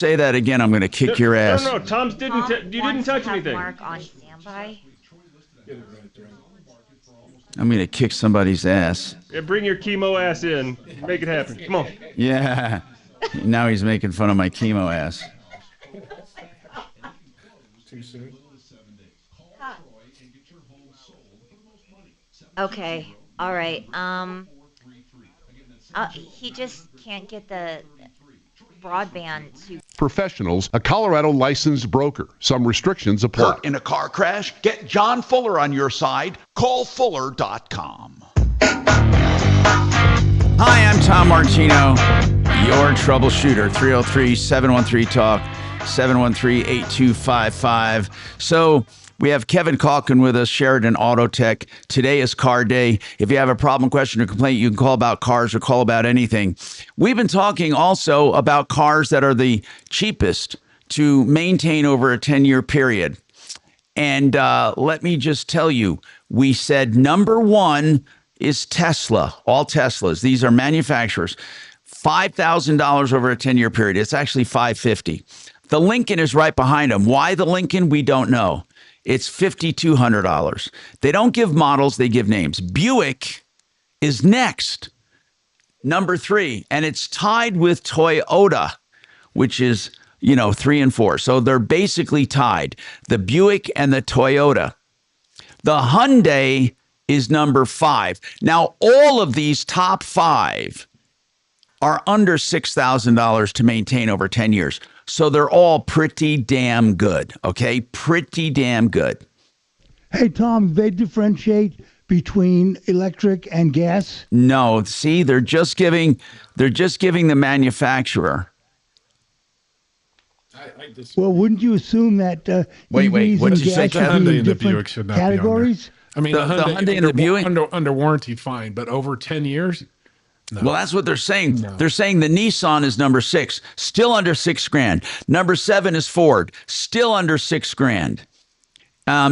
Say that again, I'm going to kick your ass. No, Tom's didn't. You didn't touch anything. Mark on standby. I'm going to kick somebody's ass. Yeah, bring your chemo ass in. Make it happen. Come on. Yeah. Now he's making fun of my chemo ass. Too soon. Okay. All right. He just can't get the broadband to. Professionals, a Colorado licensed broker. Some restrictions apply. Hurt in a car crash? Get John Fuller on your side. Call Fuller.com. Hi, I'm Tom Martino, your troubleshooter. 303-713-TALK, 713-8255. So we have Kevin Calkin with us, Sheridan Auto Tech. Today is car day. If you have a problem, question, or complaint, you can call about cars or call about anything. We've been talking also about cars that are the cheapest to maintain over a 10-year period. And let me just tell you, we said number one is Tesla, all Teslas. These are manufacturers. $5,000 over a 10-year period. It's actually $550. The Lincoln is right behind them. Why the Lincoln? We don't know. It's $5,200. They don't give models, they give names. Buick is next, number 3, and it's tied with Toyota, which is, 3 and 4. So they're basically tied, the Buick and the Toyota. The Hyundai is number 5. Now, all of these top 5 are under $6,000 to maintain over 10 years. So they're all pretty damn good, okay? Pretty damn good. Hey, Tom, they differentiate between electric and gas? No, see, they're just giving the manufacturer. Well, wouldn't you assume that wait, EVs what and did you say, gas Kevin? are Hyundai in and the different Buick should not be on there. categories? I mean, The Hyundai and the Buick? under warranty, fine, but over 10 years? No. Well, that's what they're saying. No. They're saying the Nissan is number 6, still under $6,000. Number 7 is Ford, still under $6,000.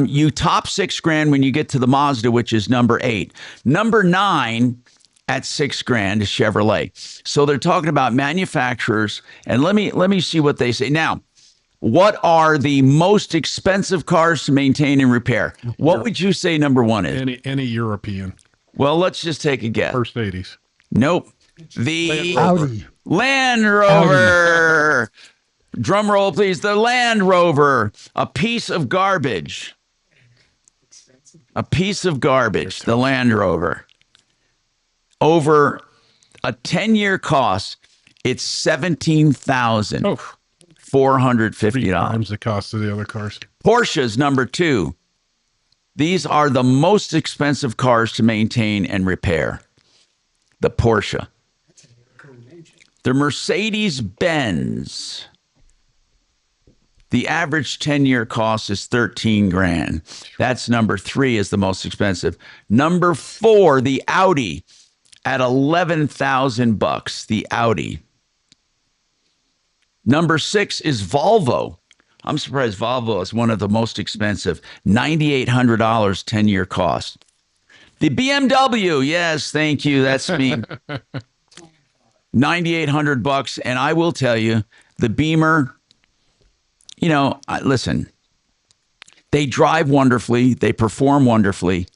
You top $6,000 when you get to the Mazda, which is number 8. Number 9 at $6,000 is Chevrolet. So they're talking about manufacturers, and let me see what they say. Now, what are the most expensive cars to maintain and repair? What would you say number 1 is? Any European. Well, let's just take a guess. Mercedes. Nope. The Audi. Land Rover. Drum roll, please. The Land Rover. A piece of garbage. A piece of garbage. The Land Rover. Over a 10-year cost, it's $17,450. Oh, 3 times the cost of the other cars. Porsche's number 2. These are the most expensive cars to maintain and repair. The Porsche. The Mercedes-Benz. The average 10-year cost is $13,000. That's number 3 is the most expensive. Number 4, the Audi at $11,000. The Audi. Number 6 is Volvo. I'm surprised Volvo is one of the most expensive. $9,800 10-year cost. The BMW, yes, thank you. That's me. $9,800, and I will tell you, the Beamer. Listen. They drive wonderfully, they perform wonderfully,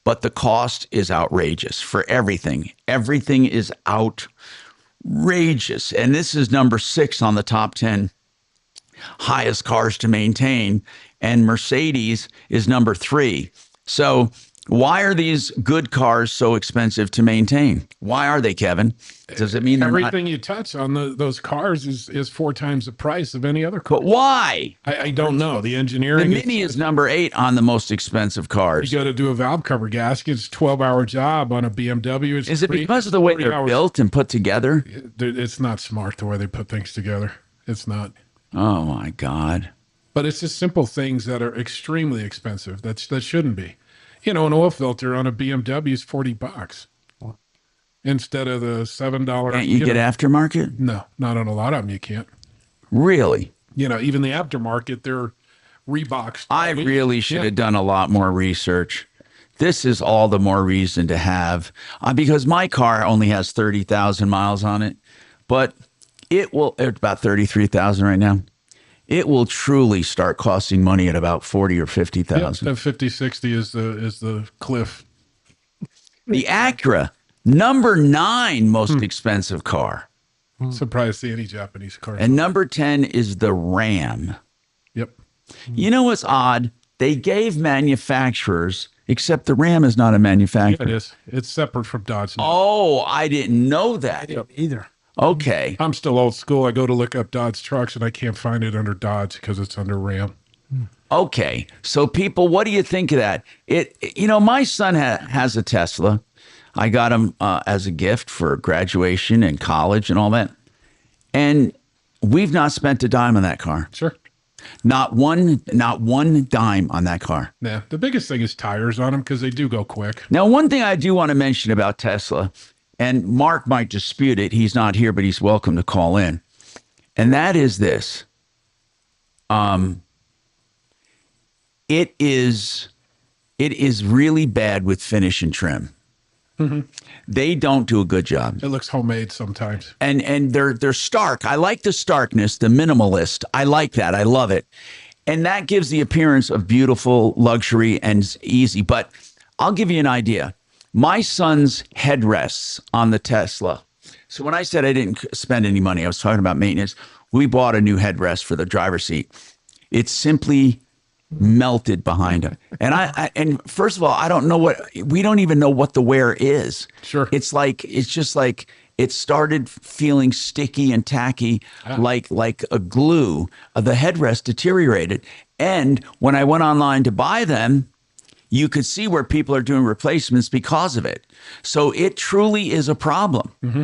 but the cost is outrageous for everything. Everything is outrageous, and this is number 6 on the top 10 highest cars to maintain, and Mercedes is number 3. So why are these good cars so expensive to maintain? Why are they, Kevin? Does it mean everything you touch on those cars is 4 times the price of any other car? But why? I don't know. The engineering. The Mini is number 8 on the most expensive cars. You got to do a valve cover gasket. It's a 12-hour job on a BMW. Is it because of the way they're built and put together? It's not smart the way they put things together. It's not. Oh, my God. But it's just simple things that are extremely expensive. That shouldn't be. An oil filter on a BMW is $40 instead of the $7. Can't you get aftermarket? No, not on a lot of them. You can't. Really? Even the aftermarket, they're Reeboks. I really should have done a lot more research. This is all the more reason to have, because my car only has 30,000 miles on it. But It will, it's about 33,000 right now. It will truly start costing money at about 40 or 50,000. That 50, 60 is the cliff. The Acura, number 9 most expensive car. Surprised to see any Japanese car. And number 10 is the Ram. Yep. You know what's odd? They gave manufacturers, except the Ram is not a Yeah, manufacturer. it is. It's separate from Dodge now. Oh, I didn't know that. Either. Okay. I'm still old school. I go to look up Dodge trucks and I can't find it under Dodge because it's under Ram. Okay. So people, what do you think of that? My son has a Tesla. I got him as a gift for graduation and college and all that. And we've not spent a dime on that car. Sure. Not one dime on that car. Yeah. The biggest thing is tires on them because they do go quick. Now, one thing I do want to mention about Tesla, and Mark might dispute it. He's not here, but he's welcome to call in. And that is this. It is really bad with finish and trim. Mm-hmm. They don't do a good job. It looks homemade sometimes. And they're stark. I like the starkness, the minimalist. I like that. I love it. And that gives the appearance of beautiful luxury and easy. But I'll give you an idea. My son's headrests on the Tesla. So when I said I didn't spend any money, I was talking about maintenance. We bought a new headrest for the driver's seat. It's simply melted behind him. And and first of all, we don't even know what the wear is. Sure. It's just like it started feeling sticky and tacky, like a glue. The headrest deteriorated. And when I went online to buy them, you could see where people are doing replacements because of it. So it truly is a problem. Mm-hmm.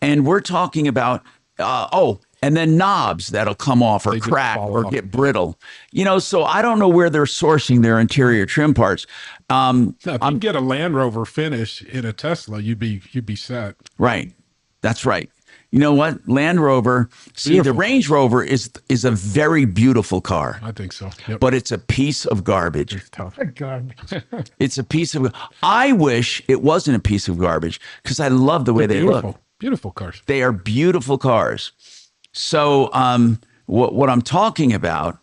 And we're talking about, and then knobs that'll come off or They just crack fall or off. get brittle. So I don't know where they're sourcing their interior trim parts. Now, if you get a Land Rover finish in a Tesla, you'd be set. Right. That's right. You know what? Land Rover, the Beautiful. Range Rover is a very beautiful car, I think so. Yep. but it's a piece of garbage. It's tough. God. It's a piece of, I wish it wasn't a piece of garbage because I love the way they Beautiful. look. Beautiful cars. They are beautiful cars. So what I'm talking about,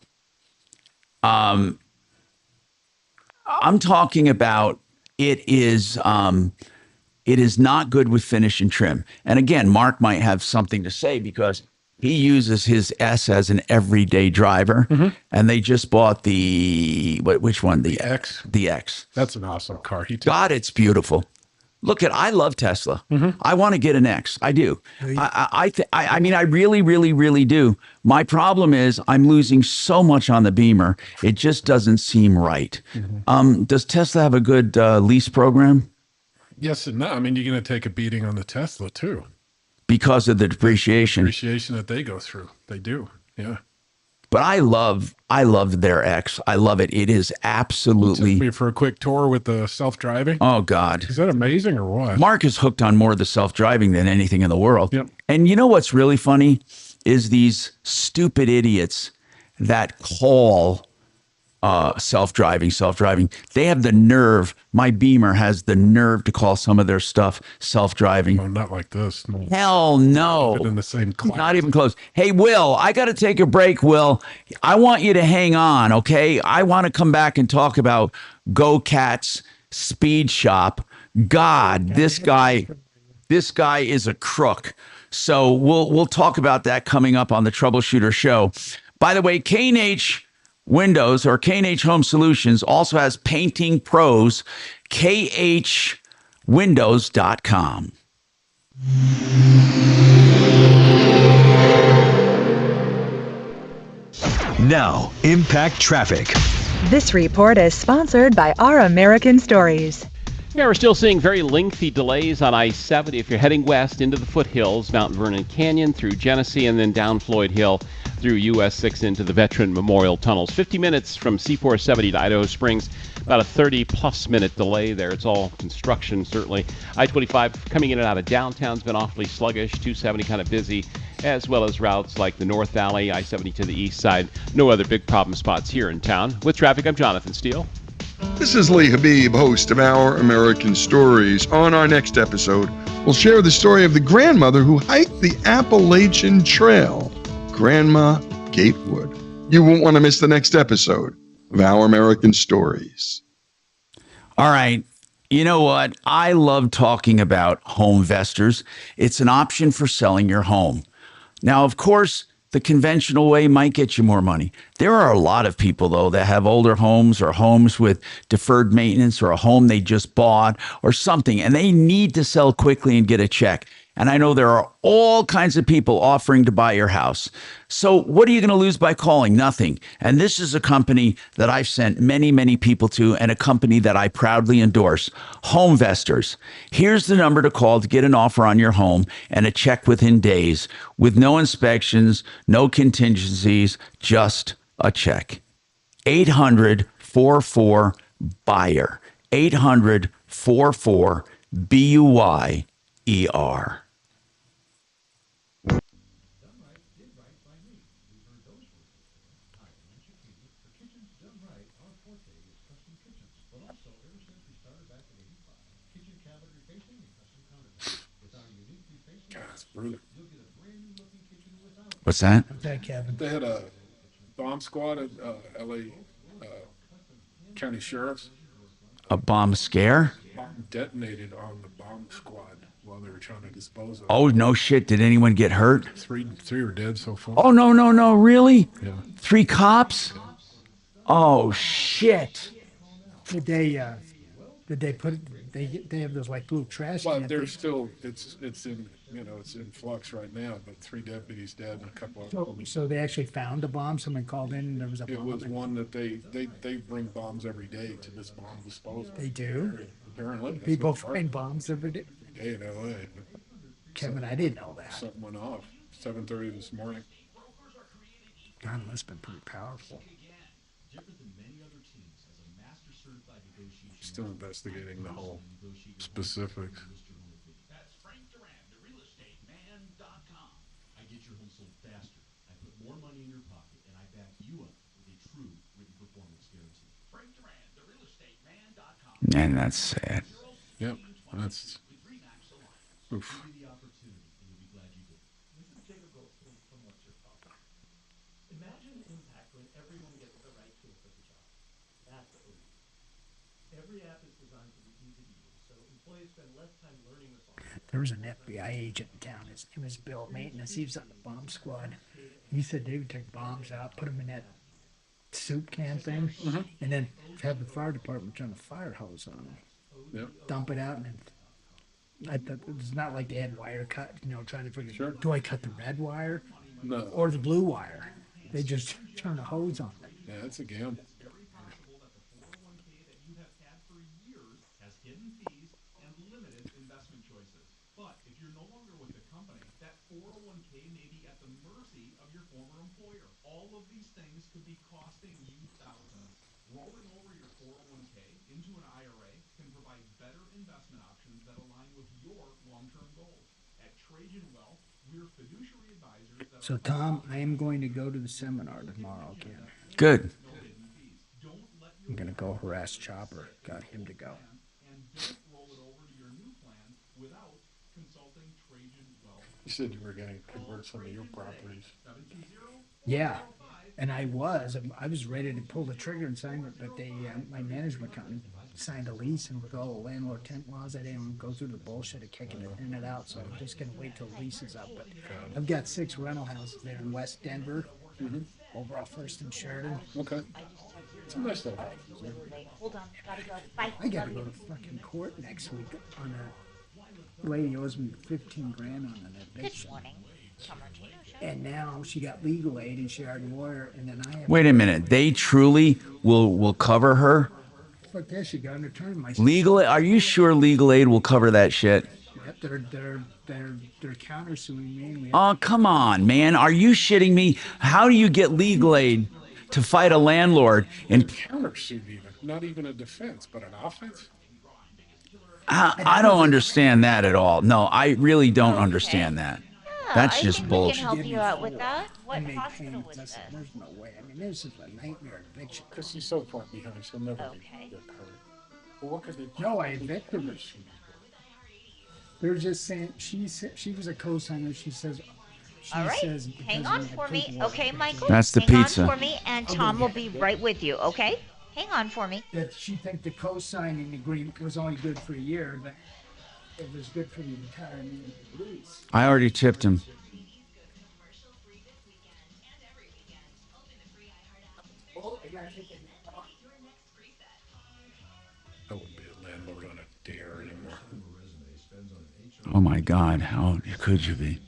I'm talking about it is not good with finish and trim. And again, Mark might have something to say because he uses his S as an everyday driver. Mm-hmm. And they just bought which one? The X. The X. That's an awesome car. God, it's beautiful. I love Tesla. Mm-hmm. I want to get an X. I do. I mean, I really, really, really do. My problem is I'm losing so much on the Beamer. It just doesn't seem right. Mm-hmm. Does Tesla have a good lease program? Yes and no. I mean, you're going to take a beating on the Tesla too. Because of the depreciation. Appreciation that they go through. They do. Yeah. But I love their X. I love it. It is Took absolutely. me for a quick tour with the self-driving. Oh God. Is that amazing or what? Mark is hooked on more of the self-driving than anything in the world. Yep. And you know what's really funny is these stupid idiots that call self-driving. They have the nerve. My Beamer has the nerve to call some of their stuff self-driving. No, not like this. No. Hell no. Fit in the same class. Not even close. Hey, Will, I got to take a break, Will. I want you to hang on, okay? I want to come back and talk about Go Cat's Speed Shop. God, this guy is a crook. So we'll talk about that coming up on the Troubleshooter Show. By the way, K&H Windows or K&H Home Solutions also has Painting Pros, khwindows.com. Now, Impact Traffic. This report is sponsored by Our American Stories. Yeah, we're still seeing very lengthy delays on I-70 if you're heading west into the foothills, Mount Vernon Canyon through Genesee and then down Floyd Hill through US 6 into the Veteran Memorial Tunnels. 50 minutes from C470 to Idaho Springs, about a 30-plus minute delay there. It's all construction, certainly. I-25 coming in and out of downtown's been awfully sluggish, 270 kind of busy, as well as routes like the North Valley, I-70 to the east side. No other big problem spots here in town. With traffic, I'm Jonathan Steele. This is Lee Habib, host of Our American Stories. On our next episode, We'll share the story of the grandmother who hiked the Appalachian Trail, Grandma Gatewood. You won't want to miss the next episode of Our American Stories. All right. You know what? I love talking about home investors. It's an option for selling your home. Now, of course, the conventional way might get you more money. There are a lot of people, though, that have older homes or homes with deferred maintenance or a home they just bought or something, and they need to sell quickly and get a check. And I know there are all kinds of people offering to buy your house. So what are you going to lose by calling? Nothing. And this is a company that I've sent many, many people to, and a company that I proudly endorse, Homevestors. Here's the number to call to get an offer on your home and a check within days with no inspections, no contingencies, just a check. 800-44-BUYER. 800-44-BUYER. What's that? That Kevin. They had a bomb squad at L.A. County Sheriff's. A bomb scare? Bomb detonated on the bomb squad while they were trying to dispose of it. Oh, no shit. Did anyone get hurt? Three are dead so far. Oh, no. Really? Yeah. 3 cops? Oh, shit. Did they put they have those like little trash Well, cans? they're still it's in it's in flux right now. But 3 deputies dead and a couple of. So they actually found a bomb. Someone called in and there was a bomb. It was one that they bring bombs every day to this bomb disposal. They do? Apparently. People find bombs every day. Every day in L.A. Kevin, I didn't know that. Something went off 7:30 this morning. God, it must have been pretty powerful. Still investigating the whole specifics. And that's sad. Yep, that's. Oof. There was an FBI agent in town. His name was Bill Maintenance. He was on the bomb squad. He said they would take bombs out, put them in that soup can thing, and then have the fire department turn a fire hose on them. Yep. Dump it out, and then I thought it's not like they had wire cut, trying to figure, Sure. do I cut the red wire No. or the blue wire? They just turn a hose on it. Yeah, it's a gamble. So, Tom, I am going to go to the seminar tomorrow again. Good. I'm going to go harass Chopper. Got him to go. You said you were going to convert some of your properties. Yeah, and I was ready to pull the trigger and sign it, but my management company signed a lease, and with all the landlord tenant laws, I didn't go through the bullshit of kicking it in and out, so I'm just gonna wait till the lease is up. But I've got 6 rental houses there in West Denver, over off First and Sheridan. Okay. It's a nice little house. Hold on, gotta go. Bye. I gotta go to fucking court next week on a lady owes me 15 grand on an Good eviction. morning. Tom Martino Show. And now she got legal aid and she hired a lawyer, and then I have Wait a minute. They truly will cover her? fuck that, she got an attorney. My Legal? Are you sure legal aid will cover that shit? Yep, they're countersuing me. And we Oh, come on, man. Are you shitting me? How do you get legal aid to fight a landlord? And Countersuit even. Not even a defense, but an offense? I don't understand that at all. No, I really don't understand that. That's I just think bullshit. We can help you out with that. What I make hospital payments. was That's- this? There's no way. I mean, this is a nightmare eviction. Because he's so far behind, she'll never Okay. get covered. Well, what could they No, I evicted her. They're just saying she was a co-signer. She says All right. says Hang because of on my for me. paperwork. Okay, Michael. That's the Hang on pizza. for me, and I'll go Tom will get be it. right with you. Okay. Hang on for me. That she think the co-signing agreement was only good for a year, but it was good for the entire lease. I already tipped him. I wouldn't be a landlord on a dare anymore. Oh my God, how could you be?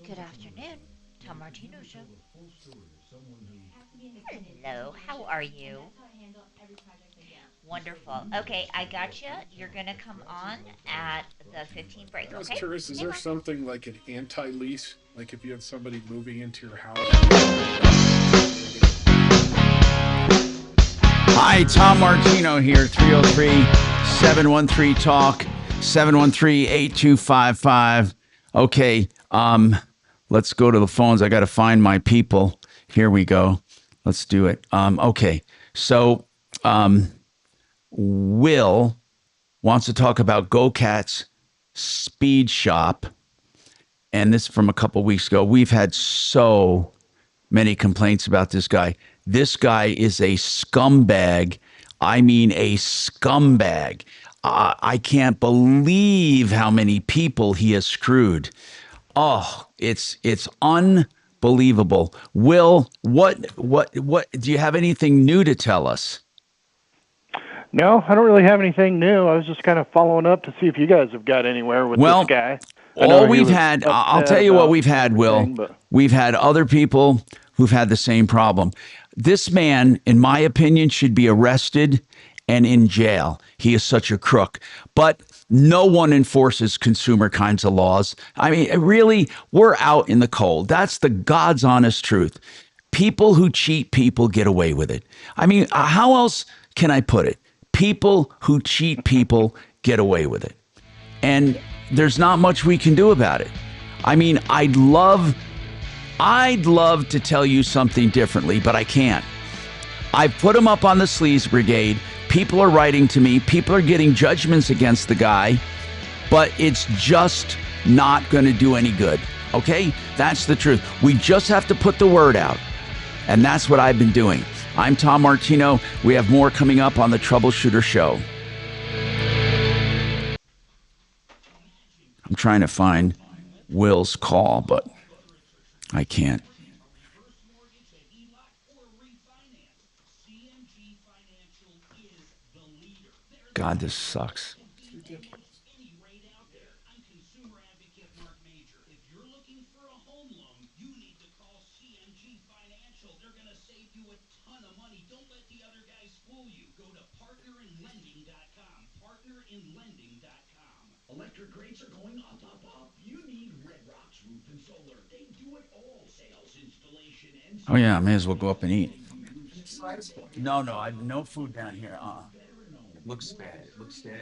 Good afternoon, Tom Martino Show. Hello, how are you? Wonderful. Okay, I got you. You're gonna come on at the 15 break. I was Okay. curious, is Hang there on. something like an anti-lease? Like if you have somebody moving into your house? Hi, Tom Martino here, 303-713-TALK, 713-8255. Okay, let's go to the phones. I got to find my people. Here we go. Let's do it. Okay, so Will wants to talk about GoCat's Speed Shop, and this from a couple weeks ago. We've had so many complaints about this guy. This guy is a scumbag. I mean, a scumbag. I can't believe how many people he has screwed. Oh, it's unbelievable. Will, what do you have anything new to tell us? No, I don't really have anything new. I was just kind of following up to see if you guys have got anywhere with this guy. All we've had, I'll tell you what we've had, Will. We've had other people who've had the same problem. This man, in my opinion, should be arrested and in jail. He is such a crook. But no one enforces consumer kinds of laws. I mean, really, we're out in the cold. That's the God's honest truth. People who cheat people get away with it. I mean, how else can I put it? People who cheat people get away with it. And there's not much we can do about it. I mean, I'd love to tell you something differently, but I can't. I've put him up on the Sleaze Brigade. People are writing to me. People are getting judgments against the guy, but it's just not going to do any good. Okay? That's the truth. We just have to put the word out. And that's what I've been doing. I'm Tom Martino. We have more coming up on the Troubleshooter Show. I'm trying to find Will's call, but I can't. God, this sucks. Electric rates are going up, up, up. You need Red Rocks Roof and Solar. They do it all. Sales, installation, and... Oh, yeah, I may as well go up and eat. No, no food down here. It looks bad. It looks bad.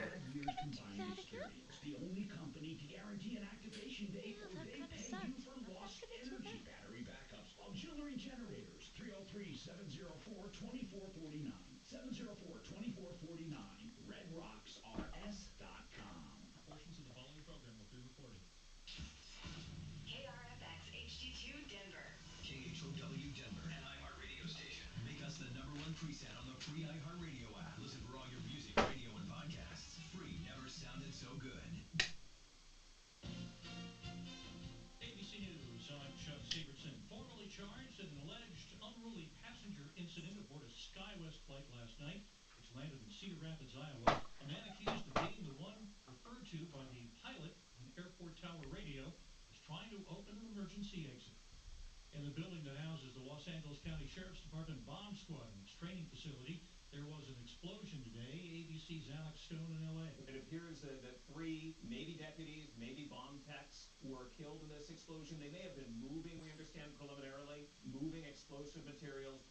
The only company to guarantee an activation date, or they pay you for lost energy. Battery backups, auxiliary generators. 303-704-2449. 704-2449. RedRocksRS.com. Portions of the following program will be recorded. KRFX HD2 Denver. KHOW Denver, an iHeartRadio station. Make us the #1 preset on the free iHeartRadio app. Listen for all your music, radio, and podcasts. Free never sounded so good. ABC News, I'm Chuck Severson. Formally charged in an alleged unruly passenger incident aboard a SkyWest flight last night, which landed in Cedar Rapids, Iowa. A man accused of being the one referred to by the pilot on airport tower radio was trying to open an emergency exit. In the building that houses the Los Angeles County Sheriff's Department bomb squad and its training facility, there was an explosion today. ABC's Alex Stone in L.A. It appears that 3 Navy deputies, maybe bomb techs, were killed in this explosion. They may have been moving, we understand preliminarily, moving explosive materials.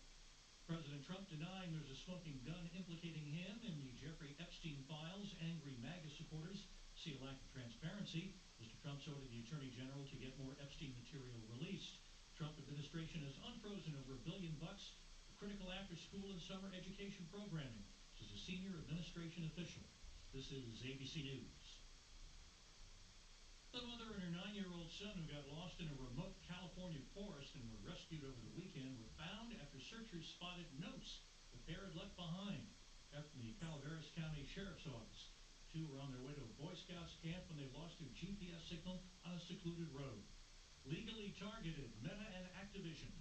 President Trump denying there's a smoking gun implicating him in the Jeffrey Epstein files. Angry MAGA supporters see a lack of transparency. Mr. Trump also ordered the Attorney General to get more Epstein material released. Trump administration has unfrozen over $1 billion for critical after-school and summer education programming, says a senior administration official. This is ABC News. The mother and her 9-year-old son who got lost in a remote California forest and were rescued over the weekend were found after searchers spotted notes the pair had left behind at the Calaveras County Sheriff's Office. Two were on their way to a Boy Scouts camp when they lost their GPS signal on a secluded road. Legally targeted, Meta and Activision.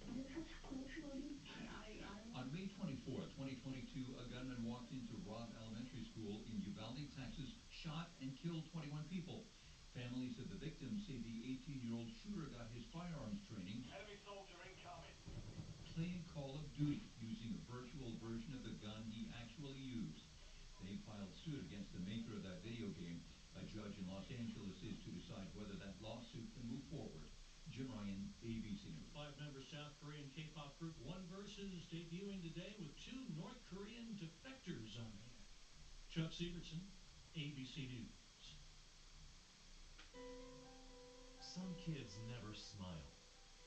On May 24, 2022, a gunman walked into Robb Elementary School in Uvalde, Texas, shot and killed 21 people. Families of the victims say the 18-year-old shooter got his firearms training Enemy soldier incoming. playing Call of Duty using a virtual version of the gun he actually used. They filed suit against the maker of that video game. A judge in Los Angeles is to decide whether that lawsuit can move forward. Jim Ryan, ABC News. 5-member South Korean K-pop group One Versus debuting today with 2 North Korean defectors on hand. Chuck Sievertson, ABC News. Some kids never smile.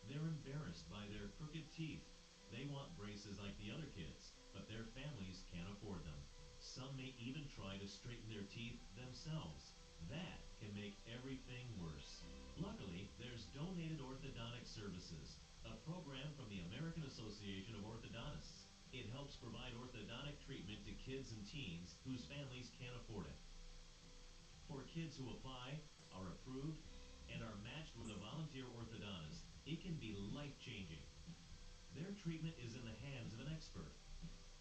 They're embarrassed by their crooked teeth. They want braces like the other kids, but their families can't afford them. Some may even try to straighten their teeth themselves. That can make everything worse. Luckily, there's Donated Orthodontic Services, a program from the American Association of Orthodontists. It helps provide orthodontic treatment to kids and teens whose families can't afford it. For kids who apply, are approved, and are matched with a volunteer orthodontist, it can be life-changing. Their treatment is in the hands of an expert,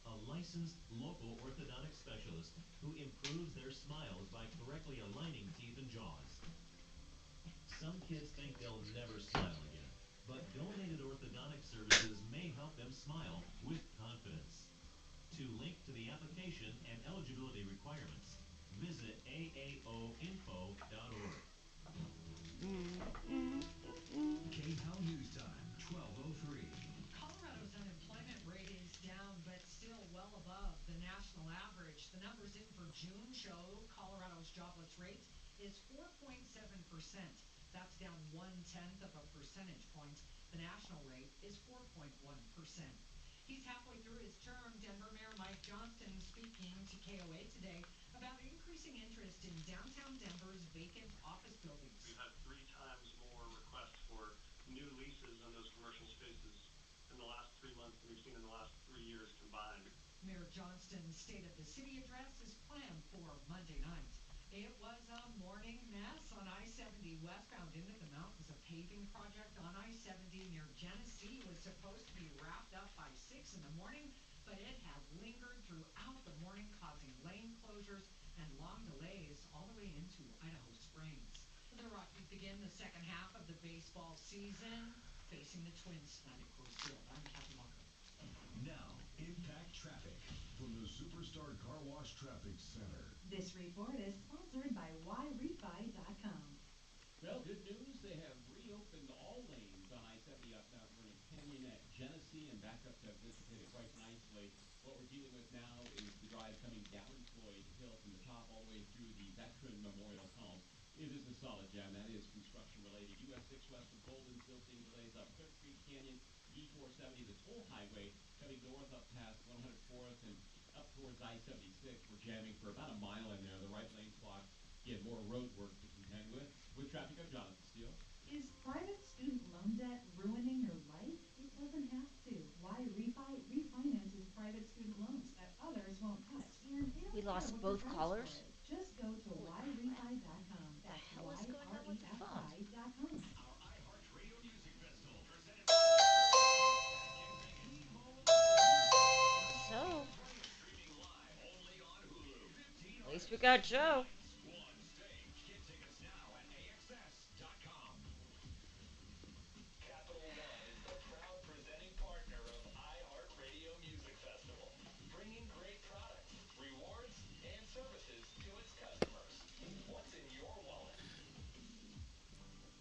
a licensed local orthodontic specialist who improves their smiles by correctly aligning teeth and jaws. Some kids think they'll never smile again, but Donated Orthodontic Services may help them smile with confidence. To link to the application and eligibility requirements, visit aaoinfo.org. KHOW News Time, 12:03. Colorado's unemployment rate is down, but still well above the national average. The numbers in for June show Colorado's jobless rate is 4.7%. That's down 0.1 of a percentage point. The national rate is 4.1%. He's halfway through his term. Denver Mayor Mike Johnston speaking to KOA today about increasing interest in downtown Denver's vacant office buildings. We've had 3 times more requests for new leases on those commercial spaces in the last 3 months than we've seen in the last 3 years combined. Mayor Johnston's State of the City address is planned for Monday night. It was a morning mess on I-70 westbound into the mountains. A paving project on I-70 near Genesee was supposed to be wrapped up by 6 in the morning, but it had lingered throughout the morning, causing lane closures and long delays all the way into Idaho Springs. The Rockies begin the second half of the baseball season facing the Twins tonight at Coors Field. I'm Kathy Walker. Now, Impact Traffic from the Superstar Car Wash Traffic Center. This report is sponsored by yrefi.com. Well, good news. They have reopened all lanes on I-70 up Mount Vernon Canyon at Genesee and back up to Visitated quite nicely. What we're dealing with now is the drive coming down Floyd Hill from the top all the way through the Veteran Memorial Tunnel. It is a solid jam. That is construction related. US 6 west of Golden still seeing delays up Clear Creek Canyon, E470, the toll highway coming north up past 104th and up towards I-76. We're jamming for about a mile in there. The right lane's blocked. Again, more road work to contend with. With traffic, I'm Jonathan Steele. Is private student loan debt ruining your life? It doesn't have to. YRefi refinances private student loans that others won't touch. And they don't We care lost what both your credit callers. score is. Just go to yrefi.com. The hell is going on with the phone? yrefi.com. Our iHeartRadio Music Festival presented by So, streaming live only on Hulu. at least we got Joe. One stage. Get tickets now at AXS.com. Capital One is the proud presenting partner of iHeartRadio Music Festival, bringing great products, rewards, and services to its customers. What's in your wallet?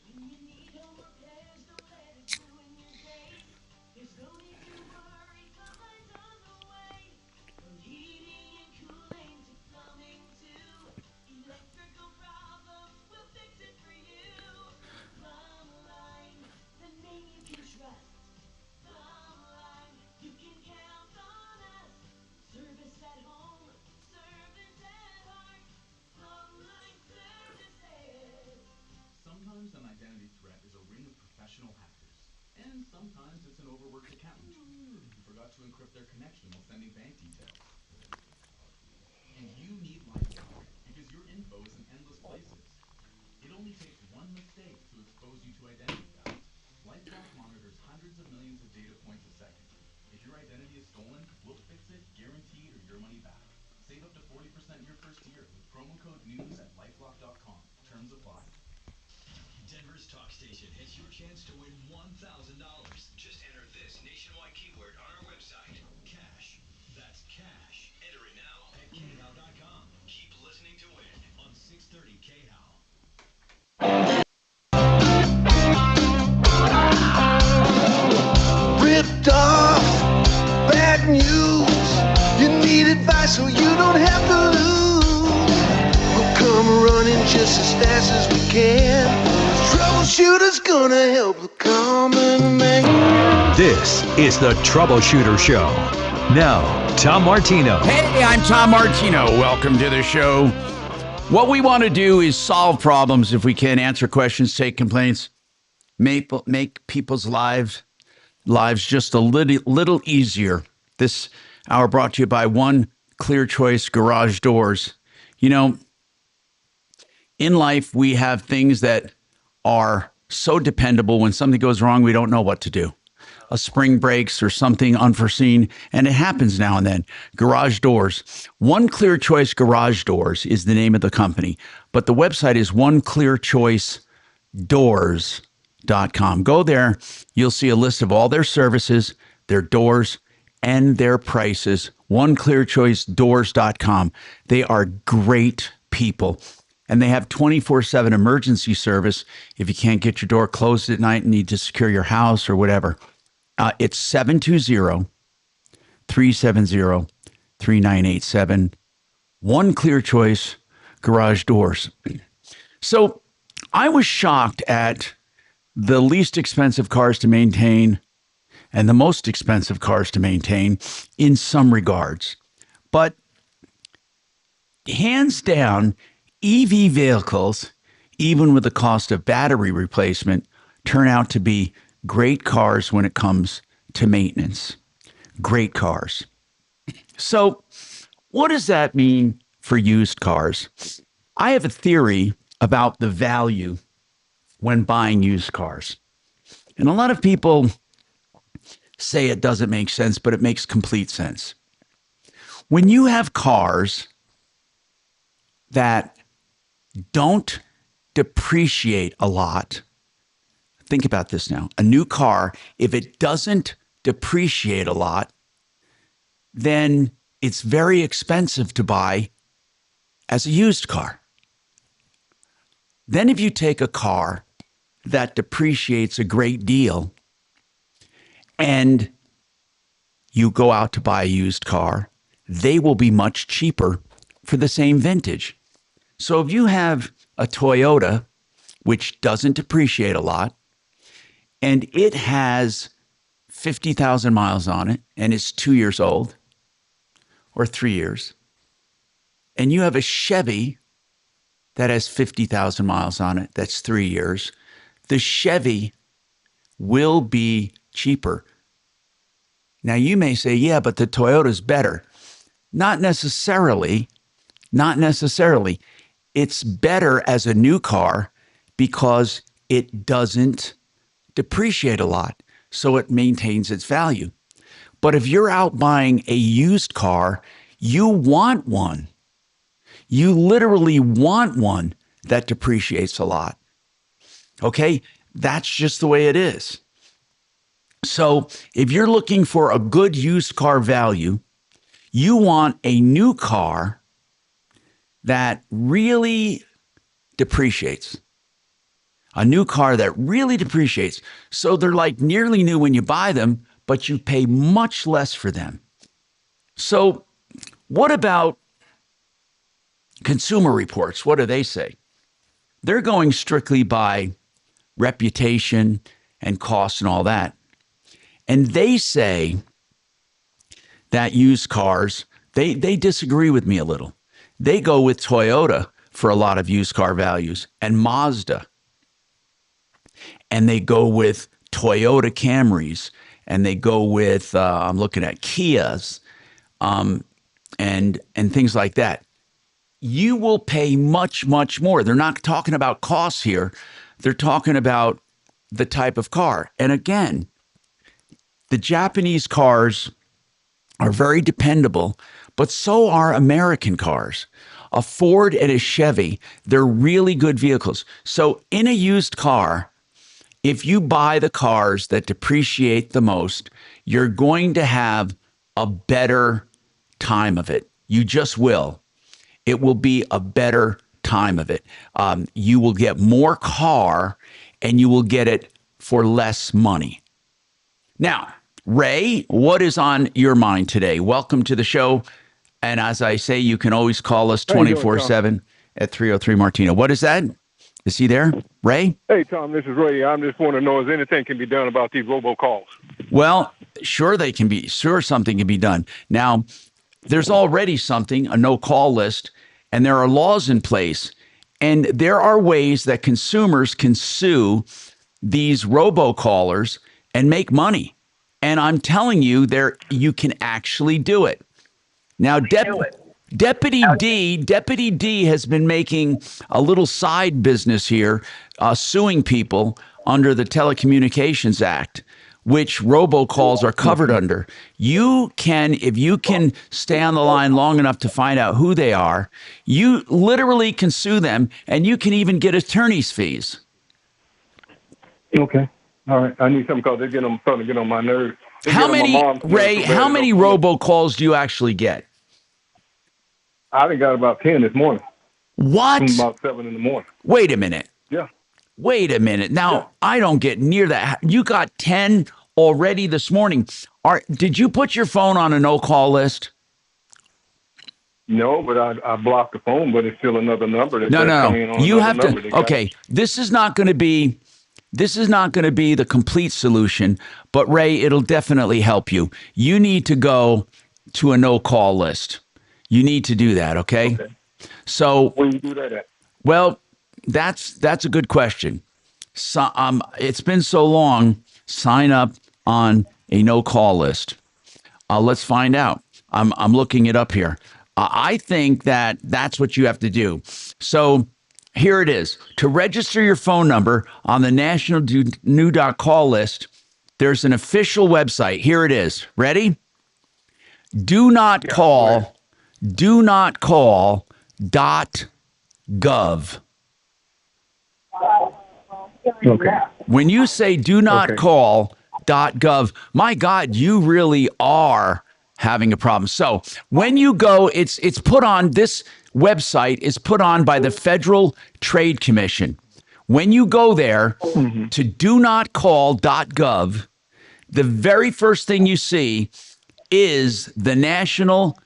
When you need home repairs, don't let it ruin your day. There's no need to worry, Comeback's on the way. From heating and cooling to plumbing too. to encrypt their connection while sending bank details. And you need LifeLock because your info is in endless places. It only takes one mistake to expose you to identity theft. LifeLock monitors hundreds of millions of data points a second. If your identity is stolen, we'll fix it, guaranteed, or your money back. Save up to 40% your first year with promo code NEWS at lifelock.com. Terms apply. Denver's talk station has your chance to win $1,000. Just enter this nationwide keyword on our website. Cash. That's cash. Enter it now at khow.com. Keep listening to win on 630 KHOW. Ripped off, bad news. You need advice so you don't have to lose. We'll come running just as fast as we can. Troubleshooter's gonna help the common man. This is the Troubleshooter Show. Now, Tom Martino. Hey, I'm Tom Martino. Welcome to the show. What we want to do is solve problems if we can, answer questions, take complaints, make people's lives just a little easier. This hour brought to you by One Clear Choice Garage Doors. You know, in life, we have things that are so dependable. When something goes wrong, we don't know what to do. A spring breaks or something unforeseen, and it happens now and then. Garage Doors. One Clear Choice Garage Doors is the name of the company, but the website is oneclearchoicedoors.com. Go there. You'll see a list of all their services, their doors, and their prices. oneclearchoicedoors.com. They are great people. And they have 24/7 emergency service if you can't get your door closed at night and need to secure your house or whatever. It's 720-370-3987. One Clear Choice Garage Doors. So I was shocked at the least expensive cars to maintain and the most expensive cars to maintain in some regards. But hands down, EV vehicles, even with the cost of battery replacement, turn out to be great cars when it comes to maintenance. Great cars. So what does that mean for used cars? I have a theory about the value when buying used cars. And a lot of people say it doesn't make sense, but it makes complete sense. When you have cars that don't depreciate a lot, think about this now. A new car, if it doesn't depreciate a lot, then it's very expensive to buy as a used car. Then if you take a car that depreciates a great deal and you go out to buy a used car, they will be much cheaper for the same vintage. So if you have a Toyota, which doesn't depreciate a lot, and it has 50,000 miles on it, and it's 2 years old, or 3 years, and you have a Chevy that has 50,000 miles on it, that's 3 years, the Chevy will be cheaper. Now you may say, yeah, but the Toyota's better. Not necessarily. Not necessarily. It's better as a new car because it doesn't depreciate a lot, so it maintains its value. But if you're out buying a used car, you want one. You literally want one that depreciates a lot. Okay? That's just the way it is. So if you're looking for a good used car value, you want a new car that really depreciates. A new car that really depreciates. So they're like nearly new when you buy them, but you pay much less for them. So what about Consumer Reports? What do they say? They're going strictly by reputation and cost and all that. And they say that used cars, they disagree with me a little. They go with Toyota for a lot of used car values and Mazda. And they go with Toyota Camrys and they go with I'm looking at Kias, and things like that, you will pay much, much more. They're not talking about costs here. They're talking about the type of car. And again, the Japanese cars are very dependable, but so are American cars. A Ford and a Chevy, they're really good vehicles. So in a used car, if you buy the cars that depreciate the most, you're going to have a better time of it. You just will. It will be a better time of it. You will get more car and you will get it for less money. Now, Ray, what is on your mind today? Welcome to the show. And as I say, you can always call us 24/7 at 303 Martino. What is that? Is he there? Ray? Hey, Tom, this is Ray. I'm just want to know if anything can be done about these robocalls. Well, sure they can be. Sure something can be done. Now, there's already something, a no-call list, and there are laws in place. And there are ways that consumers can sue these robocallers and make money. And I'm telling you, you can actually do it. Now, Deputy D has been making a little side business here, suing people under the Telecommunications Act, which robocalls are covered under. You can, if you can stay on the line long enough to find out who they are, you literally can sue them, and you can even get attorney's fees. Okay. All right. I need something because they're starting to get on my nerves. How many robocalls do you actually get? I got about 10 this morning. What? From about 7 in the morning. Wait a minute. Yeah. Wait a minute. Now, I don't get near that. You got 10 already this morning. Did you put your phone on a no-call list? No, but I blocked the phone, but it's still another number. No. You have to. Okay, this is not going to be the complete solution, but Ray, it'll definitely help you. You need to go to a no-call list. You need to do that, okay? So where you do that at? Well, that's a good question. So, it's been so long. Sign up on a no-call list. Let's find out. I'm looking it up here. I think that's what you have to do. So here it is. To register your phone number on the National New.call list, there's an official website. Here it is. Ready? Do not call .gov. Okay. When you say do not call .gov, my God, you really are having a problem. So when you go, it's put on, this website is put on by the Federal Trade Commission. When you go there to do not call .gov, the very first thing you see is the National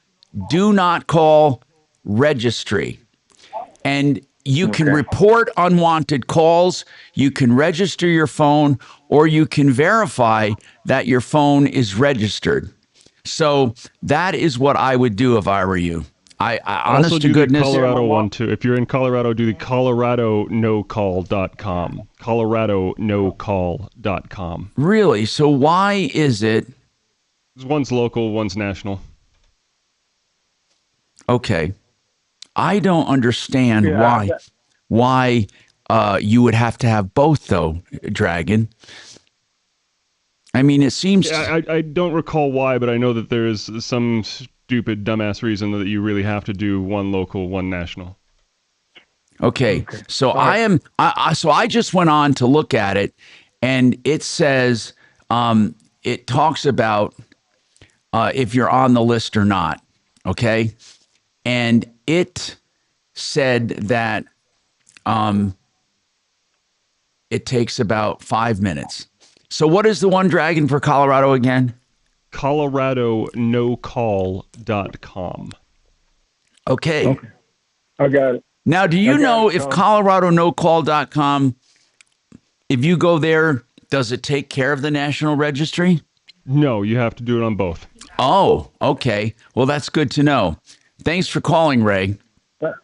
Do Not Call Registry. And you can report unwanted calls, you can register your phone, or you can verify that your phone is registered. So that is what I would do if I were you. I honest also to do goodness. the Colorado one too. If you're in Colorado, do the coloradonocall.com. coloradonocall.com. Really? So why is it? One's local, one's national. Okay. I don't understand why you would have to have both, though, Dragon. I mean, it seems... I don't recall why, but I know that there is some stupid, dumbass reason that you really have to do one local, one national. Okay. So I just went on to look at it, and it says, it talks about if you're on the list or not. Okay. And it said that it takes about 5 minutes. So what is the one, Dragon, for Colorado again? coloradonocall.com. Okay. I got it. Now, do you know if coloradonocall.com, if you go there, does it take care of the National Registry? No, you have to do it on both. Oh, okay. Well, that's good to know. Thanks for calling, Ray. All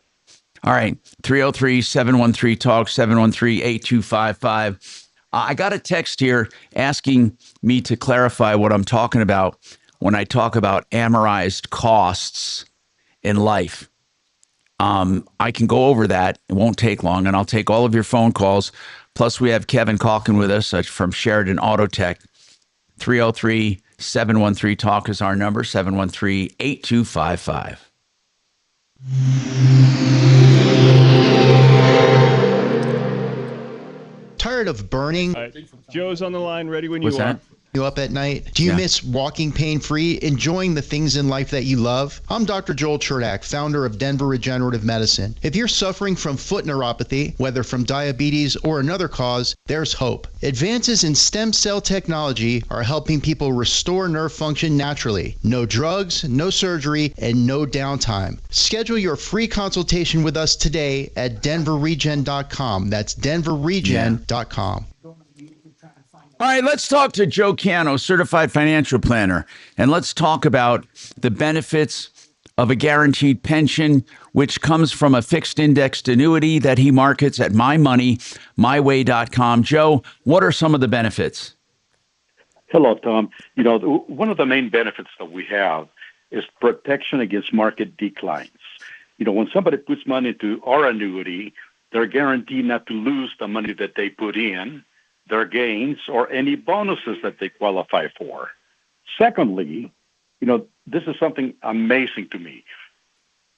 right. 303-713-TALK, 713-8255. I got a text here asking me to clarify what I'm talking about when I talk about amortized costs in life. I can go over that. It won't take long, and I'll take all of your phone calls. Plus, we have Kevin Calkin with us from Sheridan Auto Tech. 303-713-TALK is our number, 713-8255. Tired of burning? Joe's on the line, ready when you What's are. that? You up at night? Do you miss walking pain-free, enjoying the things in life that you love? I'm Dr. Joel Chernak, founder of Denver Regenerative Medicine. If you're suffering from foot neuropathy, whether from diabetes or another cause, there's hope. Advances in stem cell technology are helping people restore nerve function naturally. No drugs, no surgery, and no downtime. Schedule your free consultation with us today at denverregen.com. That's denverregen.com. All right, let's talk to Joe Cano, certified financial planner, and let's talk about the benefits of a guaranteed pension, which comes from a fixed indexed annuity that he markets at mymoney.myway.com. Joe, what are some of the benefits? Hello, Tom. One of the main benefits that we have is protection against market declines. When somebody puts money into our annuity, they're guaranteed not to lose the money that they put in, their gains, or any bonuses that they qualify for. Secondly, this is something amazing to me.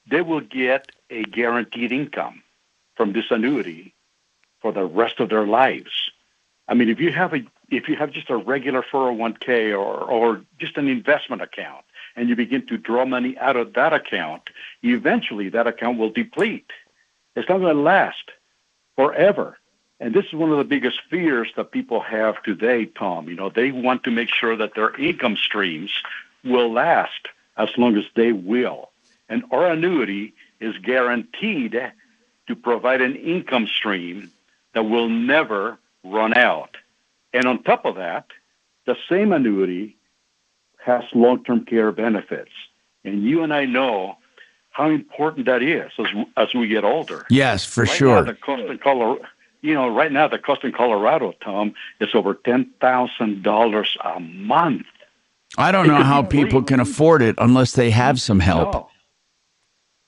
They will get a guaranteed income from this annuity for the rest of their lives. I mean, if you have just a regular 401k or just an investment account, and you begin to draw money out of that account, eventually that account will deplete. It's not going to last forever. And this is one of the biggest fears that people have today, Tom. They want to make sure that their income streams will last as long as they will. And our annuity is guaranteed to provide an income stream that will never run out. And on top of that, the same annuity has long-term care benefits. And you and I know how important that is as we get older. Yes, for right sure. Now, the cost in Colorado, right now the cost in Colorado, Tom, is over $10,000 a month. I don't know how people can afford it unless they have some help. No.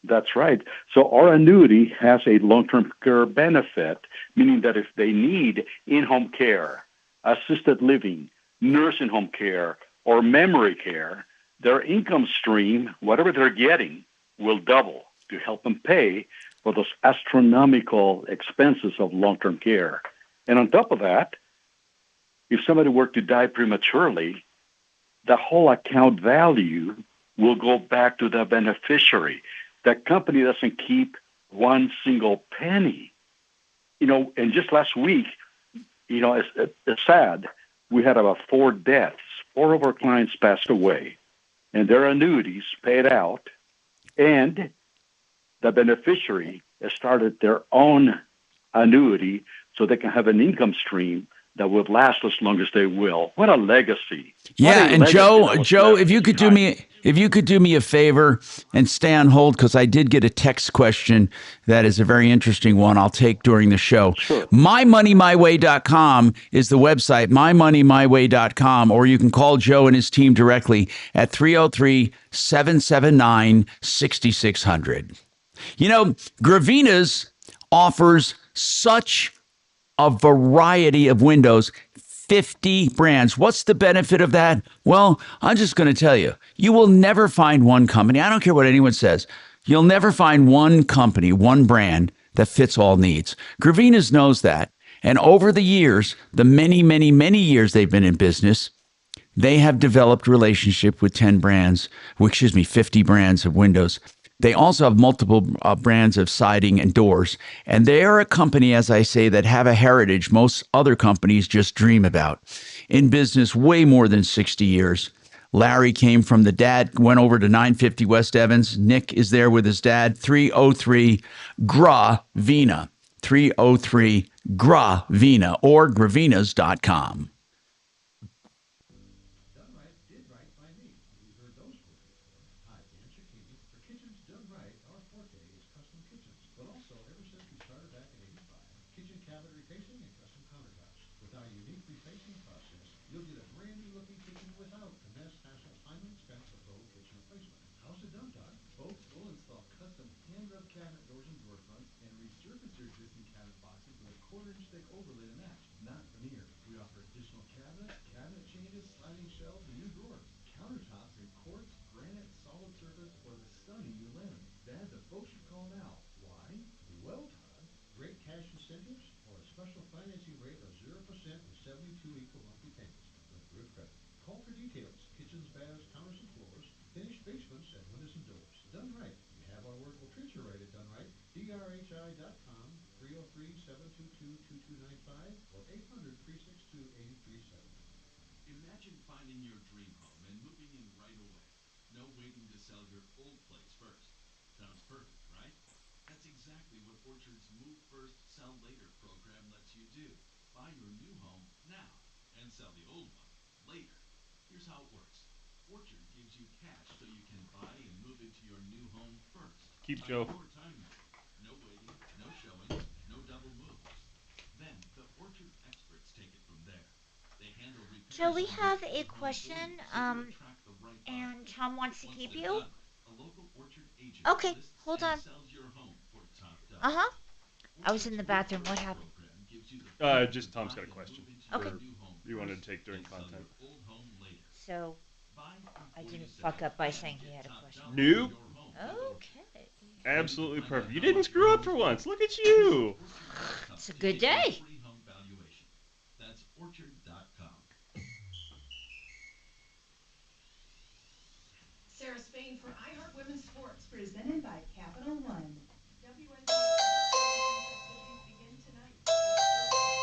That's right. So our annuity has a long-term care benefit, meaning that if they need in-home care, assisted living, nursing home care, or memory care, their income stream, whatever they're getting, will double to help them pay for those astronomical expenses of long-term care. And on top of that, if somebody were to die prematurely, the whole account value will go back to the beneficiary. The company doesn't keep one single penny. And just last week, it's sad. We had about 4 deaths. 4 of our clients passed away, and their annuities paid out, and the beneficiary has started their own annuity so they can have an income stream that would last as long as they will. What a legacy. Yeah, and Joe, if you could do me a favor and stay on hold, because I did get a text question that is a very interesting one I'll take during the show. Sure. MyMoneyMyWay.com is the website, MyMoneyMyWay.com, or you can call Joe and his team directly at 303-779-6600. Gravina's offers such a variety of windows, 50 brands. What's the benefit of that? Well, I'm just going to tell you, you will never find one company. I don't care what anyone says. You'll never find one company, one brand that fits all needs. Gravina's knows that. And over the years, the many, many, many years they've been in business, they have developed relationship with 50 brands of windows. They also have multiple brands of siding and doors. And they are a company, as I say, that have a heritage most other companies just dream about. In business way more than 60 years. Larry came from the dad, went over to 950 West Evans. Nick is there with his dad, 303-GRA-VINA. 303-GRA-VINA or gravinas.com. But also, ever since we started back in '85, kitchen cabinet replacing and custom countertops. With With our unique refacing process, you'll get a brand new looking kitchen without the mess, hassle, time, and expense of total kitchen replacement. How's it done, Todd? Folks, we'll install custom hand-rubbed cabinet doors and door fronts and resurface your existing cabinet boxes with a quarter-inch thick overlay to match, not veneer. We offer additional cabinets, cabinet changes, sliding shelves, and new drawers, countertops in quartz, granite, solid surface, or the stunning new laminate. They're the folks you call now. Why? Well, Todd, great cash incentives or a special financing rate of 0% with 72 equal monthly payments with good credit. Call for details. Kitchens, baths, counters, and floors. Finished basements and windows and doors. Done right. You have our word. We'll treat you right at Done Right. DRHI.com, 303-722-2295, or 800-362-8370. Imagine finding your dream home and moving in right away. No waiting to sell your old place first. Sounds perfect, right? That's exactly what Orchard's Move First, Sell Later program lets you do. Buy your new home now and sell the old one later. Here's how it works. Orchard gives you cash so you can buy and move into your new home first. Keep On Joe. your timeline. No waiting, no showings, no double moves. Then the Orchard experts take it from there. They handle repairs. So we on your have a old home question, for you, so you attract the right buyer. and Tom wants to Once keep they're you. done, a local Orchard agent Okay, lists hold and on. sells your home for top dollar. Uh-huh. I was in the bathroom. What happened? Just Tom's got a question. Okay. You wanted to take during content. So I didn't fuck up by saying he had a question. Nope. Okay. Absolutely perfect. You didn't screw up for once. Look at you. It's a good day. That's orchard.com. Sarah Spain for iHeart Women's Sports. Presented by Capital One. WNBA championship festivities begin tonight. At 8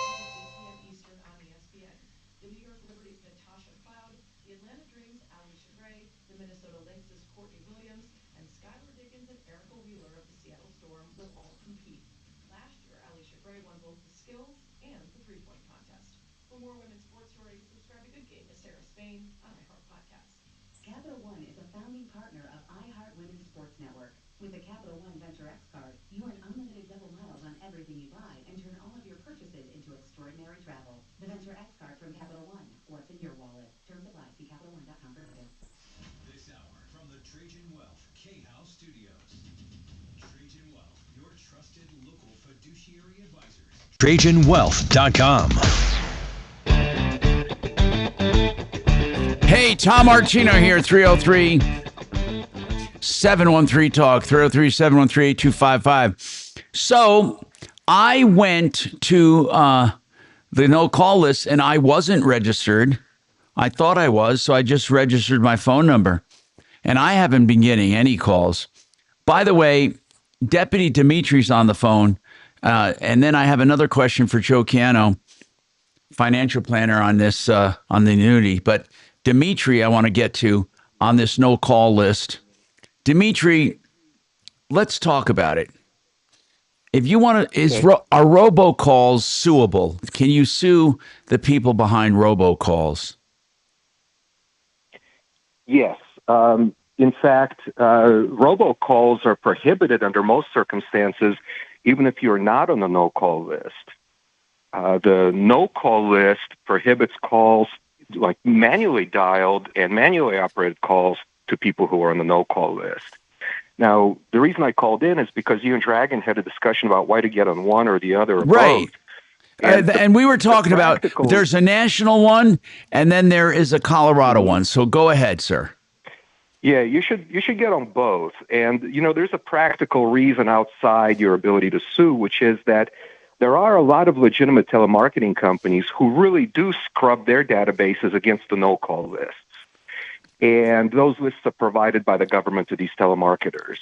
p.m. Eastern on ESPN. The New York Liberty's Natasha Cloud, the Atlanta Dream's Alicia Gray, the Minnesota Lynx's Courtney Williams, and Skylar Diggins and Erica Wheeler of the Seattle Storm will all compete. Last year, Alicia Gray won both the skills and the three-point contest. For more women's sports stories, subscribe to Good Game with Sarah Spain on iHeart Podcasts. Capital One is a founding partner of iHeart Women's Sports Network. With the Capital One Venture X card, you earn unlimited double miles on everything you buy and turn all of your purchases into extraordinary travel. The Venture X card from Capital One. What's in your wallet? Terms apply. See CapitalOne.com for details. This hour from the Trajan Wealth K-House Studios. Trajan Wealth, your trusted local fiduciary advisors. TrajanWealth.com. Hey, Tom Martino here, 303-713-TALK, 303-713-8255. So I went to the no-call list, and I wasn't registered. I thought I was, so I just registered my phone number. And I haven't been getting any calls. By the way, Deputy Dimitri's on the phone. And then I have another question for Joe Ciano, financial planner on this, on the annuity. But Dimitri, I want to get to on this no-call list. Dimitri, let's talk about it. If you want to, are robocalls suable? Can you sue the people behind robocalls? Yes. In fact, robocalls are prohibited under most circumstances, even if you're not on the no-call list. The no-call list prohibits calls like manually dialed and manually operated calls to people who are on the no-call list. Now, the reason I called in is because you and Dragon had a discussion about why to get on one or the other or right. both. And we were talking about there's a national one and then there is a Colorado one. So go ahead, sir. Yeah, you should get on both. And, you know, there's a practical reason outside your ability to sue, which is that there are a lot of legitimate telemarketing companies who really do scrub their databases against the no-call lists. And those lists are provided by the government to these telemarketers.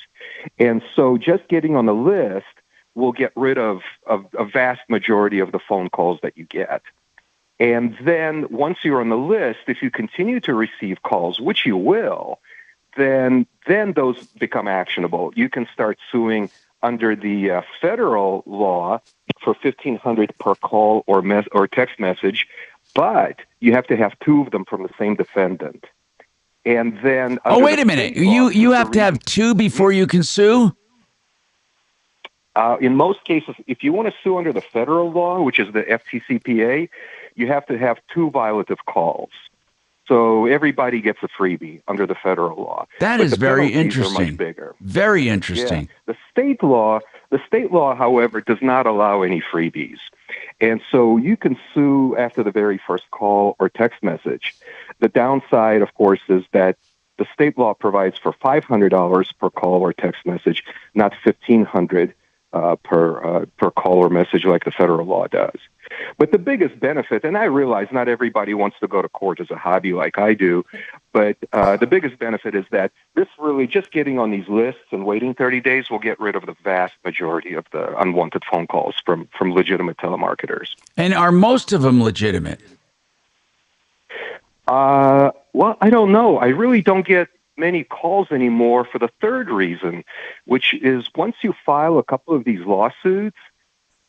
And so just getting on the list will get rid of a vast majority of the phone calls that you get. And then once you're on the list, if you continue to receive calls, which you will, then those become actionable. You can start suing under the federal law for $1,500 per call or text message, but you have to have two of them from the same defendant. And then wait a minute, you have to have two before you can sue? In most cases, if you want to sue under the federal law, which is the FTCPA, you have to have 2 violative calls. So everybody gets a freebie under the federal law. That But is the very penalties interesting. are much bigger. Very interesting. Yeah. The state law, however, does not allow any freebies. And so you can sue after the very first call or text message. The downside, of course, is that the state law provides for $500 per call or text message, not $1,500 per call or message like the federal law does. But the biggest benefit, and I realize not everybody wants to go to court as a hobby like I do, but the biggest benefit is that this really, just getting on these lists and waiting 30 days will get rid of the vast majority of the unwanted phone calls from legitimate telemarketers. And are most of them legitimate? Well, I don't know. I really don't get many calls anymore for the third reason, which is once you file a couple of these lawsuits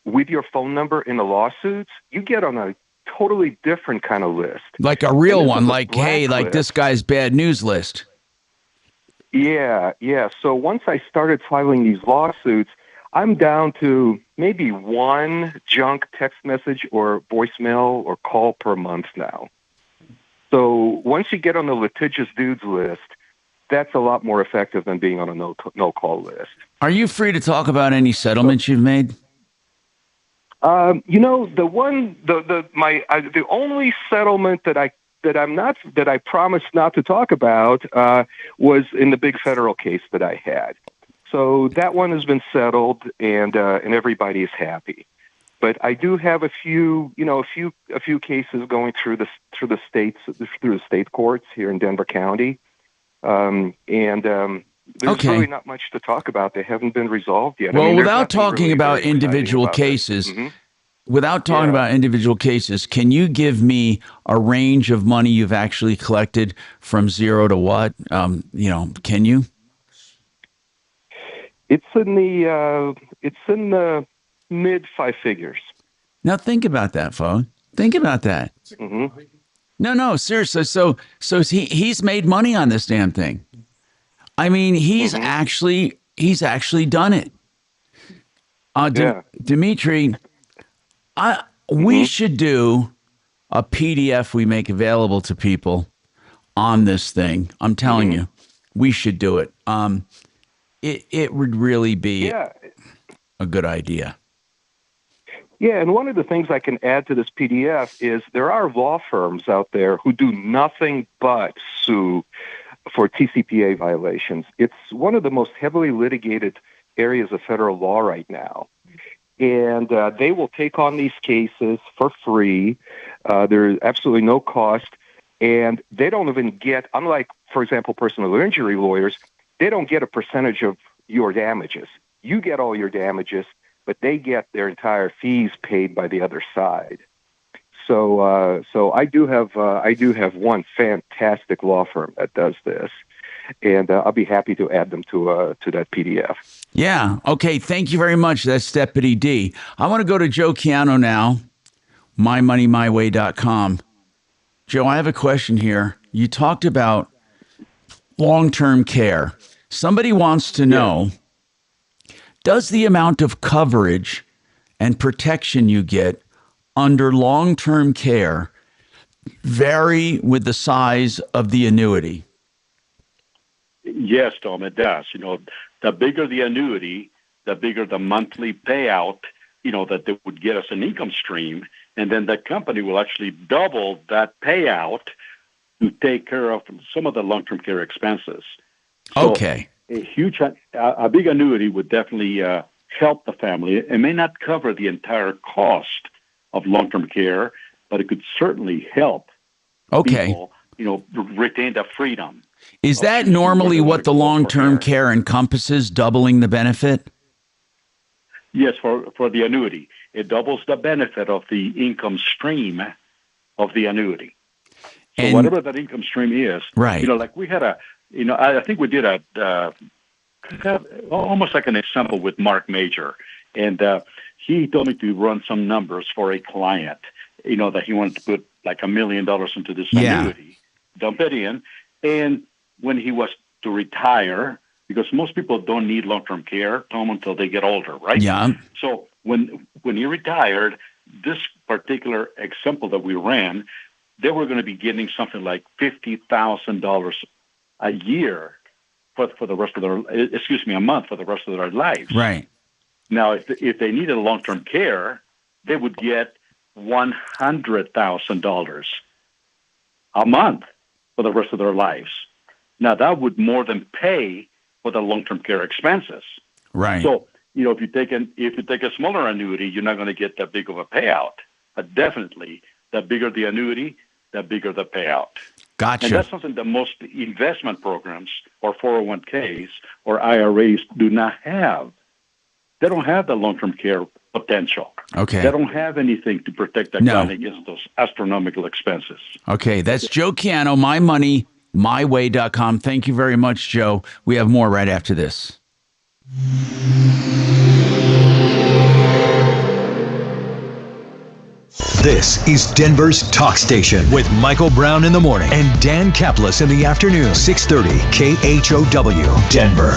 with your phone number in the lawsuits, you get on a totally different kind of list. Like a real one, like, hey, like this guy's bad news list. Yeah. So once I started filing these lawsuits, I'm down to maybe 1 junk text message or voicemail or call per month now. So once you get on the litigious dudes list, that's a lot more effective than being on a no-call list. Are you free to talk about any settlements you've made? The only settlement that I promised not to talk about was in the big federal case that I had. So that one has been settled, and everybody is happy. But I do have a few cases going through the state courts here in Denver County, there's really not much to talk about. They haven't been resolved yet. Well, without talking about individual cases, can you give me a range of money you've actually collected from zero to what? Can you? It's in the mid 5 figures. Now think about that, phone. Think about that. Mm-hmm. No, seriously. So he's made money on this damn thing. I mean, he's actually done it. Dimitri, we should do a PDF we make available to people on this thing. I'm telling you, we should do it. It would really be a good idea. Yeah, and one of the things I can add to this PDF is there are law firms out there who do nothing but sue for TCPA violations. It's one of the most heavily litigated areas of federal law right now. And they will take on these cases for free. There's absolutely no cost. And they don't even get, unlike, for example, personal injury lawyers, they don't get a percentage of your damages. You get all your damages, but they get their entire fees paid by the other side. So I do have one fantastic law firm that does this, and I'll be happy to add them to that PDF. Yeah. Okay. Thank you very much. That's Deputy D. I want to go to Joe Chiano now, mymoneymyway.com. Joe, I have a question here. You talked about long-term care. Somebody wants to know, does the amount of coverage and protection you get under long-term care vary with the size of the annuity? Yes, Tom, it does. The bigger the annuity, the bigger the monthly payout, that they would get us an income stream. And then the company will actually double that payout to take care of some of the long-term care expenses. So okay. A big annuity would definitely help the family. It may not cover the entire cost of long-term care, but it could certainly help people, retain the freedom. Is that normally what the long-term care encompasses, doubling the benefit? Yes, for the annuity. It doubles the benefit of the income stream of the annuity. So whatever that income stream is, right. Like we had I think we did almost like an example with Marc Mager. And he told me to run some numbers for a client, that he wanted to put like $1 million into this annuity, dump it in. And when he was to retire, because most people don't need long-term care, Tom, until they get older, right? Yeah. So when he retired, this particular example that we ran, they were going to be getting something like $50,000 a year for the rest of their, a month for the rest of their lives. Right. Now, if they needed long-term care, they would get $100,000 a month for the rest of their lives. Now, that would more than pay for the long-term care expenses. Right. So, if you take a smaller annuity, you're not going to get that big of a payout. But definitely, the bigger the annuity, the bigger the payout. Gotcha. And that's something that most investment programs or 401ks or IRAs do not have. They don't have the long-term care potential. Okay. They don't have anything to protect the client against those astronomical expenses. Okay, that's Joe Chiano, mymoneymyway.com. Thank you very much, Joe. We have more right after this. This is Denver's Talk Station with Michael Brown in the morning and Dan Kaplis in the afternoon. 630 KHOW, Denver.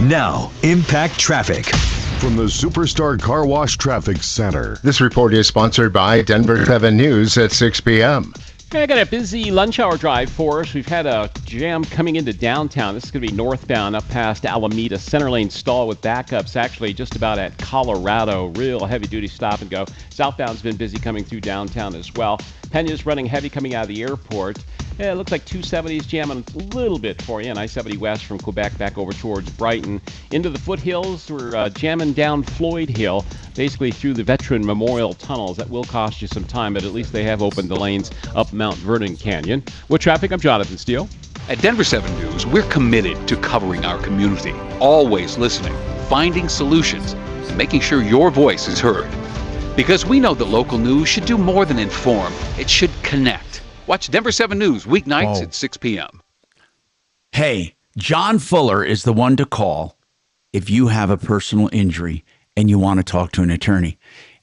Now, Impact Traffic. From the Superstar Car Wash Traffic Center. This report is sponsored by Denver 7 News at 6 p.m. I got a busy lunch hour drive for us. We've had a jam coming into downtown. This is going to be northbound up past Alameda. Center lane stall with backups actually just about at Colorado. Real heavy-duty stop and go. Southbound's been busy coming through downtown as well. Pena's running heavy coming out of the airport. Yeah, it looks like 270's jamming a little bit for you. And I-70 west from Quebec back over towards Brighton. Into the foothills, we're jamming down Floyd Hill, basically through the Veteran Memorial Tunnels. That will cost you some time, but at least they have opened the lanes up Mount Vernon Canyon. With traffic, I'm Jonathan Steele. At Denver 7 News, we're committed to covering our community, always listening, finding solutions, and making sure your voice is heard. Because we know that local news should do more than inform, it should connect. Watch Denver 7 News weeknights at 6 p.m. Hey, John Fuller is the one to call if you have a personal injury and you want to talk to an attorney.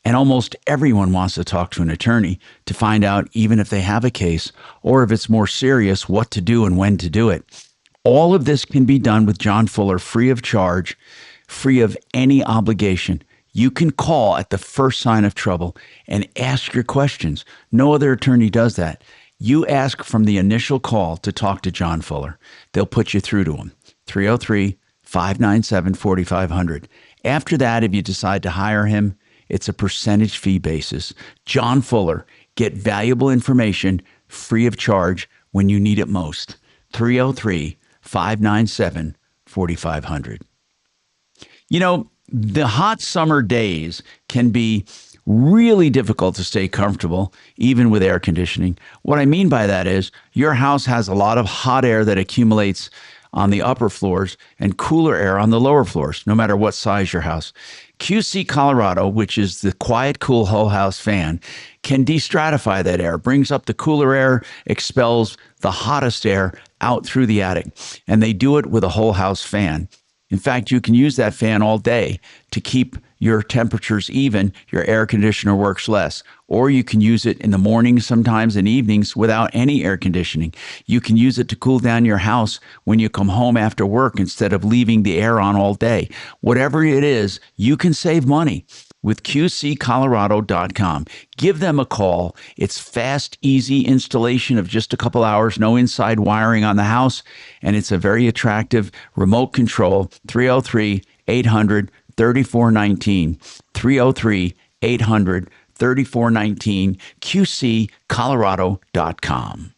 And almost everyone wants to talk to an attorney to find out, even if they have a case or if it's more serious, what to do and when to do it. All of this can be done with John Fuller free of charge, free of any obligation. You can call at the first sign of trouble and ask your questions. No other attorney does that. You ask from the initial call to talk to John Fuller. They'll put you through to him. 303-597-4500. After that, if you decide to hire him, it's a percentage fee basis. John Fuller. Get valuable information free of charge when you need it most. 303-597-4500. You know, the hot summer days can be really difficult to stay comfortable, even with air conditioning. What I mean by that is your house has a lot of hot air that accumulates on the upper floors and cooler air on the lower floors, no matter what size your house. QC Colorado, which is the quiet, cool whole house fan, can destratify that air, brings up the cooler air, expels the hottest air out through the attic. And they do it with a whole house fan. In fact, you can use that fan all day to keep your temperatures even. Your air conditioner works less. Or you can use it in the mornings, sometimes in evenings, without any air conditioning. You can use it to cool down your house when you come home after work instead of leaving the air on all day. Whatever it is, you can save money with QCcolorado.com. Give them a call. It's fast, easy installation of just a couple hours, no inside wiring on the house, and it's a very attractive remote control. 303-800-3419. 303-800-3419. QCcolorado.com.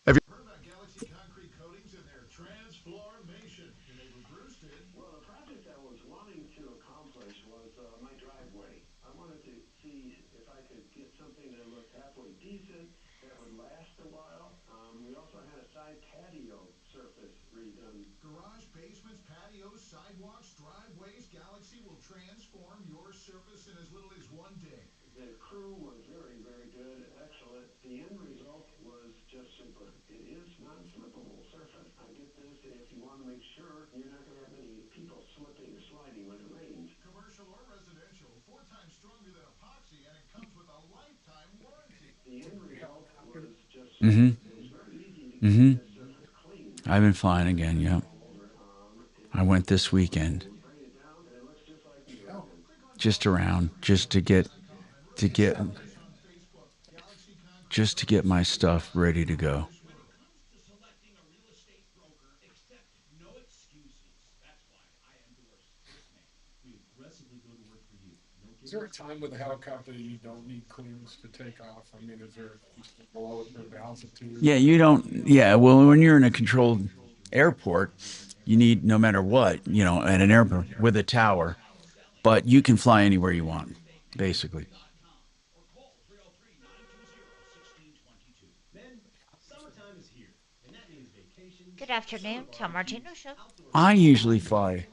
Have you heard about Galaxy Concrete Coatings and their transformation? Your neighbor Bruce did. Well, the project I was wanting to accomplish was my driveway. I wanted to see if I could get something that looked halfway decent, that would last a while. We also had a side patio surface redone. Garage, basements, patios, sidewalks, driveways, Galaxy will transform your surface in as little as one day. The crew was very, very good, excellent. The end result was just super. It is non-slippable surface. I get this if you want to make sure you're not going to have any people slipping or sliding when it rains. Commercial or residential, 4 times stronger than epoxy, and it comes with a lifetime warranty. The end result was just super. It was very easy to get this surface clean. I've been fine again, yeah. I went this weekend. just around, just to get my stuff ready to go. Is there a time with a helicopter that you don't need clearance to take off? I mean, is there below a certain altitude? Yeah, you don't. Yeah, well, when you're in a controlled airport, you need no matter what, at an airport with a tower, but you can fly anywhere you want, basically. Good afternoon, Tom Martino Show. I usually fly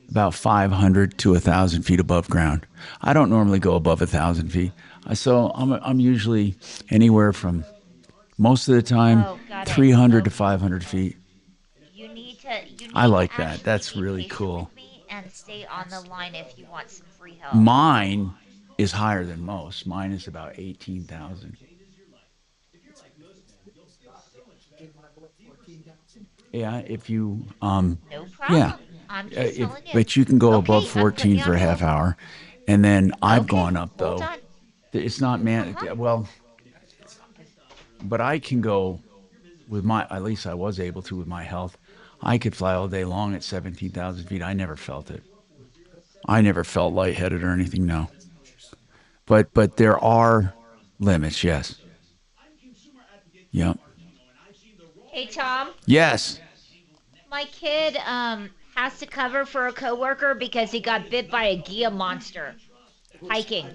about 500 to 1,000 feet above ground. I don't normally go above 1,000 feet. So I'm usually anywhere from, most of the time, 300 to 500 feet. You need to I like that. actually That's be really patient cool. with me and stay on the line if you want some free help. Mine is higher than most. Mine is about 18,000. Yeah, if you No problem. yeah. I'm just telling you. But you can go Okay, above I'm putting 14 you for a on half hold. hour. And then I've Okay, gone up hold though. on. It's not well, but I can go with at least I was able to with my health. I could fly all day long at 17,000 feet. I never felt it. I never felt lightheaded or anything, no. But there are limits, yes. Yep. Hey, Tom. Yes. My kid has to cover for a coworker because he got bit by a Gia monster hiking.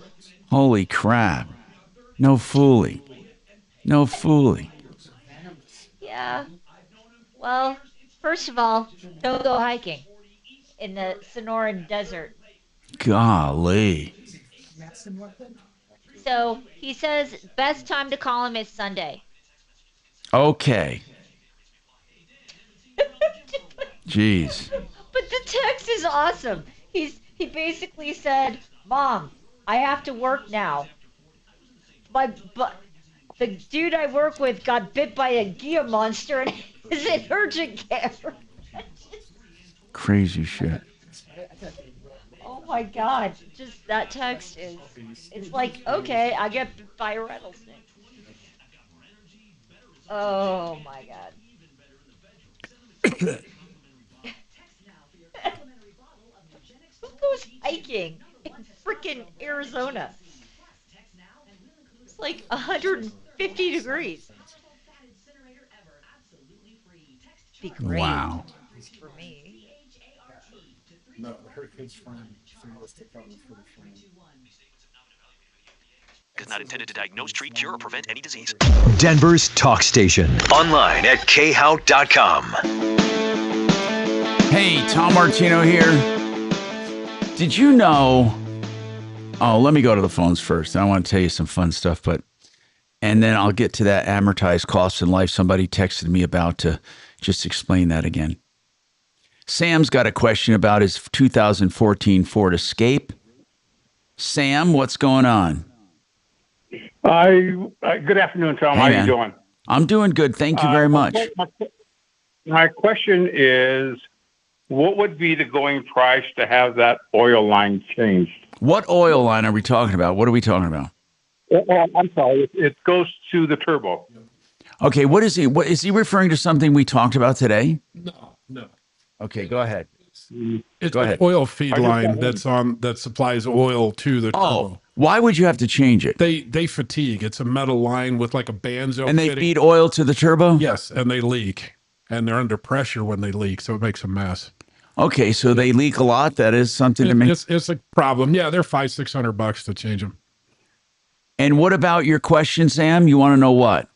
Holy crap. No fooling. No fooling. Yeah. Well, first of all, don't go hiking in the Sonoran Desert. Golly. So he says best time to call him is Sunday. Okay. Jeez. But the text is awesome. He basically said, "Mom, I have to work now. But the dude I work with got bit by a Gia monster and is in urgent care." Crazy shit. Oh my God! Just that text it's like, okay, I get bit by a rattlesnake. Oh my God. Who goes hiking in freaking Arizona? It's like 150 degrees. Be great. Wow. For me. No, his friend. She was to cover for the friend. Is not intended to diagnose, treat, cure, or prevent any disease. Denver's talk station. Online at khout.com. Hey, Tom Martino here. Did you know? Oh, let me go to the phones first. I want to tell you some fun stuff, and then I'll get to that amortized cost in life somebody texted me about to just explain that again. Sam's got a question about his 2014 Ford Escape. Sam, what's going on? Good afternoon, Tom. Hey, How man. you doing? I'm doing good. Thank you very much. My question is, what would be the going price to have that oil line changed? What oil line are we talking about? What are we talking about? I'm sorry. It goes to the turbo. Okay, what is he? What is he referring to? Something we talked about today? No. Okay, go ahead. It's Go an ahead. oil feed line that supplies oil to the turbo. Oh, why would you have to change it? They fatigue. It's a metal line with like a banjo. And they fitting. feed oil to the turbo? Yes, and they leak. And they're under pressure when they leak, so it makes a mess. Okay, so they leak a lot. That is something to make. It's a problem. Yeah, they're $500-$600 to change them. And what about your question, Sam? You want to know what?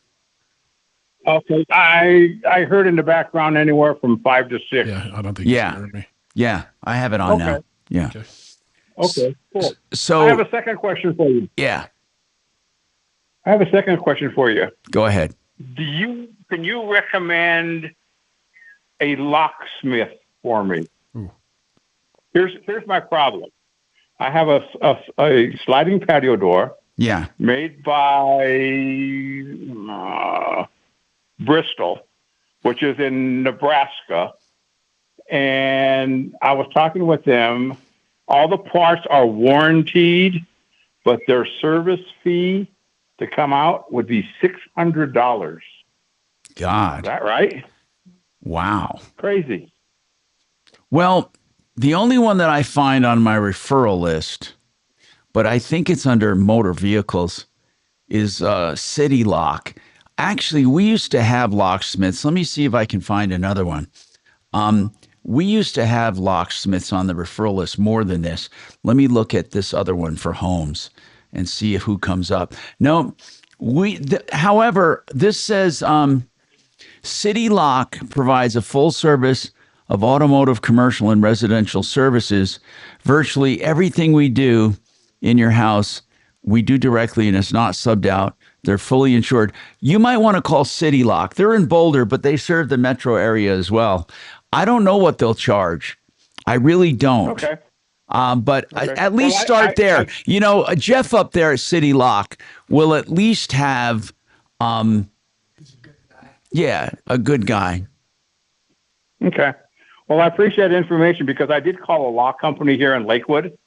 Okay, I heard in the background anywhere from 5 to 6. Yeah, I don't think Yeah. you heard me. Yeah, I have it on now. Yeah. Okay, cool. So I have a second question for you. Yeah. I have a second question for you. Go ahead. Can you recommend a locksmith for me? Ooh. Here's my problem. I have a sliding patio door. Yeah. Made by Bristol, which is in Nebraska. And I was talking with them, all the parts are warranted, but their service fee to come out would be $600. God. Is that right? Wow. Crazy. Well, the only one that I find on my referral list, but I think it's under motor vehicles, is City Lock. Actually, we used to have locksmiths. Let me see if I can find another one. We used to have locksmiths on the referral list more than this. Let me look at this other one for homes and see if who comes up. No, however, this says City Lock provides a full service of automotive, commercial, and residential services. Virtually everything we do in your house, we do directly, and it's not subbed out. They're fully insured. You might want to call City Lock. They're in Boulder, but they serve the metro area as well. I don't know what they'll charge. I really don't. Okay. But Okay. at least start there. Jeff up there at City Lock will at least have, a good guy. Okay. Well, I appreciate the information because I did call a lock company here in Lakewood,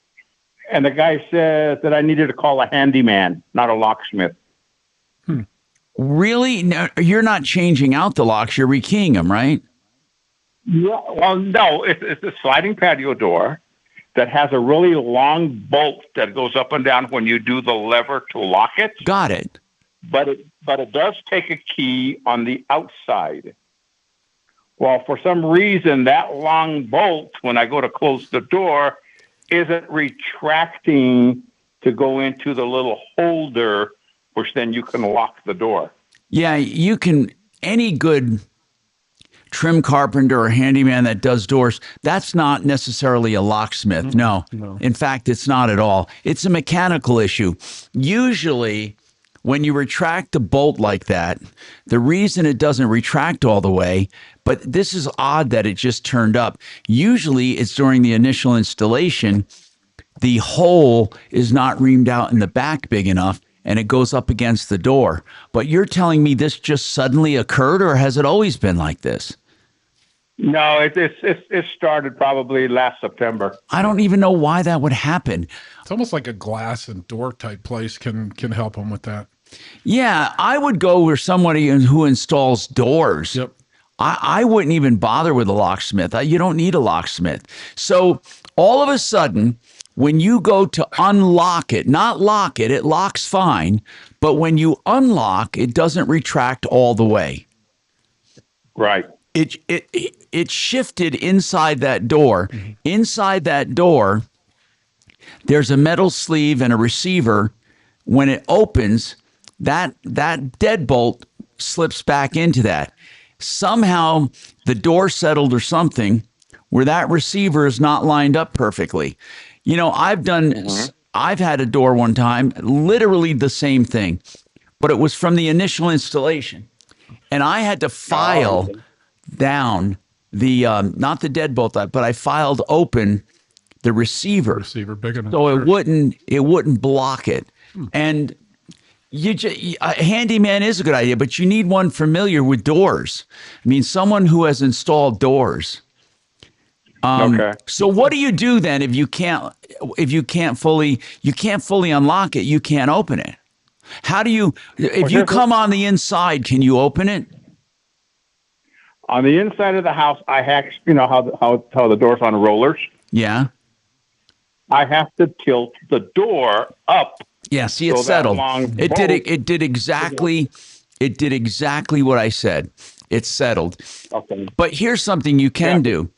and the guy said that I needed to call a handyman, not a locksmith. Really? No, you're not changing out the locks. You're rekeying them, right? Yeah. Well, no, it's a sliding patio door that has a really long bolt that goes up and down when you do the lever to lock it. Got it. But it does take a key on the outside. Well, for some reason, that long bolt, when I go to close the door, isn't retracting to go into the little holder, which then you can lock the door. Yeah, you can. Any good trim carpenter or handyman that does doors, that's not necessarily a locksmith. No. In fact, it's not at all. It's a mechanical issue. Usually, when you retract a bolt like that, the reason it doesn't retract all the way, but this is odd that it just turned up. Usually, it's during the initial installation, the hole is not reamed out in the back big enough, and it goes up against the door. But you're telling me this just suddenly occurred, or has it always been like this? No, it started probably last September. I don't even know why that would happen. It's almost like a glass and door type place can help them with that. Yeah, I would go where somebody who installs doors. Yep. I wouldn't even bother with a locksmith. You don't need a locksmith. So all of a sudden, when you go to unlock it, not lock it, it locks fine. But when you unlock, it doesn't retract all the way. Right. It shifted inside that door. Mm-hmm. Inside that door, there's a metal sleeve and a receiver. When it opens, that deadbolt slips back into that. Somehow the door settled or something where that receiver is not lined up perfectly. I've had a door one time, literally the same thing, but it was from the initial installation. And I had to file down the, not the deadbolt, but I filed open the receiver. Receiver big enough. So it wouldn't block it. And a handyman is a good idea, but you need one familiar with doors. I mean, someone who has installed doors. Okay. So what do you do then if you can't fully unlock it, you can't open it? How do you, if you come on the inside, can you open it? On the inside of the house, I have, how the door's on rollers. Yeah. I have to tilt the door up. Yeah, see, it settled. It did exactly what I said. It settled. Okay. But here's something you can do.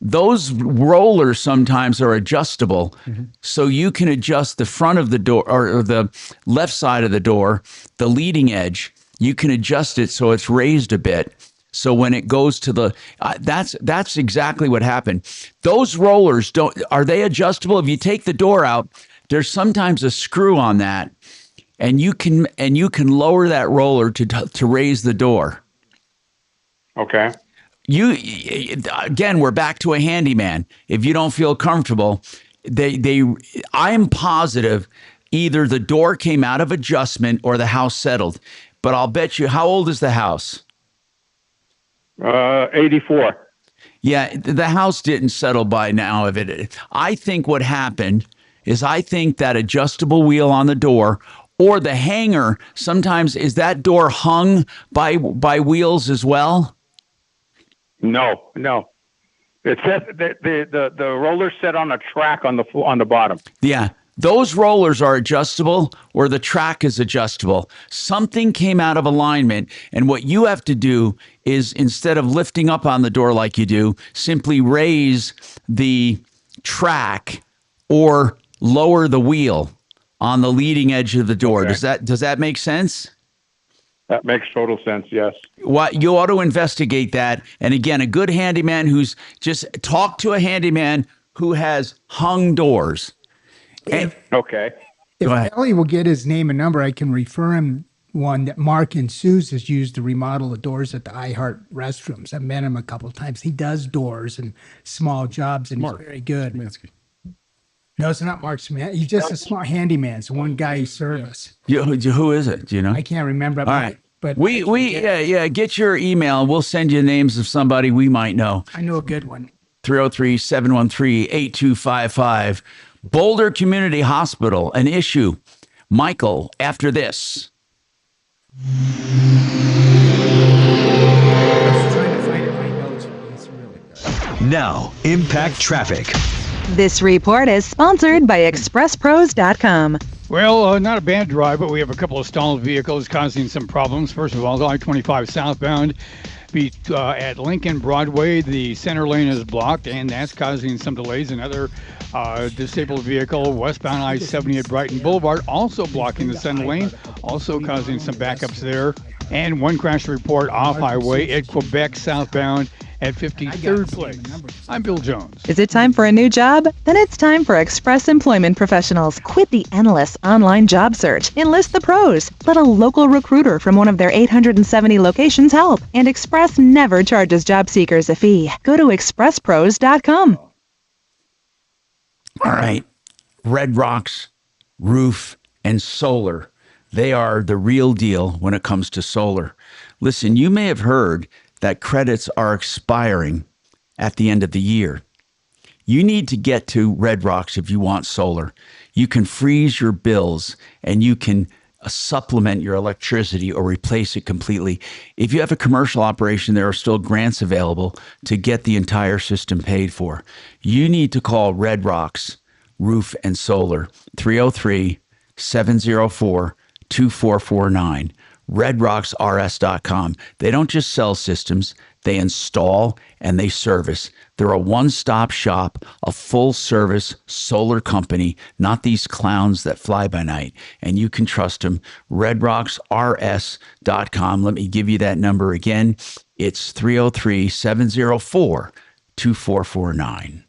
Those rollers sometimes are adjustable, so you can adjust the front of the door or the left side of the door, the leading edge. You can adjust it so it's raised a bit. So when it goes to the, that's exactly what happened. Those rollers are they adjustable? If you take the door out, there's sometimes a screw on that, and you can lower that roller to raise the door. Okay. Again, we're back to a handyman. If you don't feel comfortable, I am positive either the door came out of adjustment or the house settled. But I'll bet you, how old is the house? 84. Yeah, the house didn't settle by now of it. I think what happened is I think that adjustable wheel on the door or the hanger, sometimes is that door hung by wheels as well? No. It says the roller set on a track on the bottom. Yeah. Those rollers are adjustable or the track is adjustable. Something came out of alignment. And what you have to do is instead of lifting up on the door like you do, simply raise the track or lower the wheel on the leading edge of the door. Okay. Does that make sense? That makes total sense. Yes. What you ought to investigate that. And again, a good handyman who's just talk to a handyman who has hung doors. Okay. If Ellie will get his name and number, I can refer him one that Mark and Suze has used to remodel the doors at the iHeart restrooms. I've met him a couple of times. He does doors and small jobs, and he's very good. No, it's not Mark Smith. He's just a smart handyman. It's one guy service. Who is it? Do you know? I can't remember. All right. But get your email. We'll send you names of somebody we might know. I know a good one. 303-713-8255. Boulder Community Hospital, an issue. Michael, after this. Now, Impact Traffic. This report is sponsored by ExpressPros.com. Well, not a bad drive, but we have a couple of stalled vehicles causing some problems. First of all, I-25 southbound at Lincoln Broadway, the center lane is blocked, and that's causing some delays. Another disabled vehicle westbound I-70 at Brighton Boulevard, also blocking the center lane, also causing some backups there. And one crash report off-highway at Quebec southbound at 53rd place. I'm Bill Jones. Is it time for a new job? Then it's time for Express Employment Professionals. Quit the endless online job search. Enlist the pros. Let a local recruiter from one of their 870 locations help. And Express never charges job seekers a fee. Go to expresspros.com. All right. Red Rocks, roof, and solar. They are the real deal when it comes to solar. Listen, you may have heard that credits are expiring at the end of the year. You need to get to Red Rocks if you want solar. You can freeze your bills and you can supplement your electricity or replace it completely. If you have a commercial operation, there are still grants available to get the entire system paid for. You need to call Red Rocks Roof and Solar, 303-704-2449. RedRocksRS.com. They don't just sell systems, they install and they service. They're a one-stop shop, a full-service solar company, not these clowns that fly by night. And you can trust them. RedRocksRS.com. Let me give you that number again. It's 303-704-2449.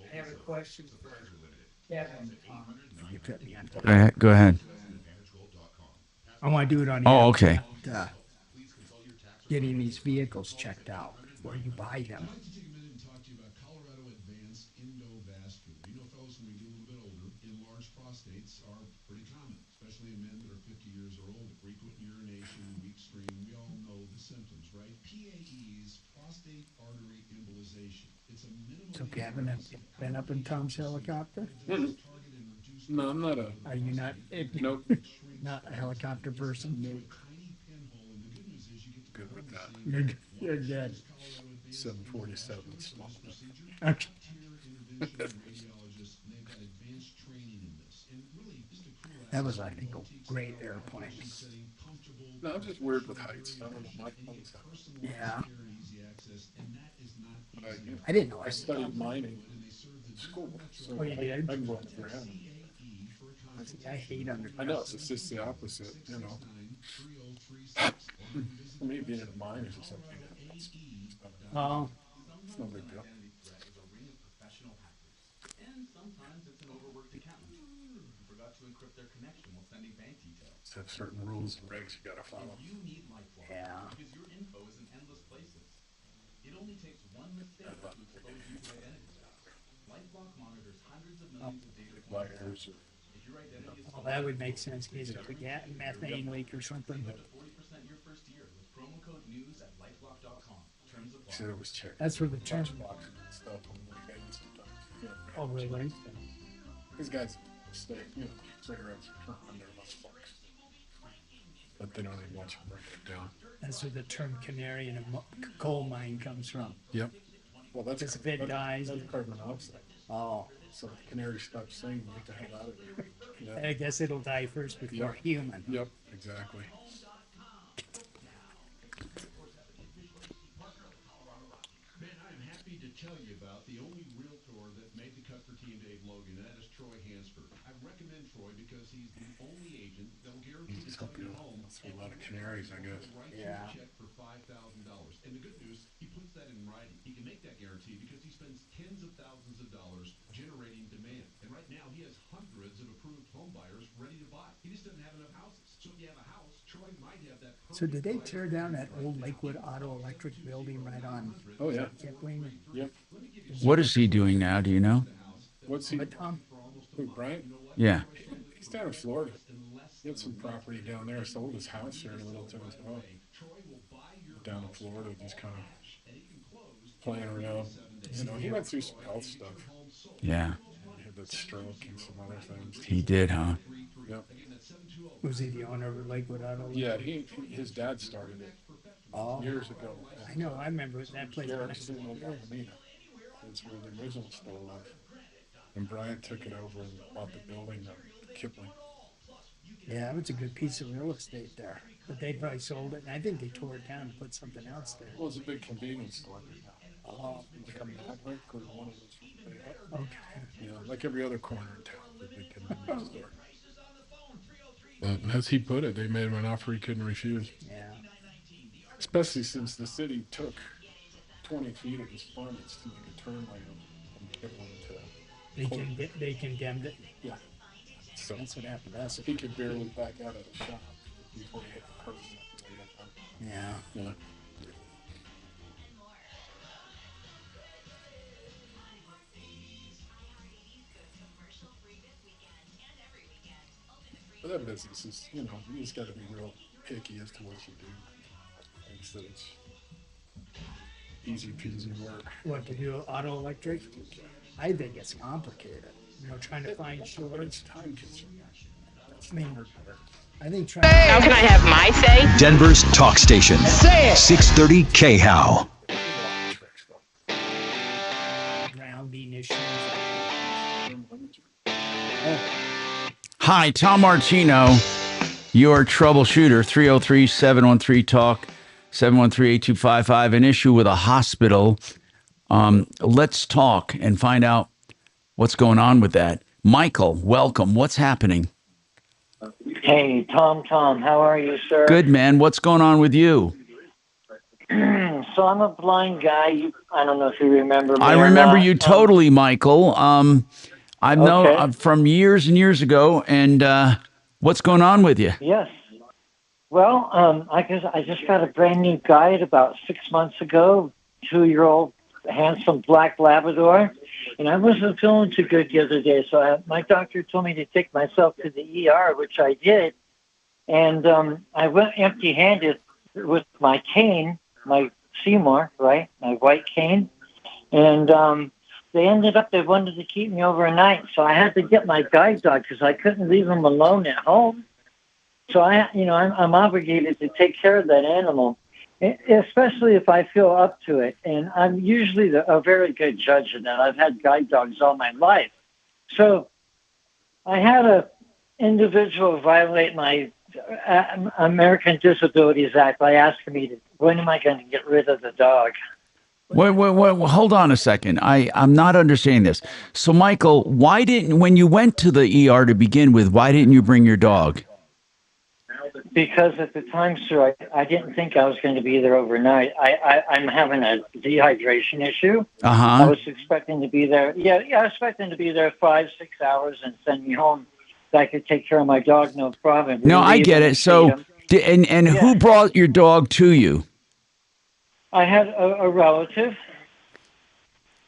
I have a question for Kevin. Go ahead. I want to do it on Oh, okay. Getting these vehicles checked out before you buy them. I'd like to take a minute and talk to you about Colorado Advanced Endovascular. You know, fellas, when we get a little bit older, enlarged prostates are pretty common, especially in men that are 50 years or older. Frequent urination, weak stream, we all know the symptoms, right? PAE is prostate artery embolization. It's a minimally So Kevin, have you been up in Tom's helicopter? No, I'm not a. Are you not? Nope. Not a helicopter person? No. Good with that. You're good. 747 small. Okay. That was, I think, a great airplane. No, I'm just weird with heights. I don't know. My phone's Yeah. I didn't know. I studied mining in school, so Oh, you did? I can go on the ground. I hate underground. I know it's just the opposite, you know. For me, being in a mine is just something. Oh. It's no big deal. And sometimes it's an overworked accountant who forgot to encrypt their connection while sending bank details. Just have certain rules and regs you gotta follow. You need LifeLock because your info is in endless places. It only takes one mistake to expose you to identity theft. LifeLock monitors hundreds of millions of data points. If your identity is Well, that would make sense in case of a methane leak or something. get a 40% your first year with promo code news at lifelock.com. Terms apply. Said it was checked. That's where the term box and stuff. Oh, really? These guys stay, you know, cigarettes for $100 bucks. But they don't even want you to break it down. That's where the term canary in a coal mine comes from. Yep. Well, that's Because if it dies. That's carbon monoxide. Oh. So if the canary stops singing, get the hell out of here. Yeah. I guess it'll die first before human. Yep, exactly. Man, I'm happy to tell you about the only realtor that made the cut for Team Dave Logan, and that is Troy Hansford. I recommend Troy because he's the only agent that will guarantee to sell your home. That's a lot of canaries, I guess. Yeah. Check for $5,000. And the good news, he puts that in writing. He can make that guarantee because he spends tens of thousands of dollars generating demand. And right now, he has hundreds of approved home buyers ready to buy. He just doesn't have enough houses. So if you have a house, Troy might have that. So did they tear down that old Lakewood Auto Electric building right on Kipling? Yep. What is he doing now? Do you know? What's he? Tom? Who, Brian? Yeah. He's down in Florida. He had some property down there. Sold his house there in Littleton as well. Down in Florida, just kind of playing around. You know, he went through some health stuff. Yeah. He had that stroke and some other things. He did, huh? Yep. Was he the owner of Lakewood Auto? Yeah, his dad started it years ago. I know, I remember that place. That's where the original store was. And Brian took it over and bought the building of Kipling. Yeah, it's a good piece of real estate there. But they probably sold it, and I think they tore it down and put something else there. Well, it's a big convenience store now. Oh, Come back, right? Go to one of those. okay. Yeah, like every other corner in town, it's a big convenience store. But as he put it, they made him an offer he couldn't refuse. Yeah. Especially since the city took 20 feet of his frontage to make a turn lane from Kipling to. They condemned it. Yeah. So that's what happened to us. He could barely back out of the shop before he hit the curb. Yeah. Yeah. But that business is, you know, you just got to be real picky as to what you do. Things that it's easy peasy work. What, to do auto electric? I think it's complicated. You know, trying to find shorts. Time consuming. I mean, I think trying. Now can I have my say? Denver's talk station. Say it. 630 KHOW. Grounding issues. Hi, Tom Martino, your troubleshooter, 303-713-TALK, 713-8255, an issue with a hospital. Let's talk and find out what's going on with that. Michael, welcome. What's happening? Hey, Tom, how are you, sir? Good, man. What's going on with you? So I'm a blind guy. I don't know if you remember me. I remember you totally, Michael. I know from years and years ago. And what's going on with you? Yes. Well, I just got a brand new guide about 6 months ago, 2-year-old handsome black Labrador. And I wasn't feeling too good the other day. So my doctor told me to take myself to the ER, which I did. And I went empty-handed with my cane, my Seymour, right, my white cane. And they wanted to keep me overnight. So I had to get my guide dog because I couldn't leave him alone at home. So I'm obligated to take care of that animal, especially if I feel up to it. And I'm usually a very good judge of that. I've had guide dogs all my life. So I had a individual violate my American Disabilities Act by asking me when am I going to get rid of the dog? Wait, hold on a second. I'm not understanding this. So, Michael, when you went to the ER to begin with, why didn't you bring your dog? Because at the time, sir, I didn't think I was going to be there overnight. I'm having a dehydration issue. I was expecting to be there. Yeah, I was expecting to be there 5-6 hours and send me home. So I could take care of my dog, no problem. No, I get it. So, who brought your dog to you? I had a relative.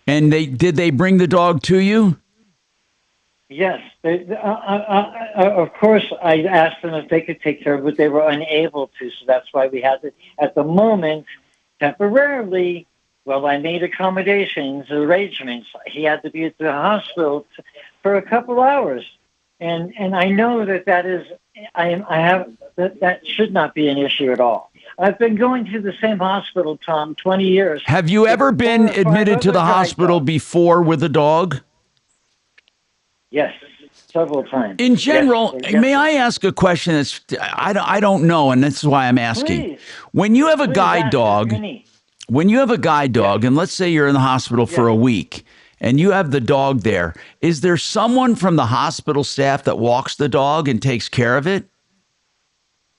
And did they bring the dog to you? Yes. Of course, I asked them if they could take care of it, but they were unable to. So that's why we had to, at the moment, temporarily, well, I made accommodations, arrangements. He had to be at the hospital for a couple hours. And I know that is, that should not be an issue at all. I've been going to the same hospital, Tom, 20 years. Have you ever been admitted to the hospital before with a dog? Yes, several times. In general, may I ask a question that's I don't know, and this is why I'm asking. Please. When you have a guide ask dog, as many. and let's say you're in the hospital for a week, and you have the dog there, is there someone from the hospital staff that walks the dog and takes care of it?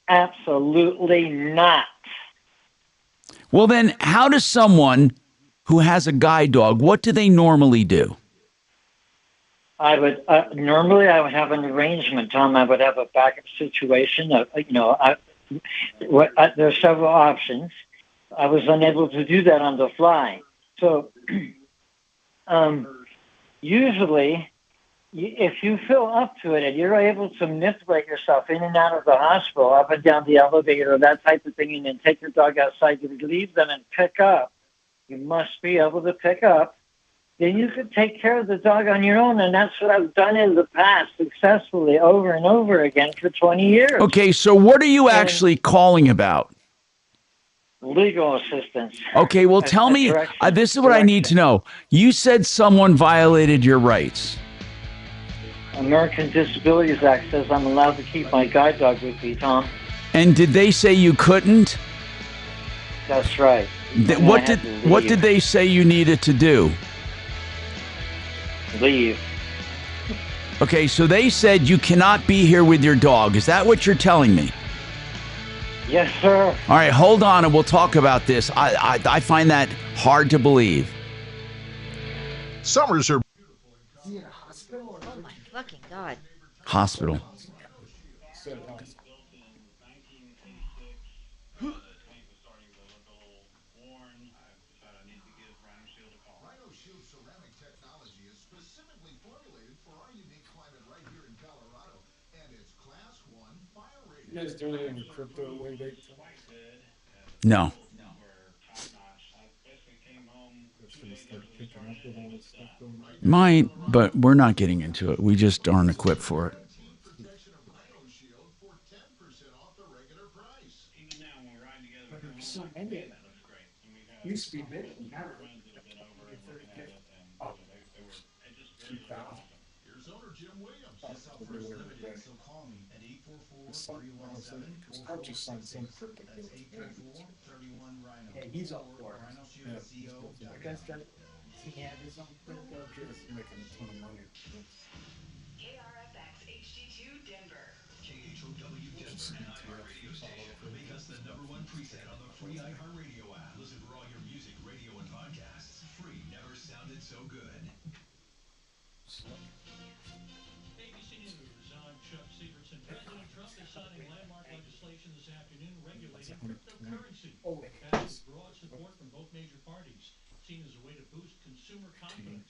Absolutely not. Well, then, how does someone who has a guide dog, what do they normally do? I would normally I would have an arrangement, Tom. I would have a backup situation. There's several options. I was unable to do that on the fly. So usually, if you feel up to it and you're able to manipulate yourself in and out of the hospital, up and down the elevator, that type of thing, and then take your dog outside to leave them and pick up, you must be able to pick up. Then you could take care of the dog on your own, and that's what I've done in the past successfully over and over again for 20 years. Okay, so what are you actually calling about? Legal assistance. Okay, well, tell me, this is what I need to know. You said someone violated your rights. American Disabilities Act says I'm allowed to keep my guide dog with me, Tom. And did they say you couldn't? That's right. What did they say you needed to do? Leave. Okay, so they said you cannot be here with your dog. Is that what you're telling me? Yes, sir. All right, hold on and we'll talk about this. I find that hard to believe. Summers are Oh my fucking God. Hospital. You guys doing it in crypto way back? No. Might, but we're not getting into it. We just aren't equipped for it. Used to be big. Here's owner Jim Williams. This offer is limited, so call me at 844-317-4447. That's 844-31-RHINO. Hey, he's all for it. RhinoShield.co.com. He had his own crypto. Making a ton of money. KRFX HD2 Denver. KHOW Denver and iHeart radio station. Make us the #1 preset on the free iHeart Radio app. Listen for all your music, radio, and podcasts. Free, never sounded so good. ABC News, I'm Chuck Severson. President Trump is signing landmark legislation this afternoon regulating cryptocurrency. Has broad support from both major parties, seen as a way to boost consumer confidence.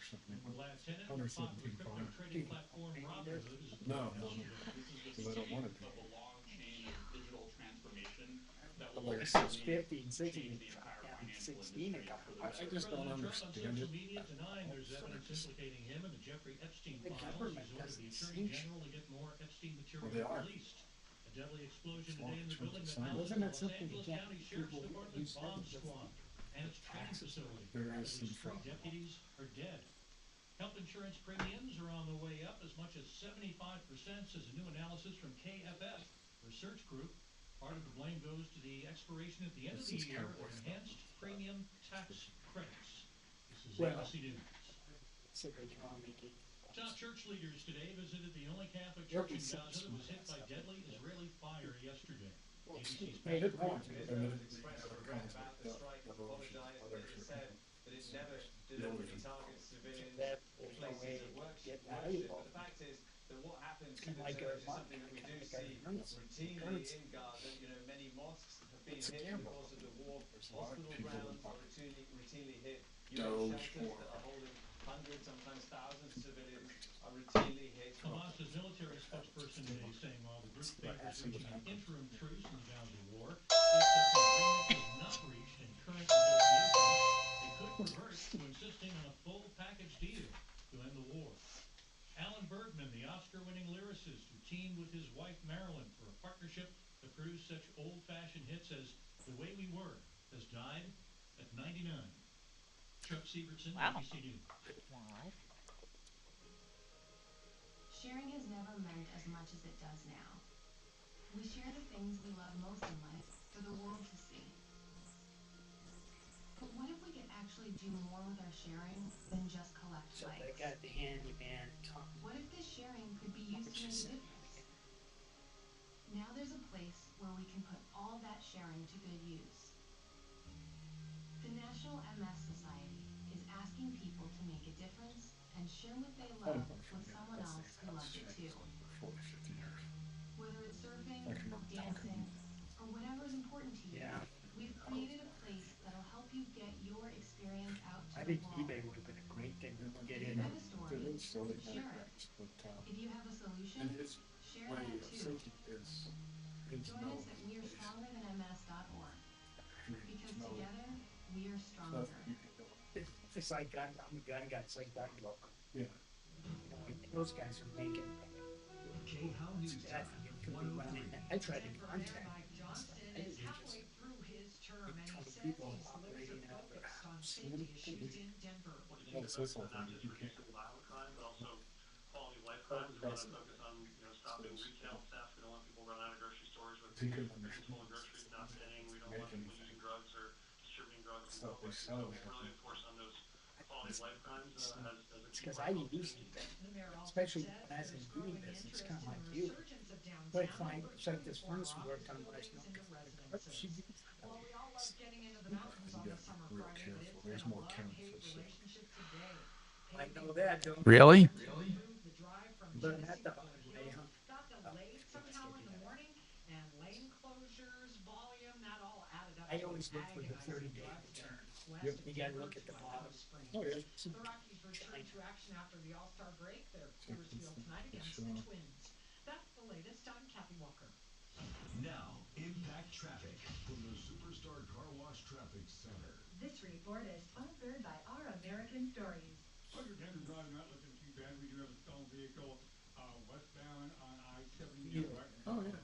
Vlad Tenet, the popular crypto trading platform Robinhood, is a No. This is I don't want it. of a long chain of digital transformation that will Like 650 and 60, 16 a couple. I just don't Trump on understand social it. media denying there's evidence implicating him in the Jeffrey Epstein The files. government He's ordered the doesn't Attorney sanction. General to get more Epstein material Well, they are. released. A deadly explosion today in the Trump building that signed it. houses Wasn't that Los something Angeles that County Sheriff's people Department used to bomb have? squad and its training facility. There At is some least 3 trouble. deputies are dead. Health insurance premiums are on the way up as much as 75%, says a new analysis from KFF. Research group. Part of the blame goes to the expiration at the end of the year of enhanced premium tax credits. This is ABC News. Top church leaders today visited the only Catholic church in Gaza that was hit by deadly Israeli fire yesterday. ABC's Pastor Israel has expressed regret about the strike, apologized, but it said that it never deliberately targets civilians or places of worship. But the fact is that what happens with the church is something that we do see routinely in Gaza. You know, many mosques have been hit because of the war. Hospital grounds are routinely hit. UN shelters that are holding hundreds, sometimes thousands of civilians are routinely hit. Hamas's military spokesperson today saying while the group favors reaching an interim truce in the Gaza war, if this agreement is not reached in current negotiations, it could revert to insisting on a full package deal to end the war. Alan Bergman, the Oscar-winning lyricist who teamed with his wife Marilyn for a partnership to produce such old-fashioned hits as The Way We Were, has died at 99. Chuck Sievertson, ABC News. Sharing has never meant as much as it does now. We share the things we love most in life for the world to see. But what if we could actually do more with our sharing than just collect likes? I got the handyman. What if this sharing could be used to make a difference? Now there's a place where we can put all that sharing to good use. The National MS Society is asking people to make a difference and share what they love with someone else who loves it too. Whether it's surfing, dancing, or whatever is important to you, we've created a place that'll help you get your experience out to I the think world. eBay would have been a great thing to get If in. you have a story, share it. If you have a solution, share that too. Join us at wearestronger.ms.org. Because together, we are stronger. It's like I'm a gun guy. It's like gun book. Yeah. Those guys are making. I tried to contact. Johnson is halfway through his term, and he says he's laser-focused on safety issues in Denver. What do you think about not just reducing violent crime, but also quality of life crimes? We want to focus on, stopping retail theft. We don't want people running out of grocery stores with bags full of groceries not paying. We don't want people using drugs or distributing drugs in public. So really enforce on those quality of life crimes as a Because I use them, especially when I was in beauty business, kind of like you. But it's like this furnace we worked on when I was young. Well, we all love getting into the mountains on the summer Friday, but it's been a love-hate relationship today. I know that, don't you? Really? The drive from But Genesee not the to Hills got delayed somehow in the morning, and lane closures, volume, that all added up. I always look for the 30-day return. You got to look at the bottom. The Rockies return to action after the All-Star break. They're Coors Field tonight against the Twins. That's the latest. I'm Kathy Walker. Now, impact traffic from the Superstar Car Wash Traffic Center. This report is sponsored by Our American Stories. Well, your Denver Drive not looking too bad. We do have a stalled vehicle westbound on I-70. Oh, yeah.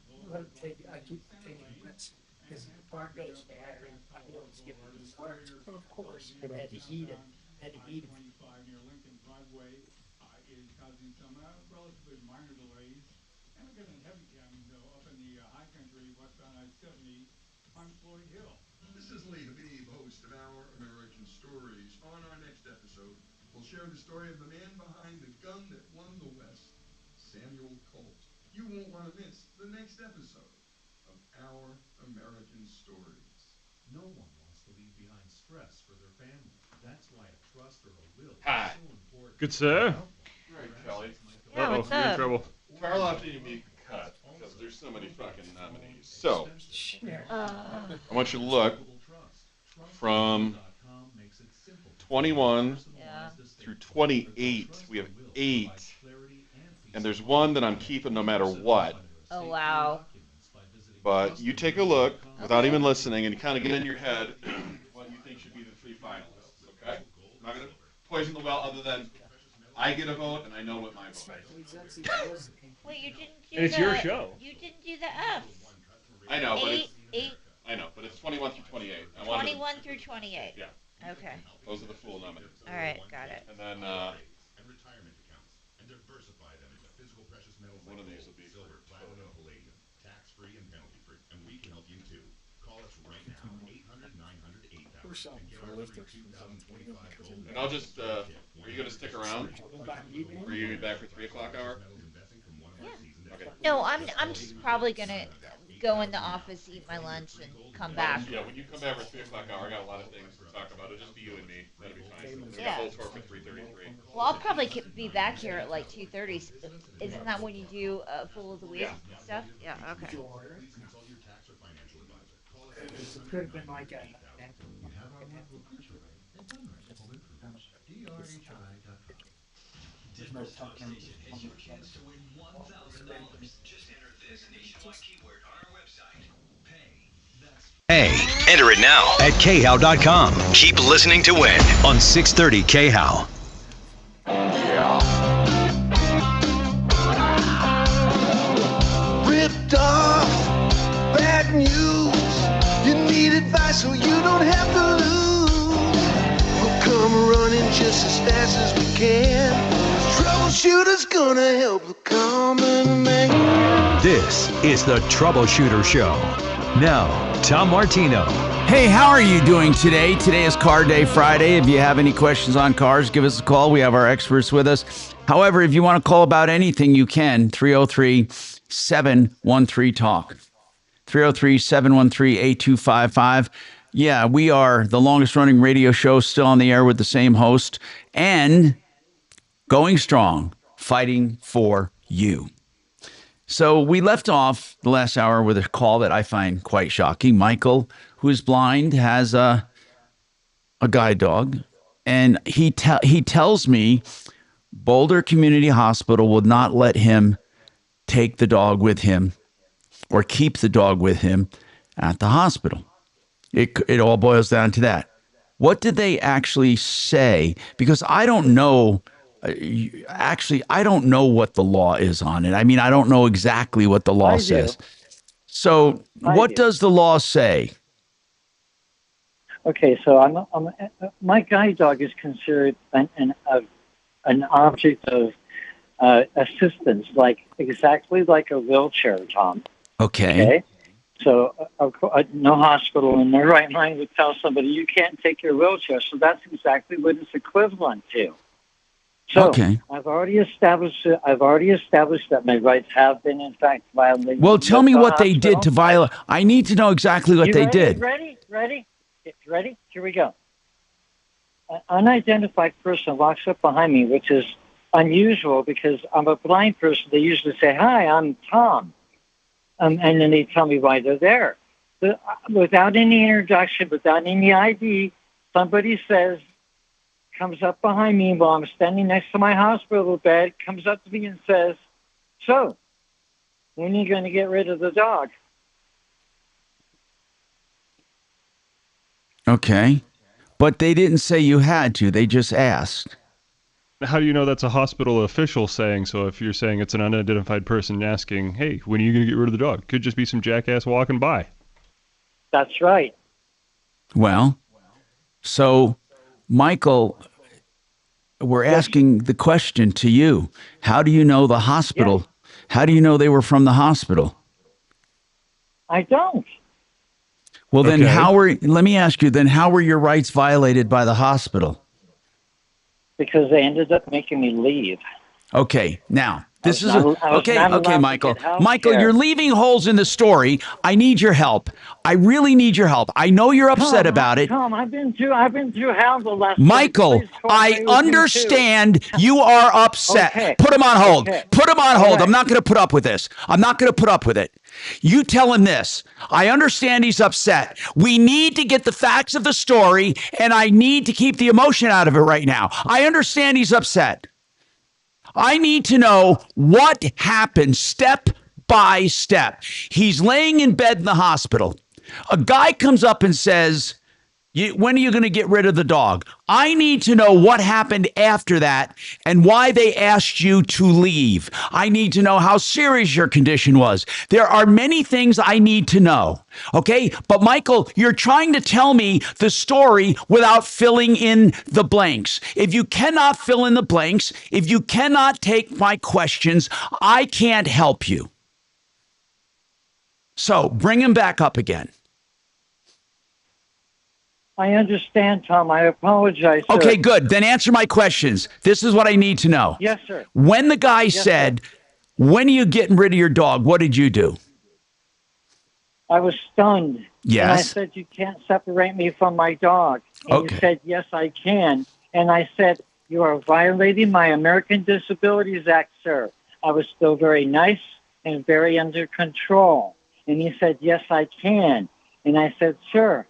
I keep taking minutes because the car goes bad and I don't skip these work. Of course, it had to heat it. I-25 near Lincoln Driveway is causing some relatively minor delays. And we're getting heavy jamming, though, up in the high country westbound I-70 on Floyd Hill. This is Lee Habib, host of Our American Stories. On our next episode, we'll share the story of the man behind the gun that won the West, Samuel Colt. You won't want to miss the next episode of Our American Stories. No one wants to leave behind stress for their family. That's why a trust or a will Hi. is so important. Good sir. All right, Kelly. Yeah, what's you're in up? trouble. Karloff didn't make the cut because there's so many fucking nominees. So, I want you to look from 21 through 28. We have 8. And there's one that I'm keeping no matter what. Oh, wow. But you take a look without even listening and kind of get in your head what you think should be the 3 finalists, okay? I'm not going to poison the well other than I get a vote and I know what my vote is. Wait, you didn't do And it's the, your show. You didn't do the F. I know, but Eight. I know, but it's 21 through 28. I wanted 21 through 28. Yeah. Okay. Those are the full nominees. All right, got it. And then and retirement accounts, and diversify them into physical precious metals one like of these gold, will be silver, for platinum, Toto. and palladium. Tax-free free and penalty free, and we can help you too. Call us right now, 800-900-8000. We're shopping for a lifter for 2025 gold. And I'll just, are you going to stick around? Are you back for 3 o'clock hour? Okay. No, I'm just probably gonna go in the office, eat my lunch, and come back. Yeah, when you come back for 3 o'clock hour, I got a lot of things to talk about. It'll just be you and me. That'll be fine. We Yeah. got both for 3:33. Well, I'll probably be back here at like 2:30. Isn't that when you do full of the week stuff? Yeah. Okay. Please consult your tax or financial advisor. Call us at It could have been like a. We have our local picture rate and Dunbar's home improvement. DRHI.com. Denver's Talk Station is your chance to win $1,000. Just enter this nationwide keyword on our website. Pay. That's Hey, enter it now at khow.com Keep listening to win. on 630 KHOW. Ripped off, bad news. You need advice so you don't have to lose. We'll come running just as fast as we can. Troubleshooter's gonna help the common man. This is the Troubleshooter Show. Now, Tom Martino. Hey, how are you doing today? Today is Car Day Friday. If you have any questions on cars, give us a call. We have our experts with us. However, if you want to call about anything, you can. 303-713-TALK. 303-713-8255. Yeah, we are the longest running radio show still on the air with the same host and going strong, fighting for you. So we left off the last hour with a call that I find quite shocking. Michael, who is blind, has a guide dog, and he tells me Boulder Community Hospital will not let him take the dog with him or keep the dog with him at the hospital. It all boils down to that. What did they actually say? Because I don't know. Actually, I don't know what the law is on it. I mean, I don't know exactly what the law says. So what does the law say? Okay, so my guide dog is considered an object of assistance, exactly like a wheelchair, Tom. Okay. So no hospital in their right mind would tell somebody you can't take your wheelchair. So that's exactly what it's equivalent to. So I've already established that my rights have been in fact violated. Well, tell me what they did to violate. I need to know exactly what they did. Ready? Here we go. An unidentified person walks up behind me, which is unusual because I'm a blind person. They usually say, "Hi, I'm Tom," and then they tell me why they're there. Without any introduction, without any ID, somebody comes up behind me while I'm standing next to my hospital bed, comes up to me and says, "So, when are you going to get rid of the dog?" Okay. But they didn't say you had to. They just asked. How do you know that's a hospital official saying so if you're saying it's an unidentified person asking, hey, when are you going to get rid of the dog? Could just be some jackass walking by. That's right. Well, so, Michael, we're asking the question to you. How do you know the hospital? How do you know they were from the hospital? I don't. Well, then let me ask you, then how were your rights violated by the hospital? Because they ended up making me leave. Okay, now, this is okay, Michael. Michael, you're leaving holes in the story. I need your help. I really need your help. I know you're upset about it. Tom, I've been through hell the last. Michael, I understand you are upset. Okay. Put him on hold. Okay. Put him on All hold. right. I'm not going to put up with this. I'm not going to put up with it. You tell him this. I understand he's upset. We need to get the facts of the story, and I need to keep the emotion out of it right now. I understand he's upset. I need to know what happened step by step. He's laying in bed in the hospital. A guy comes up and says, when are you going to get rid of the dog? I need to know what happened after that and why they asked you to leave. I need to know how serious your condition was. There are many things I need to know. Okay. But Michael, you're trying to tell me the story without filling in the blanks. If you cannot fill in the blanks, if you cannot take my questions, I can't help you. So bring him back up again. I understand, Tom. I apologize, sir. Okay, good. Then answer my questions. This is what I need to know. Yes, sir. When the guy Yes, said, when are you getting rid of your dog? What did you do? I was stunned. Yes. And I said, you can't separate me from my dog. And Okay. you said, yes, I can. And I said, you are violating my American Disabilities Act, sir. I was still very nice and very under control. And he said, yes, I can. And I said, sir,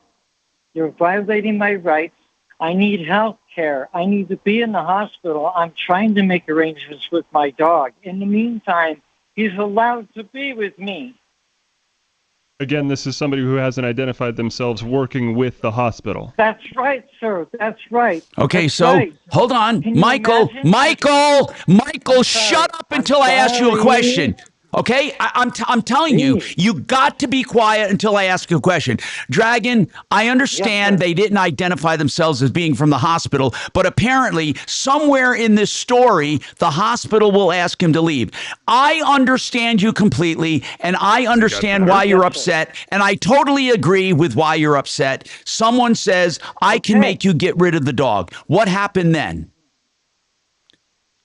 you're violating my rights. I need health care. I need to be in the hospital. I'm trying to make arrangements with my dog. In the meantime, he's allowed to be with me. Again, this is somebody who hasn't identified themselves working with the hospital. That's right, sir. That's right. Okay, That's so right. hold on. Can you Michael, imagine? Michael, shut up until I ask you a sorry. question. Okay, I'm telling you, you got to be quiet until I ask you a question. Dragon, I understand they didn't identify themselves as being from the hospital, but apparently somewhere in this story, the hospital will ask him to leave. I understand you completely, and I understand why you're upset, and I totally agree with why you're upset. Someone says, I can make you get rid of the dog. What happened then?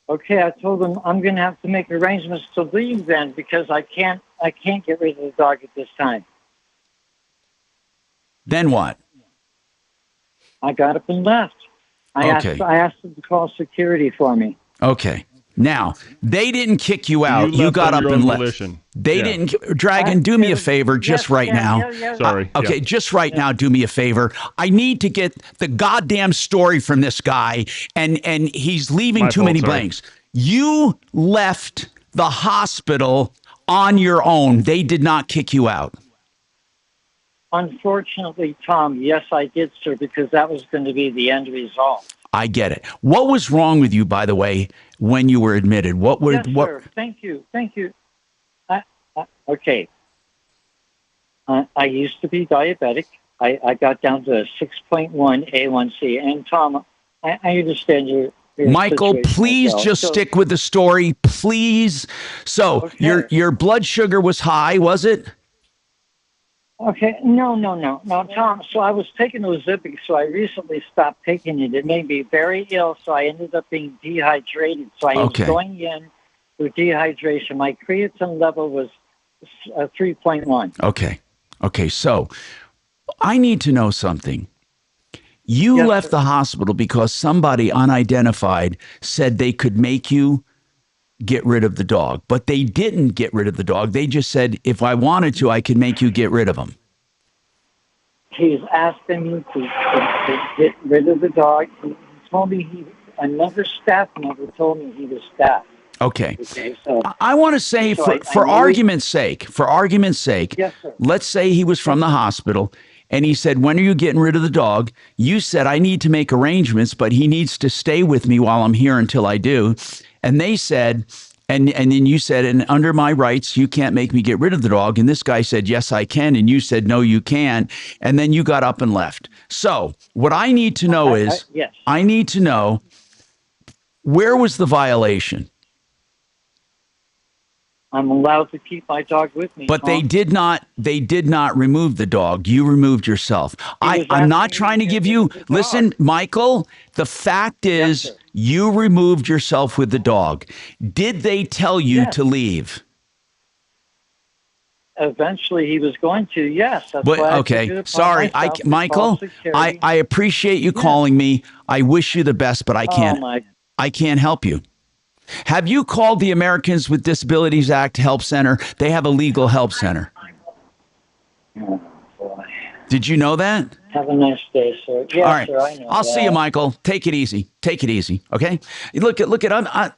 Okay, I told him I'm going to have to make arrangements to leave then because I can't get rid of the dog at this time. Then what? I got up and left. I asked them to call security for me. Okay. Now, they didn't kick you out. You You left got on up your and own left. volition. They Yeah. didn't. Dragon, do me a favor just right now. Sorry. Okay, Yeah. just right now, do me a favor. I need to get the goddamn story from this guy, and he's leaving My too fault, many sorry. blanks. You left the hospital on your own. They did not kick you out. Unfortunately, Tom, yes, I did, sir, because that was going to be the end result. I get it. What was wrong with you, by the way, when you were admitted? What were Yes, what? sir. Thank you. Okay. I used to be diabetic. I got down to a 6.1 A1C. And Tom, I understand your Michael, situation please as well. just So- stick with the story, please. So your blood sugar was high, was it? Okay, no, Tom. So I was taking Ozempic, so I recently stopped taking it. It made me very ill, so I ended up being dehydrated. So I was going in with dehydration. My creatine level was 3.1. Okay. So I need to know something. You left the hospital because somebody unidentified said they could make you get rid of the dog, but they didn't get rid of the dog. They just said, if I wanted to, I could make you get rid of him. He's asking me to get rid of the dog. He told me another staff member told me he was staff. Okay. So I want to say, so for I argument's sake, Yes, sir. let's say he was from the hospital and he said, when are you getting rid of the dog? You said, I need to make arrangements, but he needs to stay with me while I'm here until I do. And they said, and then you said, and under my rights, you can't make me get rid of the dog. And this guy said, yes, I can. And you said, no, you can't. And then you got up and left. So what I need to know is, yes. I need to know, where was the violation? I'm allowed to keep my dog with me. But Tom. they did not remove the dog. You removed yourself. I'm not trying to give you, listen, Michael, the fact is you removed yourself with the dog. Did they tell you to leave? Eventually, he was going to. Yes. That's But why I took okay, it upon sorry, myself to call Michael, security. I appreciate you calling me. I wish you the best, but I can't. my- I can't help you. Have you called the Americans with Disabilities Act Help Center? They have a legal help center. Oh, boy. Did you know that? Have a nice day, sir. Yes, All right. sir, I know I'll see you, that. Michael. Take it easy. Take it easy. Okay. Look at.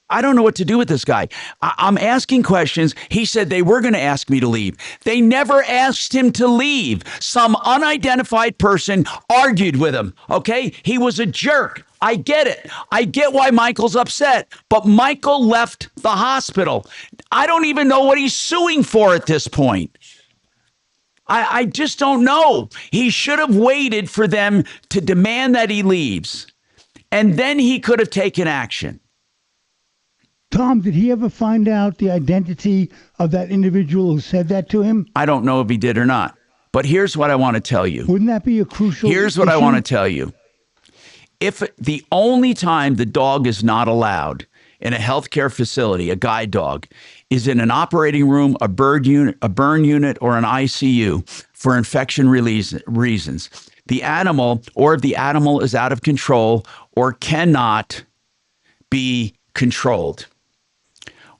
I don't know what to do with this guy. I'm asking questions. He said they were going to ask me to leave. They never asked him to leave. Some unidentified person argued with him. Okay. He was a jerk. I get it. I get why Michael's upset, but Michael left the hospital. I don't even know what he's suing for at this point. I just don't know. He should have waited for them to demand that he leaves, and then he could have taken action. Tom, did he ever find out the identity of that individual who said that to him? I don't know if he did or not. But here's what I want to tell you. Wouldn't that be a crucial Here's what I issue? want to tell you. If the only time the dog is not allowed in a healthcare facility, a guide dog, is in an operating room, a burn unit, or an ICU for infection reasons, the animal, or if the animal is out of control or cannot be controlled,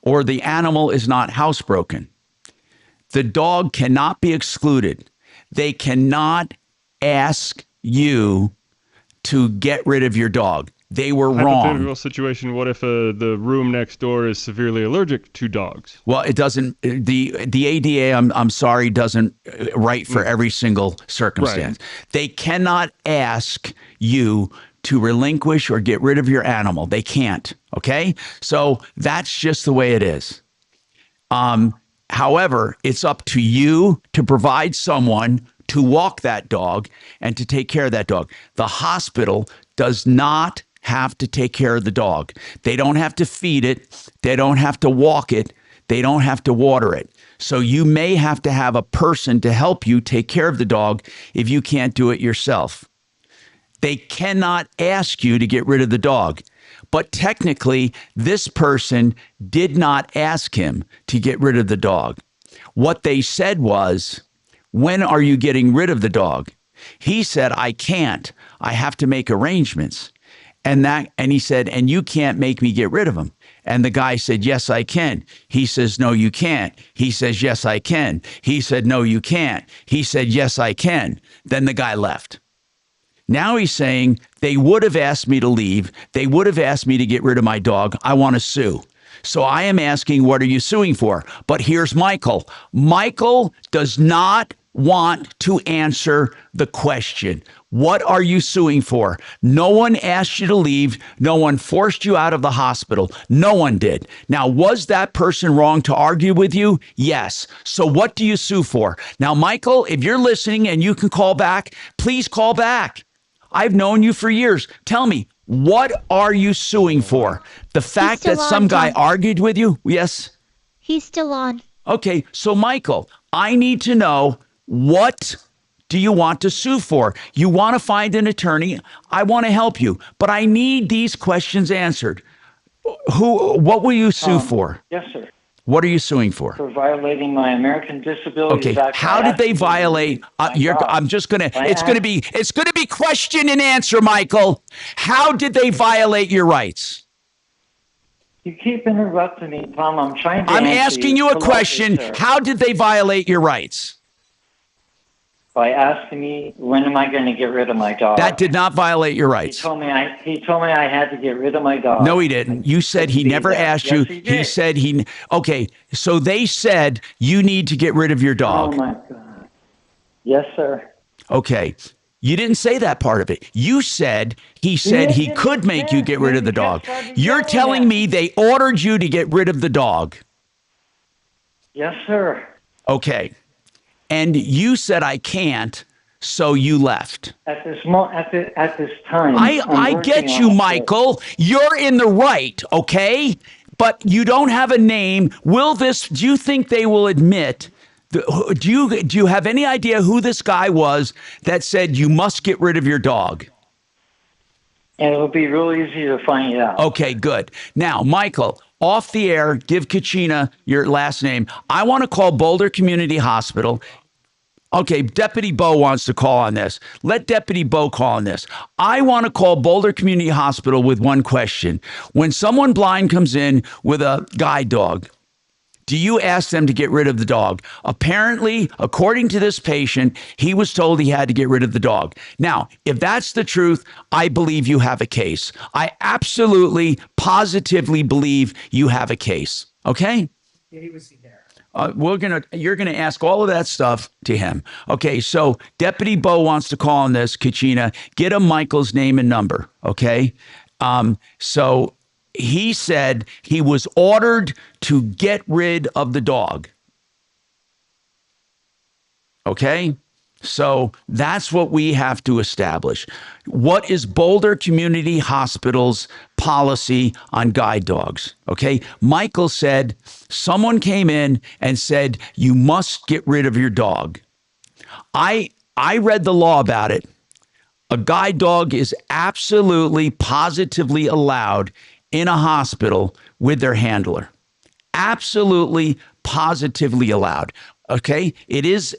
or the animal is not housebroken, the dog cannot be excluded. They cannot ask you to get rid of your dog. They were wrong. Hypothetical situation, what if the room next door is severely allergic to dogs? Well, it doesn't, the ADA, I'm sorry, doesn't write for every single circumstance. Right. They cannot ask you to relinquish or get rid of your animal. They can't, okay? So that's just the way it is. However, it's up to you to provide someone to walk that dog and to take care of that dog. The hospital does not have to take care of the dog. They don't have to feed it. They don't have to walk it. They don't have to water it. So you may have to have a person to help you take care of the dog if you can't do it yourself. They cannot ask you to get rid of the dog. But technically, this person did not ask him to get rid of the dog. What they said was, when are you getting rid of the dog? He said, I can't. I have to make arrangements. And he said, and you can't make me get rid of him. And the guy said, yes, I can. He says, no, you can't. He says, yes, I can. He said, no, you can't. He said, yes, I can. Then the guy left. Now he's saying, they would have asked me to leave. They would have asked me to get rid of my dog. I want to sue. So I am asking, what are you suing for? But here's Michael. Michael does not want to answer the question. What are you suing for? No one asked you to leave. No one forced you out of the hospital. No one did. Now, was that person wrong to argue with you? Yes. So what do you sue for? Now, Michael, if you're listening and you can call back, please call back. I've known you for years. Tell me, what are you suing for? The fact that some guy argued with you? Yes? He's still on. Okay, so Michael, I need to know, what do you want to sue for? You want to find an attorney. I want to help you, but I need these questions answered. What will you sue for? Yes, sir. What are you suing for? For violating my American Disabilities Okay, Act. how did they violate? I'm just gonna. It's gonna be question and answer, Michael. How did they violate your rights? You keep interrupting me, Tom. I'm trying to. I'm asking you a question. Sir. How did they violate your rights? By asking me, when am I going to get rid of my dog? That did not violate your rights. He told me I had to get rid of my dog. No, he didn't. You said he never asked you. He said he. Okay, so they said you need to get rid of your dog. Oh my God. Yes, sir. Okay. You didn't say that part of it. You said he could make you get rid of the dog. You're telling me they ordered you to get rid of the dog. Yes, sir. Okay. And you said I can't, so you left. At this time. I get you, Michael. You're in the right, okay? But you don't have a name. Do you think they will admit? Do you have any idea who this guy was that said you must get rid of your dog? And it'll be real easy to find out. Okay, good. Now, Michael, off the air, give Kachina your last name. I want to call Boulder Community Hospital. Okay, Deputy Bo wants to call on this. Let Deputy Bo call on this. I want to call Boulder Community Hospital with one question. When someone blind comes in with a guide dog, do you ask them to get rid of the dog? Apparently, according to this patient, he was told he had to get rid of the dog. Now, if that's the truth, I believe you have a case. I absolutely, positively believe you have a case. Okay? Yeah, he was there. You're gonna ask all of that stuff to him. Okay, so Deputy Bo wants to call on this, Kachina. Get him Michael's name and number. Okay, so he said he was ordered to get rid of the dog. Okay, So that's what we have to establish. What is Boulder Community Hospital's policy on guide dogs? Okay. Michael said someone came in and said, you must get rid of your dog. I read the law about it. A guide dog is absolutely, positively allowed in a hospital with their handler. Absolutely, positively allowed. Okay, it is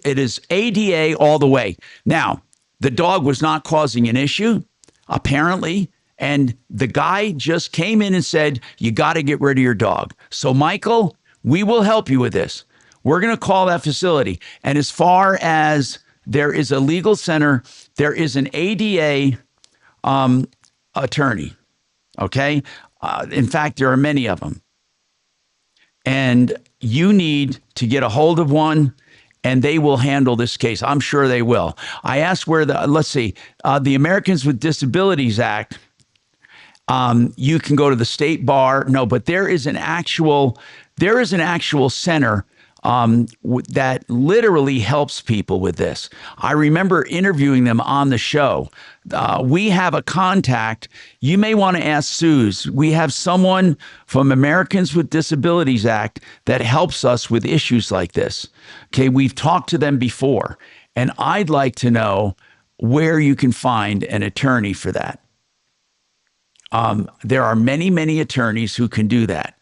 ADA all the way. Now, the dog was not causing an issue, apparently, and the guy just came in and said, you got to get rid of your dog. So, Michael, we will help you with this. We're going to call that facility. And as far as there is a legal center, there is an ADA attorney. Okay, in fact, there are many of them. And you need to get a hold of one, and they will handle this case. I'm sure they will. I asked where the Americans with Disabilities Act, you can go to the state bar. No, but there is an actual center that literally helps people with this. I remember interviewing them on the show. We have a contact. You may want to ask Suze. We have someone from Americans with Disabilities Act that helps us with issues like this. Okay, we've talked to them before, and I'd like to know where you can find an attorney for that. There are many, many attorneys who can do that.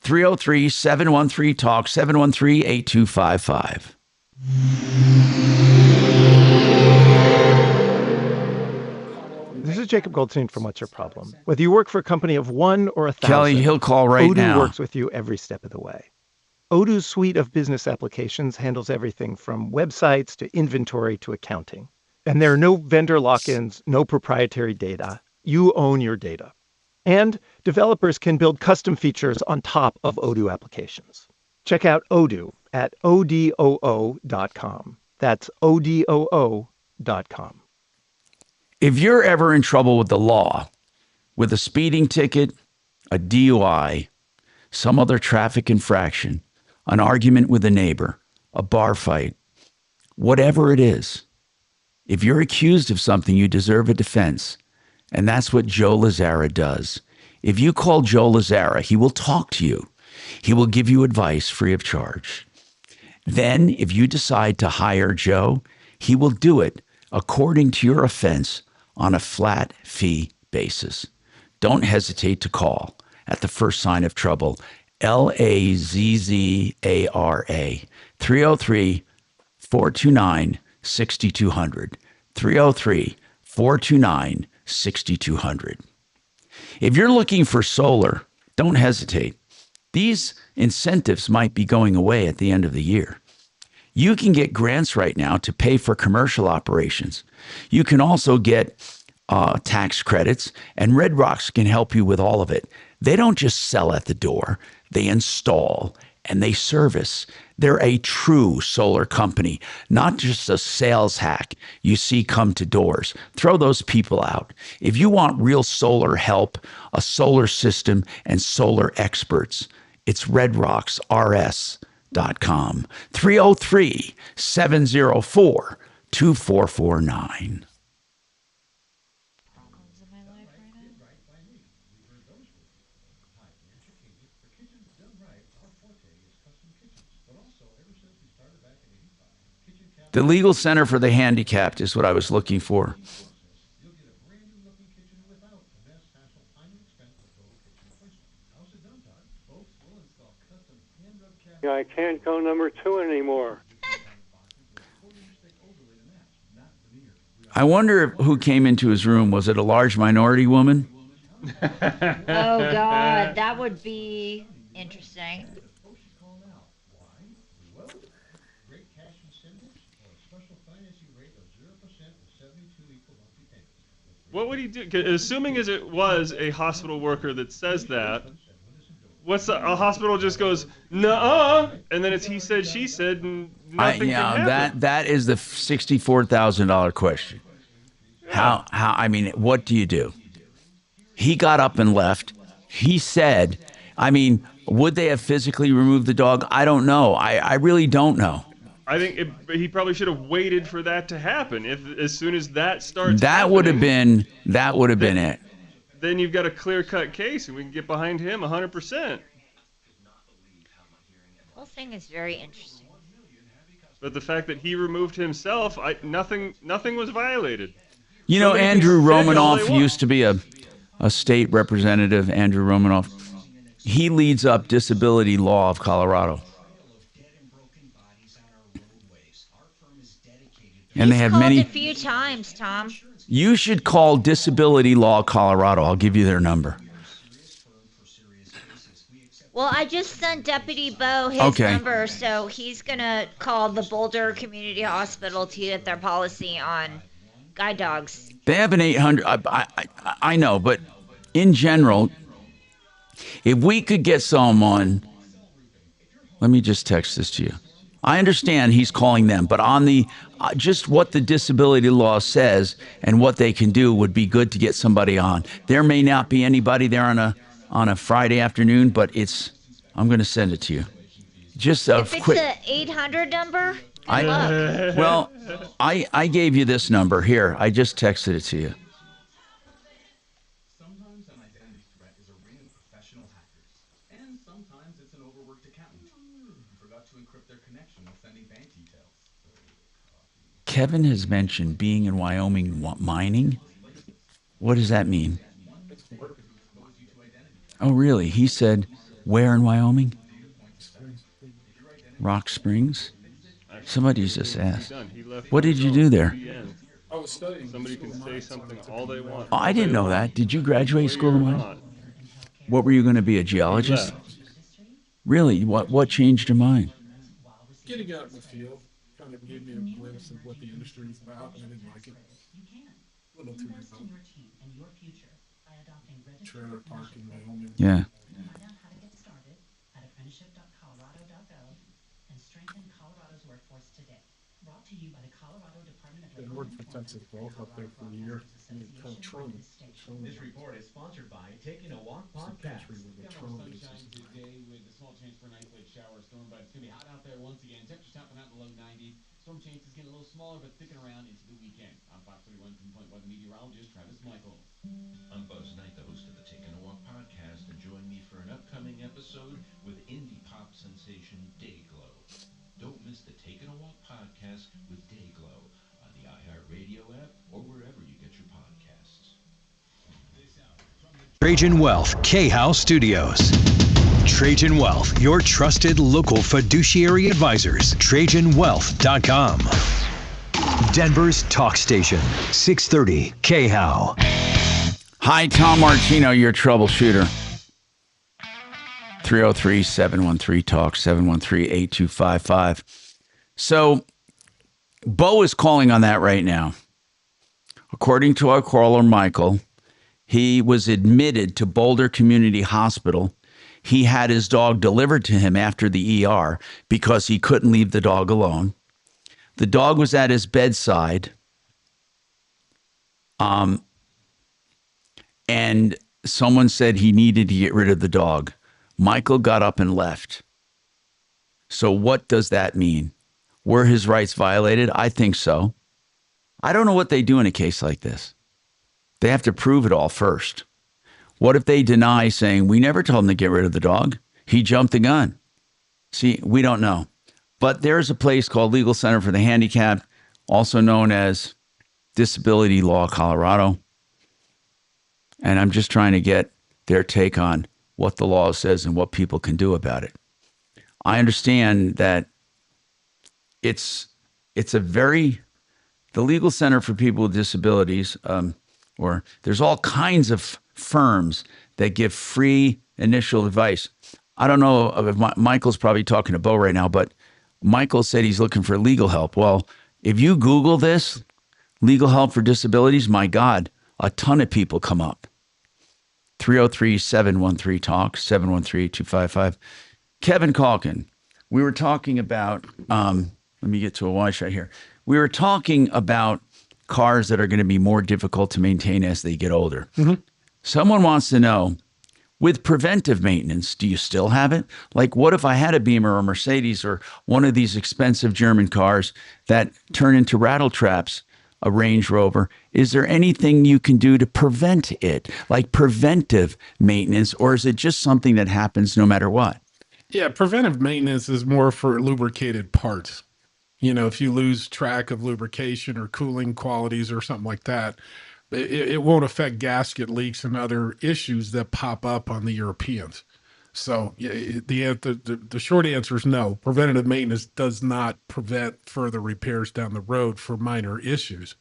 303-713-TALK, 713-8255. This is Jacob Goldstein from What's Your Problem? Whether you work for a company of 1 or 1,000, Kelly, he'll call right Odoo now. works with you every step of the way. Odoo's suite of business applications handles everything from websites to inventory to accounting. And there are no vendor lock-ins, no proprietary data. You own your data. And developers can build custom features on top of Odoo applications. Check out Odoo at odoo.com. That's odoo.com. If you're ever in trouble with the law, with a speeding ticket, a DUI, some other traffic infraction, an argument with a neighbor, a bar fight, whatever it is, if you're accused of something, you deserve a defense. And that's what Joe Lazzara does. If you call Joe Lazzara, he will talk to you. He will give you advice free of charge. Then, if you decide to hire Joe, he will do it according to your offense on a flat fee basis. Don't hesitate to call at the first sign of trouble. LAZZARA 303-429-6200. 303-429-6200. If you're looking for solar, don't hesitate. These incentives might be going away at the end of the year. You can get grants right now to pay for commercial operations. You can also get tax credits, and Red Rocks can help you with all of it. They don't just sell at the door. They install and they service. They're a true solar company, not just a sales hack you see come to doors. Throw those people out. If you want real solar help, a solar system, and solar experts, it's redrocksrs.com. 303-704-2449. The Legal Center for the Handicapped is what I was looking for. Yeah, I can't go number 2 anymore. I wonder who came into his room. Was it a large minority woman? Oh, God, that would be interesting. What would he do? 'Cause assuming as it was a hospital worker that says that, a hospital just goes, nuh-uh, and then it's he said, she said, and nothing can happen. That is the $64,000 question. Yeah. I mean, what do you do? He got up and left. He said, I mean, would they have physically removed the dog? I don't know. I really don't know. I think he probably should have waited for that to happen. As soon as that starts, that would have been it. Then you've got a clear-cut case, and we can get behind him 100%. The whole thing is very interesting. But the fact that he removed himself, nothing was violated. You know, Somebody Andrew can say all they Romanoff want. used to be a state representative. Andrew Romanoff. He leads up disability law of Colorado. And they have Called many. a few times, Tom. You should call Disability Law Colorado. I'll give you their number. Well, I just sent Deputy Bo his Okay. number, so he's going to call the Boulder Community Hospital to get their policy on guide dogs. They have an 800. I know, but in general, if we could get someone, let me just text this to you. I understand he's calling them, but on the just what the disability law says and what they can do would be good to get somebody on. There may not be anybody there on a Friday afternoon, but I'm going to send it to you. Just a If it's quick. an 800 number, good luck. Well, I gave you this number here. I just texted it to you. Sometimes an identity threat is a ring of professional hackers, and sometimes it's an overworked accountant who forgot to encrypt their connection when sending bank details. Kevin has mentioned being in Wyoming mining. What does that mean? Oh, really? He said, where in Wyoming? Rock Springs? Somebody's just asked. What did you do there? I was studying. Somebody can say something all they want. Oh, I didn't know that. Did you graduate school of mine? What were you going to be, a geologist? Really? What changed your mind? Getting out in the field kind of gave me a glimpse of what the industry is about, and I didn't like it. A little too remote. Trailer park in Wyoming. Yeah. Been working for Texas Gulf up there for a year. This report is sponsored by Taking a Walk podcast. Sunshine today with a small chance for an isolated shower or storm, but it's going to be hot out there once again. Temperatures topping out in the low 90s. Storm chances getting a little smaller, but sticking around into the weekend. I'm Fox 31 pinpoint weather meteorologist Travis Michaels. I'm Buzz Knight, the host of the Taking a Walk podcast, and join me for an upcoming episode with indie pop sensation Dayglow. Don't miss the Taking a Walk podcast with Dayglow on the iHeartRadio app or wherever you get your podcasts. Trajan Wealth, K-House Studios. Trajan Wealth, your trusted local fiduciary advisors. TrajanWealth.com. Denver's talk station, 630 K-How. Hi, Tom Martino, your troubleshooter. 303-713-TALK, 713-8255. So, Bo is calling on that right now. According to our caller, Michael, he was admitted to Boulder Community Hospital. He had his dog delivered to him after the ER because he couldn't leave the dog alone. The dog was at his bedside. And someone said he needed to get rid of the dog. Michael got up and left. So what does that mean? Were his rights violated? I think so. I don't know what they do in a case like this. They have to prove it all first. What if they deny, saying, we never told him to get rid of the dog? He jumped the gun. See, we don't know. But there's a place called Legal Center for the Handicapped, also known as Disability Law Colorado. And I'm just trying to get their take on what the law says and what people can do about it. I understand that it's the Legal Center for People with Disabilities, or there's all kinds of firms that give free initial advice. I don't know if Michael's probably talking to Bo right now, but Michael said he's looking for legal help. Well, if you Google this, legal help for disabilities, my God, a ton of people come up. 303-713-TALK, 713-8255. Kevin Calkin, we were talking about, let me get to a wide shot here. We were talking about cars that are going to be more difficult to maintain as they get older. Mm-hmm. Someone wants to know, With preventive maintenance, do you still have it? Like, what if I had a Beamer or Mercedes or one of these expensive German cars that turn into rattle traps, a Range Rover? Is there anything you can do to prevent it, like preventive maintenance, or is it just something that happens no matter what? Yeah, preventive maintenance is more for lubricated parts. You know, if you lose track of lubrication or cooling qualities or something like that, it won't affect gasket leaks and other issues that pop up on the Europeans. So the short answer is no. Preventative maintenance does not prevent further repairs down the road for minor issues.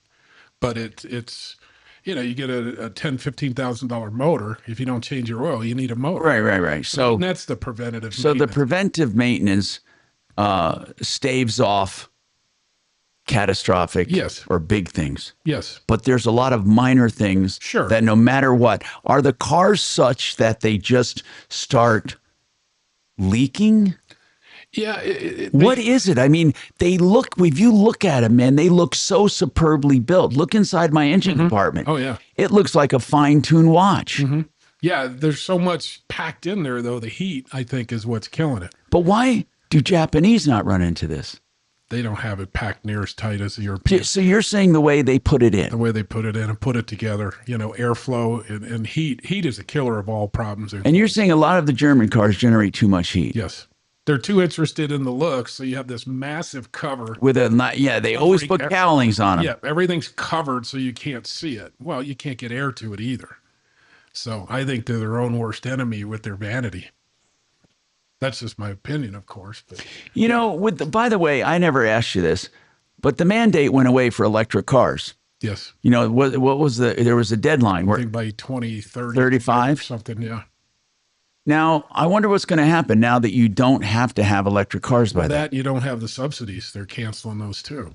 But it's you know, you get a $10,000-$15,000 motor. If you don't change your oil, you need a motor. Right. So and that's the preventative So maintenance. the preventive maintenance staves off catastrophic or big things. Yes. But there's a lot of minor things that no matter what, are the cars such that they just start leaking? Yeah. What is it? I mean, they look, if you look at them, man, they look so superbly built. Look inside my engine compartment. Oh, yeah. It looks like a fine-tuned watch. Yeah, there's so much packed in there, though. The heat, I think, is what's killing it. But why do Japanese not run into this? They don't have it packed near as tight as the Europeans. So you're saying the way they put it in? The way they put it in and put it together, you know, airflow and heat. Heat is a killer of all problems. And you're saying a lot of the German cars generate too much heat? Yes. They're too interested in the looks, so you have this massive cover. With they always put cowlings on them. Yeah, everything's covered so you can't see it. Well, you can't get air to it either. So I think they're their own worst enemy with their vanity. That's just my opinion, of course. But you know, by the way, I never asked you this, but the mandate went away for electric cars. Yes. You know, what was there was a deadline. I think by 2030. 35? Something, yeah. Now, I wonder what's going to happen now that you don't have to have electric cars by that. You don't have the subsidies. They're canceling those too.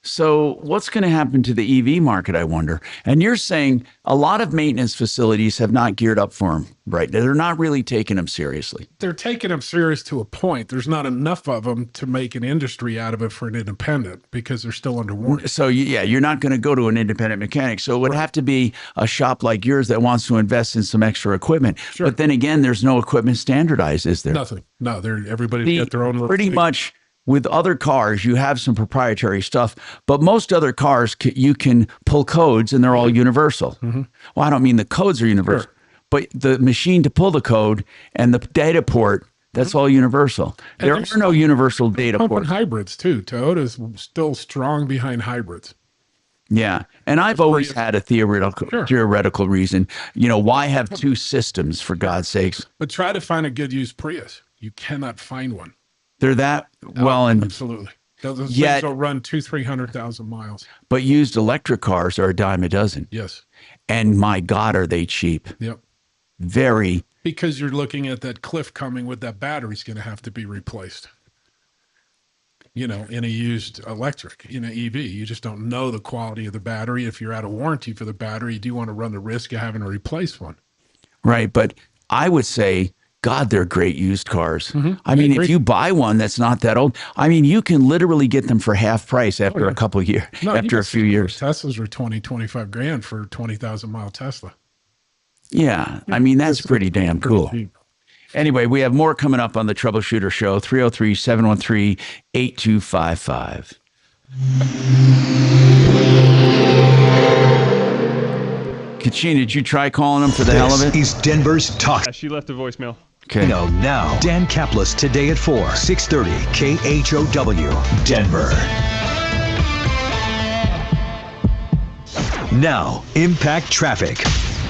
So what's going to happen to the EV market, I wonder? And you're saying a lot of maintenance facilities have not geared up for them, right? They're not really taking them seriously. They're taking them serious to a point. There's not enough of them to make an industry out of it for an independent because they're still under warranty. So, yeah, you're not going to go to an independent mechanic. So it would have to be a shop like yours that wants to invest in some extra equipment. Sure. But then again, there's no equipment standardized, is there? Nothing. No, everybody's got their own little pretty much. With other cars, you have some proprietary stuff, but most other cars, you can pull codes and they're all universal. Well, I don't mean the codes are universal, but the machine to pull the code and the data port, that's all universal. There are no universal data ports. Hybrids too. Toyota's still strong behind hybrids. Yeah. And I've always had a theoretical reason. You know, why have two systems, for God's sakes? But try to find a good used Prius. You cannot find one. They're that well, and absolutely. Those things will run 200,000-300,000 miles. But used electric cars are a dime a dozen. Yes. And my God, are they cheap? Yep. Very. Because you're looking at that cliff coming with that battery's going to have to be replaced. You know, in a used electric, in an EV, you just don't know the quality of the battery. If you're out of warranty for the battery, you do want to run the risk of having to replace one. Right. But I would say, God, they're great used cars. I mean, if you buy one that's not that old, I mean, you can literally get them for half price after a couple of years, after a few years. Teslas are 20-25 grand for a 20,000 mile Tesla. Yeah. I mean, that's pretty damn cool. Anyway, we have more coming up on the Troubleshooter Show, 303-713-8255. Kachina, did you try calling him for the hell of it? He's Denver's Talk. Yeah, she left a voicemail. Okay. Now, Dan Kaplis today at 4, 630 KHOW, Denver. Now, Impact Traffic.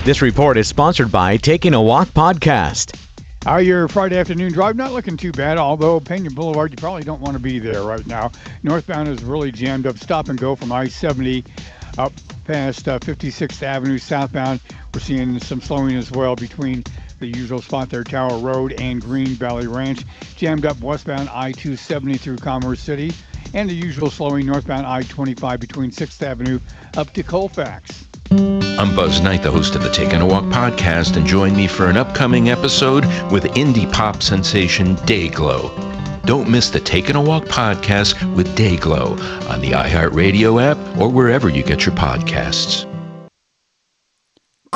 This report is sponsored by Taking a Walk Podcast. How your Friday afternoon drive? Not looking too bad, although Pena Boulevard, you probably don't want to be there right now. Northbound is really jammed up. Stop and go from I-70 up past 56th Avenue southbound. We're seeing some slowing as well between the usual spot there, Tower Road and Green Valley Ranch. Jammed up westbound I-270 through Commerce City, and the usual slowing northbound I-25 between 6th Avenue up to Colfax. I'm Buzz Knight, the host of the Taking a Walk podcast, and join me for an upcoming episode with indie pop sensation Dayglow. Don't miss the Taking a Walk podcast with Dayglow on the iHeartRadio app or wherever you get your podcasts.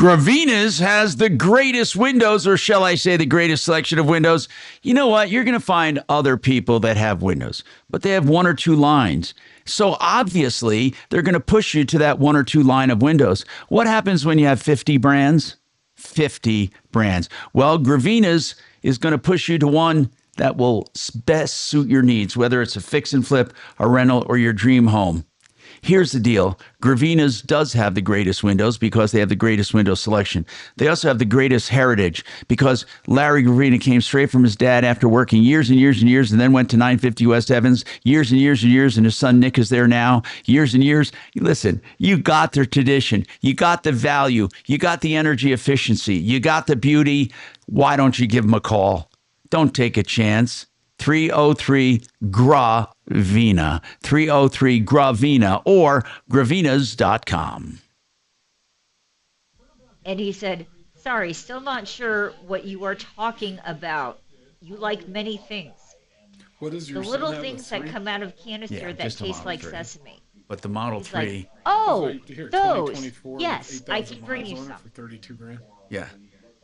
Gravina's has the greatest windows, or shall I say the greatest selection of windows. You know what? You're going to find other people that have windows, but they have one or two lines. So obviously, they're going to push you to that one or two line of windows. What happens when you have 50 brands? 50 brands. Well, Gravina's is going to push you to one that will best suit your needs, whether it's a fix and flip, a rental, or your dream home. Here's the deal. Gravina's does have the greatest windows because they have the greatest window selection. They also have the greatest heritage because Larry Gravina came straight from his dad after working years and years and years and then went to 950 West Evans, years and years and years, and his son Nick is there now, years and years. Listen, you got the tradition. You got the value. You got the energy efficiency. You got the beauty. Why don't you give them a call? Don't take a chance. 303-GRAVINA, 303-GRAVINA, or gravinas.com. And he said, sorry, still not sure what you are talking about. You like many things. What is The your little son have, things a that 3? come out of canister Yeah, that just a taste Model like 3. sesame. But the Model He's 3, like, oh, Here, those. 2024 with Yes, I 8,000 can bring you miles on it some. for 32 grand. yeah,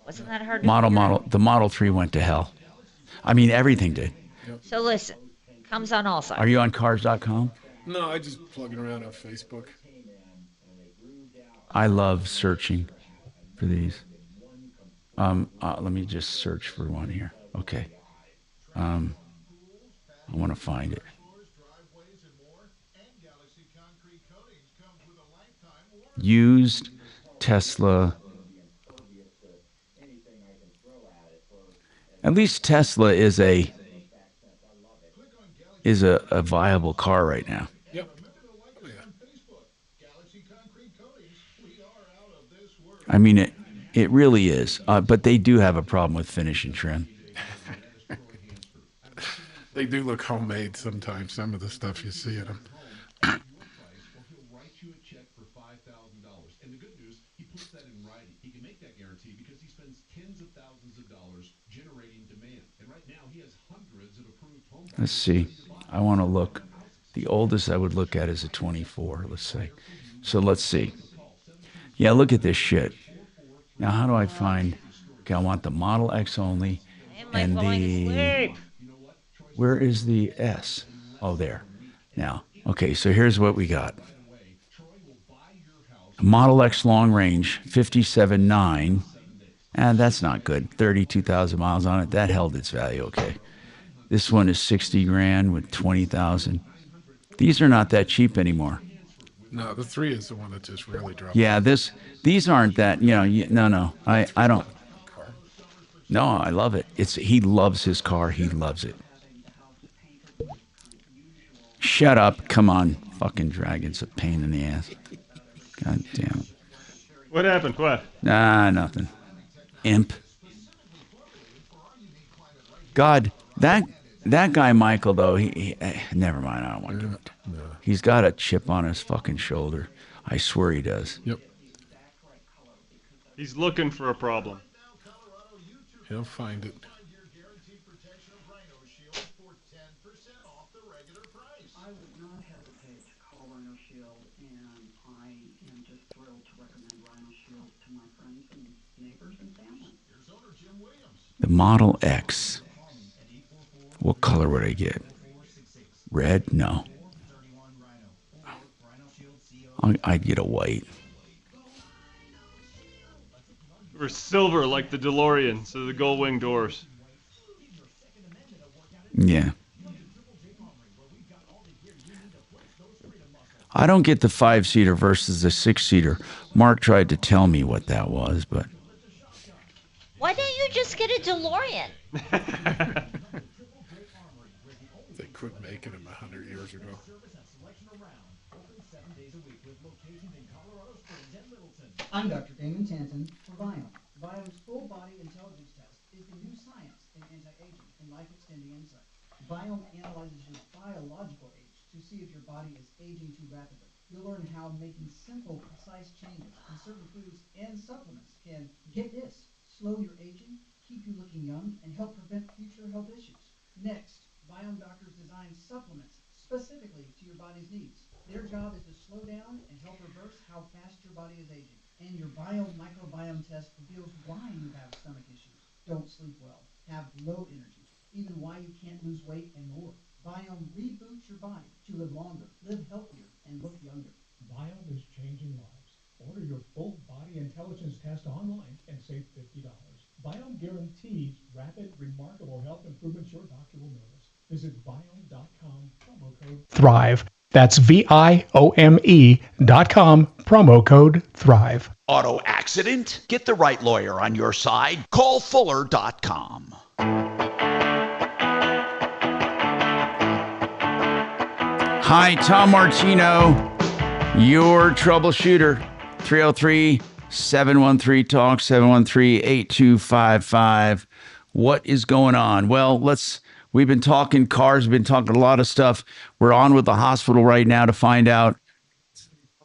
Wasn't that hard to figure out? the Model 3 went to hell. I mean, everything did. So listen, comes on all sides. Are you on cars.com? No, I just plugging around on Facebook. I love searching for these. Let me just search for one here. Okay. I want to find it. Used Tesla. At least Tesla is a viable car right now. Yep. I mean, it really is. But they do have a problem with finish and trim. They do look homemade sometimes, some of the stuff you see at them. And the good news, he puts that in writing. He can make that guarantee because he spends tens of thousands of dollars generating demand. And right now, he has hundreds of approved home buyers. Let's see. I want to look. The oldest I would look at is a 24, let's say. So let's see. Yeah, look at this shit. Now, how do I find... Okay, I want the Model X only. And the... Where is the S? Oh, there. Now, okay, so here's what we got. Model X long range, 57.9. And that's not good. 32,000 miles on it. That held its value, okay. This one is 60 grand with 20,000. These are not that cheap anymore. No, the 3 is the one that just really dropped. Yeah, these aren't that, no. I don't. No, I love it. He loves his car. He loves it. Shut up. Come on. Fucking dragon's a pain in the ass. God damn it. What happened? What? Nah, nothing. Imp. God, that guy Michael though, he never mind. I don't want to do it. No. He's got a chip on his fucking shoulder. I swear he does. Yep. He's looking for a problem. He'll find it. I would not hesitate to call Rhino Shield, and I am just thrilled to recommend Rhino Shield to my friends and neighbors and family. The Model X. What color would I get? Red? No. I'd get a white. Or silver, like the DeLorean, so the gold wing doors. Yeah. I don't get the 5-seater versus the 6-seater. Mark tried to tell me what that was, but... Why don't you just get a DeLorean? They quit making them 100 years ago. I'm Dr. Damon Tanton for Biome. Biome's full body intelligence test is the new science in anti-aging and life-extending insight. Biome analyzes your biological age to see if your body is aging too rapidly. You'll learn how making simple, precise changes in certain foods and supplements can, get this, slow your aging, keep you looking young, and help prevent future health issues. Next, Biome doctors design supplements specifically to your body's needs. Their job is to slow down and help reverse how fast your body is is aging, and your microbiome test reveals why you have stomach issues, don't sleep well, have low energy, even why you can't lose weight and more. Biome reboots your body to live longer, live healthier, and look younger. Biome is changing lives. Order your full body intelligence test online and save $50. Biome guarantees rapid, remarkable health improvements your doctor will notice. Visit biome.com, promo code Thrive. That's VIOME.com, promo code Thrive. Auto accident? Get the right lawyer on your side. Call Fuller.com. Hi, Tom Martino, your troubleshooter. 303-713-TALK, 713-8255. What is going on? Well, we've been talking cars, we've been talking a lot of stuff. We're on with the hospital right now to find out.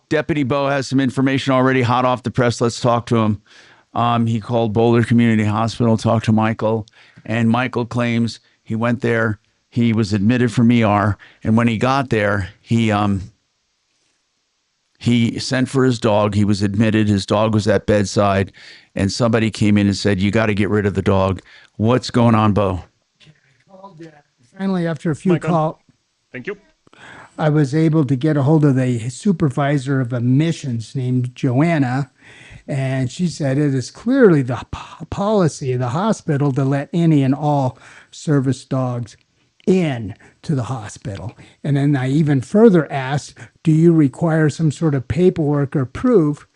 Deputy Bo has some information already hot off the press. Let's talk to him. He called Boulder Community Hospital, talked to Michael, and Michael claims he went there. He was admitted from ER, and when he got there, he sent for his dog. He was admitted. His dog was at bedside, and somebody came in and said, "You got to get rid of the dog." What's going on, Bo? Finally, after a few calls, thank you. I was able to get a hold of the supervisor of admissions named Joanna, and she said it is clearly the policy of the hospital to let any and all service dogs in to the hospital. And then I even further asked, do you require some sort of paperwork or proof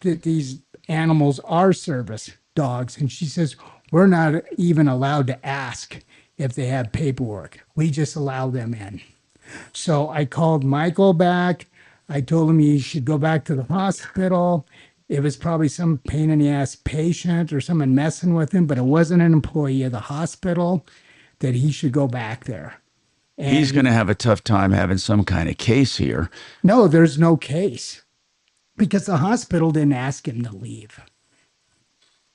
that these animals are service dogs? And she says, we're not even allowed to ask if they have paperwork. We just allow them in. So I called Michael back. I told him he should go back to the hospital. It was probably some pain in the ass patient or someone messing with him, but it wasn't an employee of the hospital, that he should go back there. And he's going to have a tough time having some kind of case here. No, there's no case because the hospital didn't ask him to leave.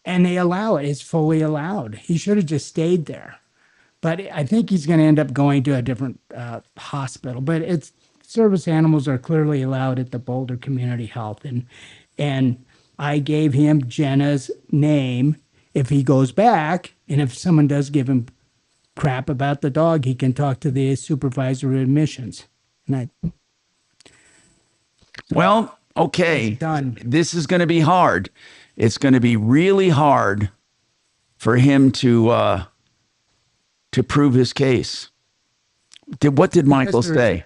And they allow it. It's fully allowed. He should have just stayed there. But I think he's going to end up going to a different hospital. But it's service animals are clearly allowed at the Boulder Community Health. And I gave him Jenna's name if he goes back. And if someone does give him crap about the dog, he can talk to the supervisor of admissions. Well, okay. Done. This is going to be hard. It's going to be really hard for him to prove his case. What did Michael say?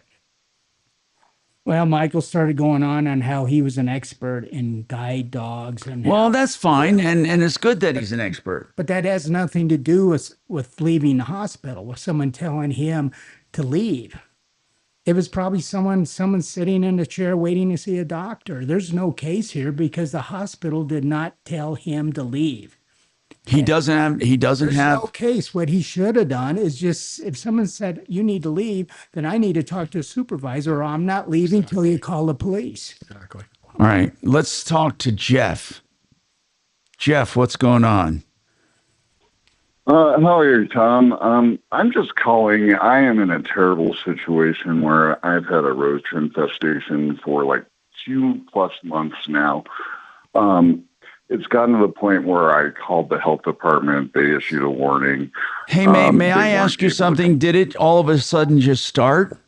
Well, Michael started going on how he was an expert in guide dogs. Well, that's fine, and it's good that he's an expert. But that has nothing to do with leaving the hospital, with someone telling him to leave. It was probably someone sitting in a chair waiting to see a doctor. There's no case here because the hospital did not tell him to leave. He doesn't have. There's no case. What he should have done is just, if someone said you need to leave, then I need to talk to a supervisor, or I'm not leaving till you call the police. Exactly. All right, let's talk to Jeff. Jeff, what's going on? How are you, Tom? I'm just calling. I am in a terrible situation where I've had a roach infestation for like 2+ months now. It's gotten to the point where I called the health department. They issued a warning. Hey, may I ask you something? Did it all of a sudden just start?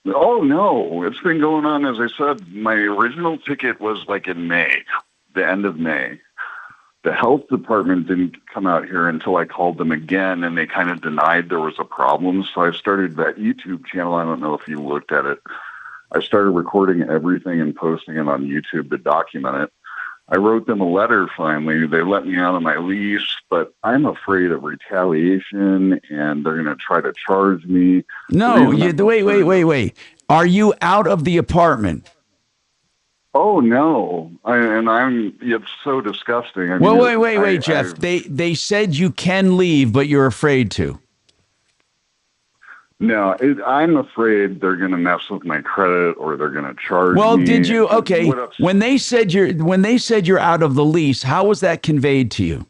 Oh, no. It's been going on, as I said. My original ticket was like in May, the end of May. The health department didn't come out here until I called them again, and they kind of denied there was a problem. So I started that YouTube channel. I don't know if you looked at it. I started recording everything and posting it on YouTube to document it. I wrote them a letter finally. They let me out of my lease, but I'm afraid of retaliation, and they're going to try to charge me. No, wait. Are you out of the apartment? Oh, no. It's so disgusting. I Well, mean, wait, Jeff. They said you can leave, but you're afraid to. No, I'm afraid they're going to mess with my credit, or they're going to charge me. Well, did you? Okay. When they said you're out of the lease, how was that conveyed to you?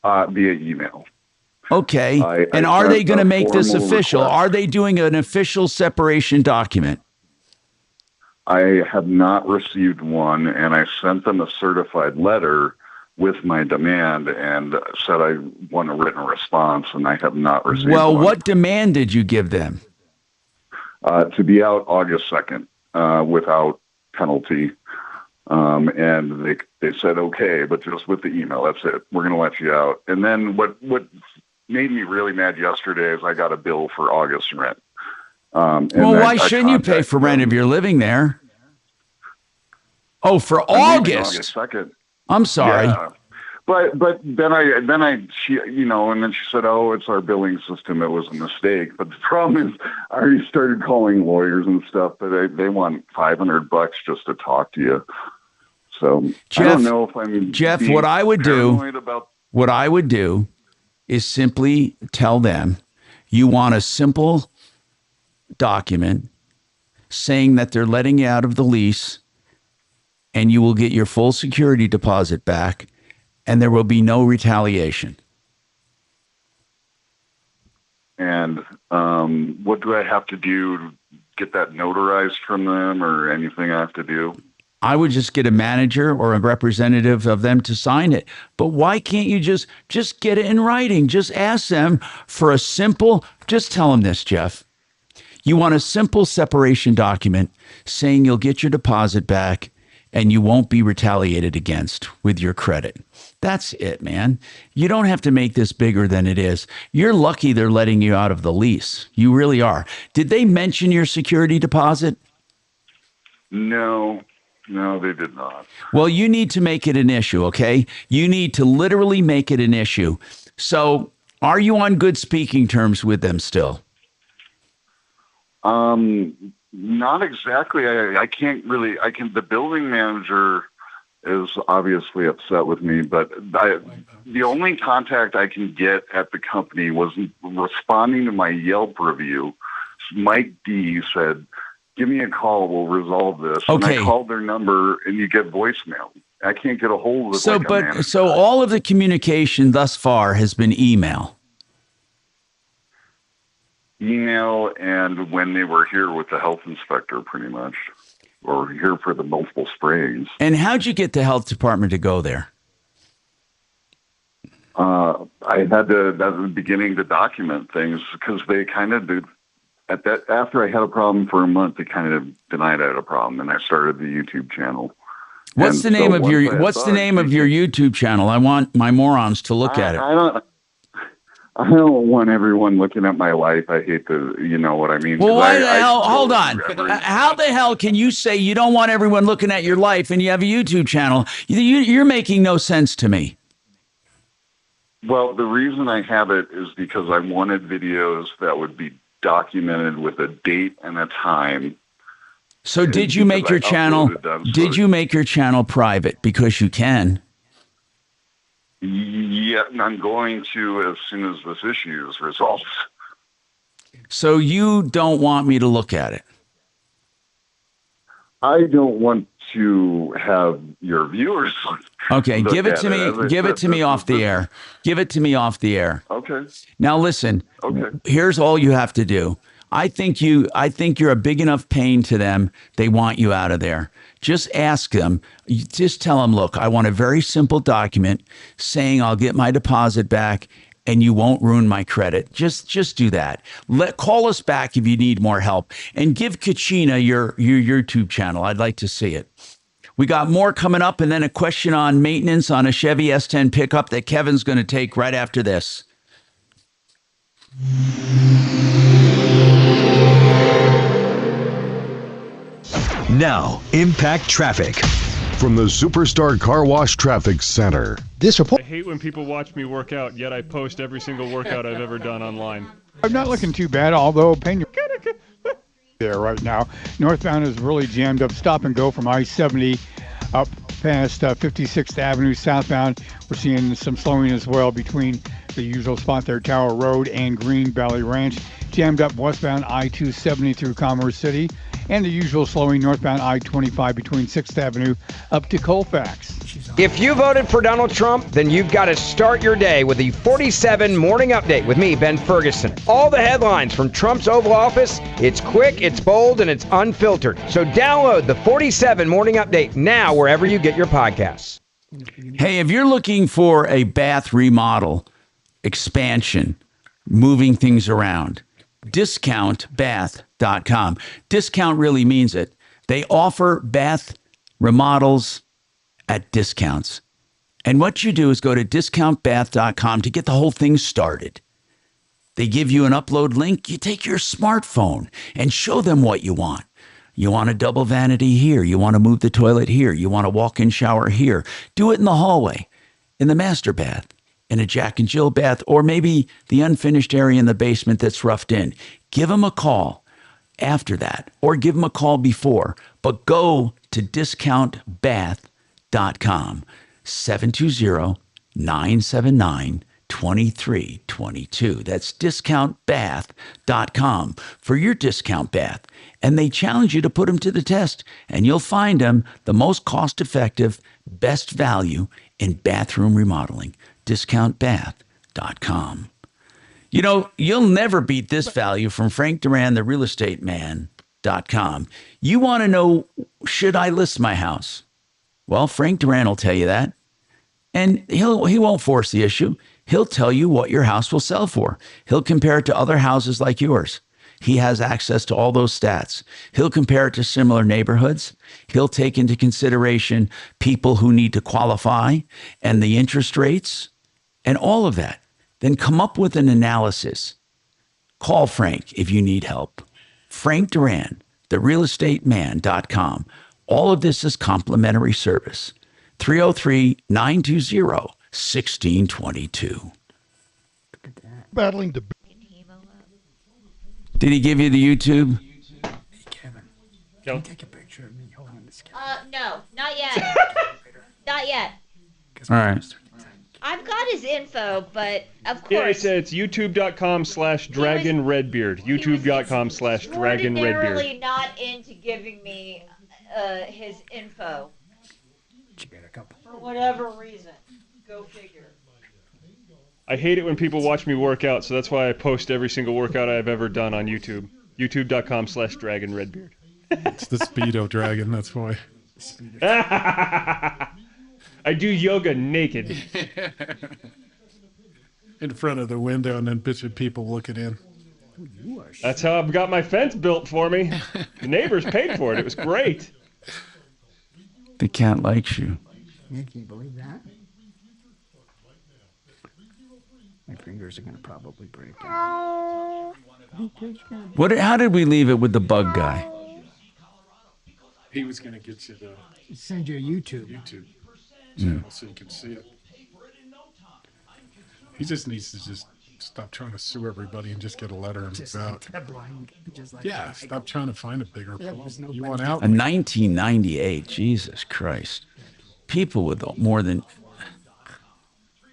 Via email. Okay. And are they going to make this official? Are they doing an official separation document? I have not received one, and I sent them a certified letter with my demand and said I want a written response, and I have not received Well, one. what demand did you give them? To be out August 2nd without penalty. And they said, okay, but just with the email, that's it. We're going to let you out. And then what made me really mad yesterday is I got a bill for August rent. Well, why shouldn't you pay for rent if you're living there? Oh, for August 2nd. I'm sorry. Yeah. But then she, and then she said, oh, it's our billing system. It was a mistake. But the problem is I already started calling lawyers and stuff, but they want $500 just to talk to you. So Jeff, I don't know if I'm Jeff, being what I would do is simply tell them you want a simple document saying that they're letting you out of the lease and you will get your full security deposit back and there will be no retaliation. And what do I have to do to get that notarized from them or anything I have to do? I would just get a manager or a representative of them to sign it. But why can't you just get it in writing? Just ask them for a simple, just tell them this, Jeff. You want a simple separation document saying you'll get your deposit back and you won't be retaliated against with your credit. That's it, man. You don't have to make this bigger than it is. You're lucky they're letting you out of the lease. You really are. Did they mention your security deposit? No, they did not. Well, you need to make it an issue, okay? You need to literally make it an issue. So are you on good speaking terms with them still? Not exactly. I can't really, the building manager is obviously upset with me, but the only contact I can get at the company was responding to my Yelp review. Mike D said, give me a call, we'll resolve this. Okay. And I called their number and you get voicemail. I can't get a hold of it. So all of the communication thus far has been email. Email and when they were here with the health inspector, pretty much, or here for the multiple sprays. And how'd you get the health department to go there? I had to, at the beginning, to document things because they kind of did. After I had a problem for a month, they kind of denied I had a problem, and I started the YouTube channel. What's the name of your YouTube channel? I want my morons to look at it. I don't want everyone looking at my life. I hate you know what I mean? Well, why the hell? Hold on. How the hell can you say you don't want everyone looking at your life and you have a YouTube channel? You're making no sense to me. Well, the reason I have it is because I wanted videos that would be documented with a date and a time. So did you make your channel? Did you make your channel private? Because you can. Yeah, I'm going to as soon as this issue is resolved. So you don't want me to look at it? I don't want to have your viewers. Okay, give it to me. Give it to me off the air. Give it to me off the air. Okay. Now listen. Okay. Here's all you have to do. I think you're a big enough pain to them. They want you out of there. Just ask them. Just tell them, look, I want a very simple document saying I'll get my deposit back and you won't ruin my credit. Just do that. Call us back if you need more help and give Kachina your YouTube channel. I'd like to see it. We got more coming up and then a question on maintenance on a Chevy S10 pickup that Kevin's going to take right after this. Now, Impact Traffic from the Superstar Car Wash Traffic Center. I hate when people watch me work out, yet I post every single workout I've ever done online. I'm not looking too bad, although Pena there right now. Northbound is really jammed up. Stop and go from I-70 up past 56th Avenue southbound. We're seeing some slowing as well between the usual spot there, Tower Road and Green Valley Ranch. Jammed up westbound I-270 through Commerce City. and the usual slowing northbound I-25 between 6th Avenue up to Colfax. If you voted for Donald Trump, then you've got to start your day with the 47 Morning Update with me, Ben Ferguson. All the headlines from Trump's Oval Office. It's quick, it's bold, and it's unfiltered. So download the 47 Morning Update now wherever you get your podcasts. Hey, if you're looking for a bath remodel, expansion, moving things around, discountbath.com. Discount really means it. They offer bath remodels at discounts. And what you do is go to discountbath.com to get the whole thing started. They give you an upload link. You take your smartphone and show them what you want. You want a double vanity here. You want to move the toilet here. You want a walk-in shower here. Do it in the hallway, in the master bath, in a Jack and Jill bath, or maybe the unfinished area in the basement that's roughed in. Give them a call after that, or give them a call before. But go to discountbath.com. 720-979-2322. That's discountbath.com for your discount bath. And they challenge you to put them to the test, and you'll find them the most cost-effective, best value in bathroom remodeling. Discountbath.com. You know, you'll never beat this value from Frank Duran, the real estate man.com. You want to know, should I list my house? Well, Frank Duran will tell you that. And he won't force the issue. He'll tell you what your house will sell for. He'll compare it to other houses like yours. He has access to all those stats. He'll compare it to similar neighborhoods. He'll take into consideration people who need to qualify and the interest rates and all of that. Then come up with an analysis. Call Frank if you need help. Frank Duran, therealestateman.com. All of this is complimentary service. 303-920-1622. Battling the. Did he give you the YouTube? Hey, Kevin, can you take a picture of me holding this camera? No, not yet. Not yet. All right. I've got his info, but of Yeah, course. it's youtube.com/dragonredbeard. youtube.com/dragonredbeard. Ordinarily not into giving me his info. For whatever reason. Go figure. I hate it when people watch me work out, so that's why I post every single workout I've ever done on YouTube. youtube.com/dragonredbeard. It's the Speedo Dragon, that's why. I do yoga naked. In front of the window and then bitching people looking in. That's how I've got my fence built for me. The neighbors paid for it. It was great. The cat likes you. Yeah, can you believe that? My fingers are going to probably break out. How did we leave it with the bug guy? He was going to get you the send you a YouTube channel so you can see it. He just needs to just stop trying to sue everybody and just get a letter and move out. Yeah, stop trying to find a bigger problem. You want out? A 1998, Jesus Christ. People with more than...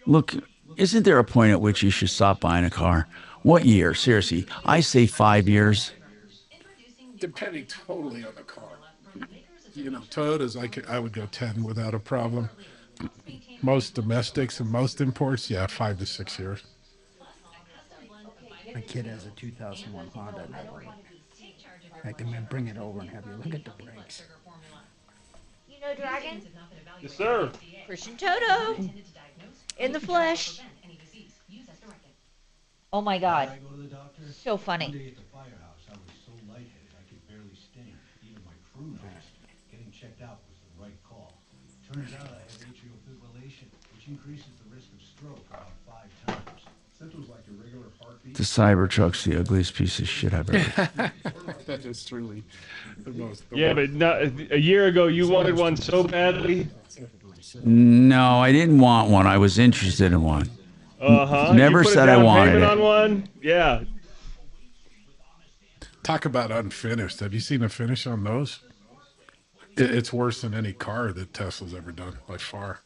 Look, isn't there a point at which you should stop buying a car? What year? Seriously, I say 5 years. Depending totally on the car. You know, Toyotas, I would go 10 without a problem. Most domestics and most imports, 5 to 6 years. My kid has a 2001 Honda. In fact, I'm going to bring it over and have you look at the brakes. You know Dragon? Yes, sir. Christian Toto. In the flesh. Oh my God. So funny. Checked out was the right call. Turns out I have atrial fibrillation, which increases the risk of stroke about 5 times. Symptoms like irregular heartbeat. The Cybertruck's the ugliest piece of shit I've ever seen. That is truly the most. But a year ago you wanted one so badly. No, I didn't want one. I was interested in one. Never You put said a I down wanted payment it. on one? Yeah. Talk about unfinished. Have you seen a finish on those? It's worse than any car that Tesla's ever done, by far.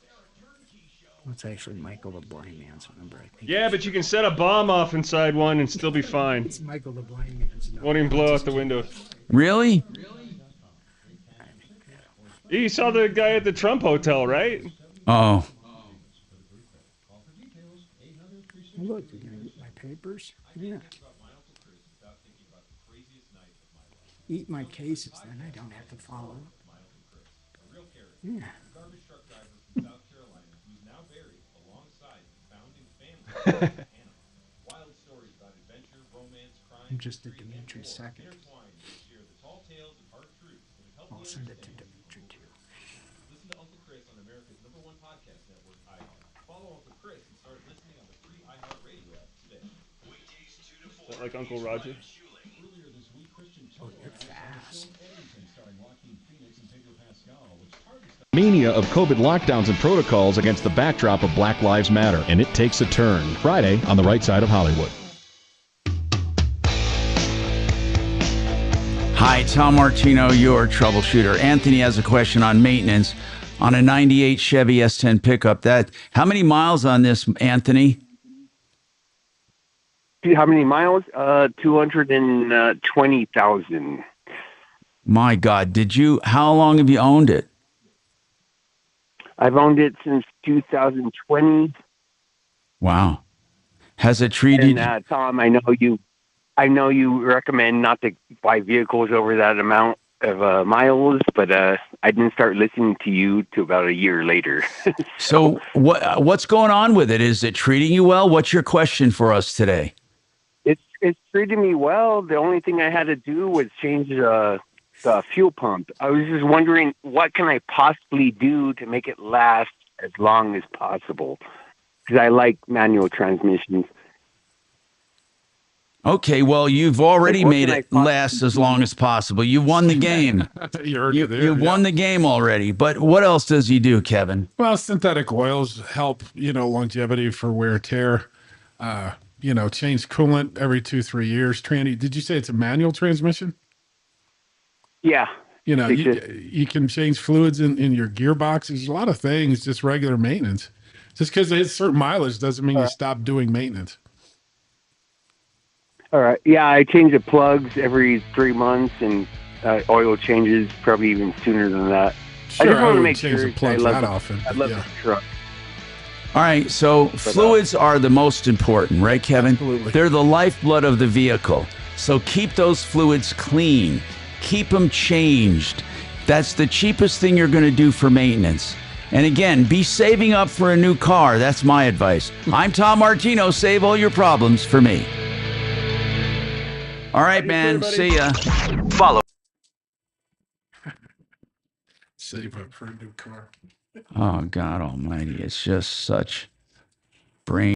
It's actually Michael the Blind Man's number, I think. Yeah, but you can set a bomb off inside one and still be fine. It's Michael the Blind Man's number. Won't even blow out the window. Really? You saw the guy at the Trump Hotel, right? Oh. Look, you're gonna get my papers. Yeah. Eat my cases, then I don't have to follow. Yeah. I'm just a Dimitri second. I'll send it to Dimitri too. Listen to Uncle Chris on America's #1 podcast network, iHeart. Follow Uncle Chris and start listening on the free iHeart Radio app today. Is that like Uncle Roger? Mania of COVID lockdowns and protocols against the backdrop of Black Lives Matter, and it takes a turn. Friday on the right side of Hollywood. Hi, Tom Martino, your troubleshooter. Anthony has a question on maintenance on a 98 Chevy S10 pickup. How many miles on this, Anthony? How many miles? 220,000. My God, how long have you owned it? I've owned it since 2020. Wow. Has it treated... And, Tom, I know you recommend not to buy vehicles over that amount of miles, but I didn't start listening to you till about a year later. So what's going on with it? Is it treating you well? What's your question for us today? It's treating me well. The only thing I had to do was change the fuel pump. I was just wondering, what can I possibly do to make it last as long as possible? Because I like manual transmissions. Okay, well, you've already made it last as long as possible. You won the game. You won the game already. But what else does he do, Kevin? Well, synthetic oils help, longevity for wear and tear. Change coolant every 2-3 years. Tranny, did you say it's a manual transmission? Yeah. You can change fluids in your gearbox. There's a lot of things, just regular maintenance. Just because it hits certain mileage doesn't mean you stop doing maintenance. All right. Yeah, I change the plugs every 3 months, and oil changes probably even sooner than that. Sure, I just want to make change sure the plugs that often. I love the truck. All right, so fluids are the most important, right, Kevin? Absolutely. They're the lifeblood of the vehicle. So keep those fluids clean. Keep them changed. That's the cheapest thing you're going to do for maintenance. And again, be saving up for a new car. That's my advice. I'm Tom Martino. Save all your problems for me. All right, man. See ya. Follow. Save up for a new car. Oh, God almighty. It's just such brain.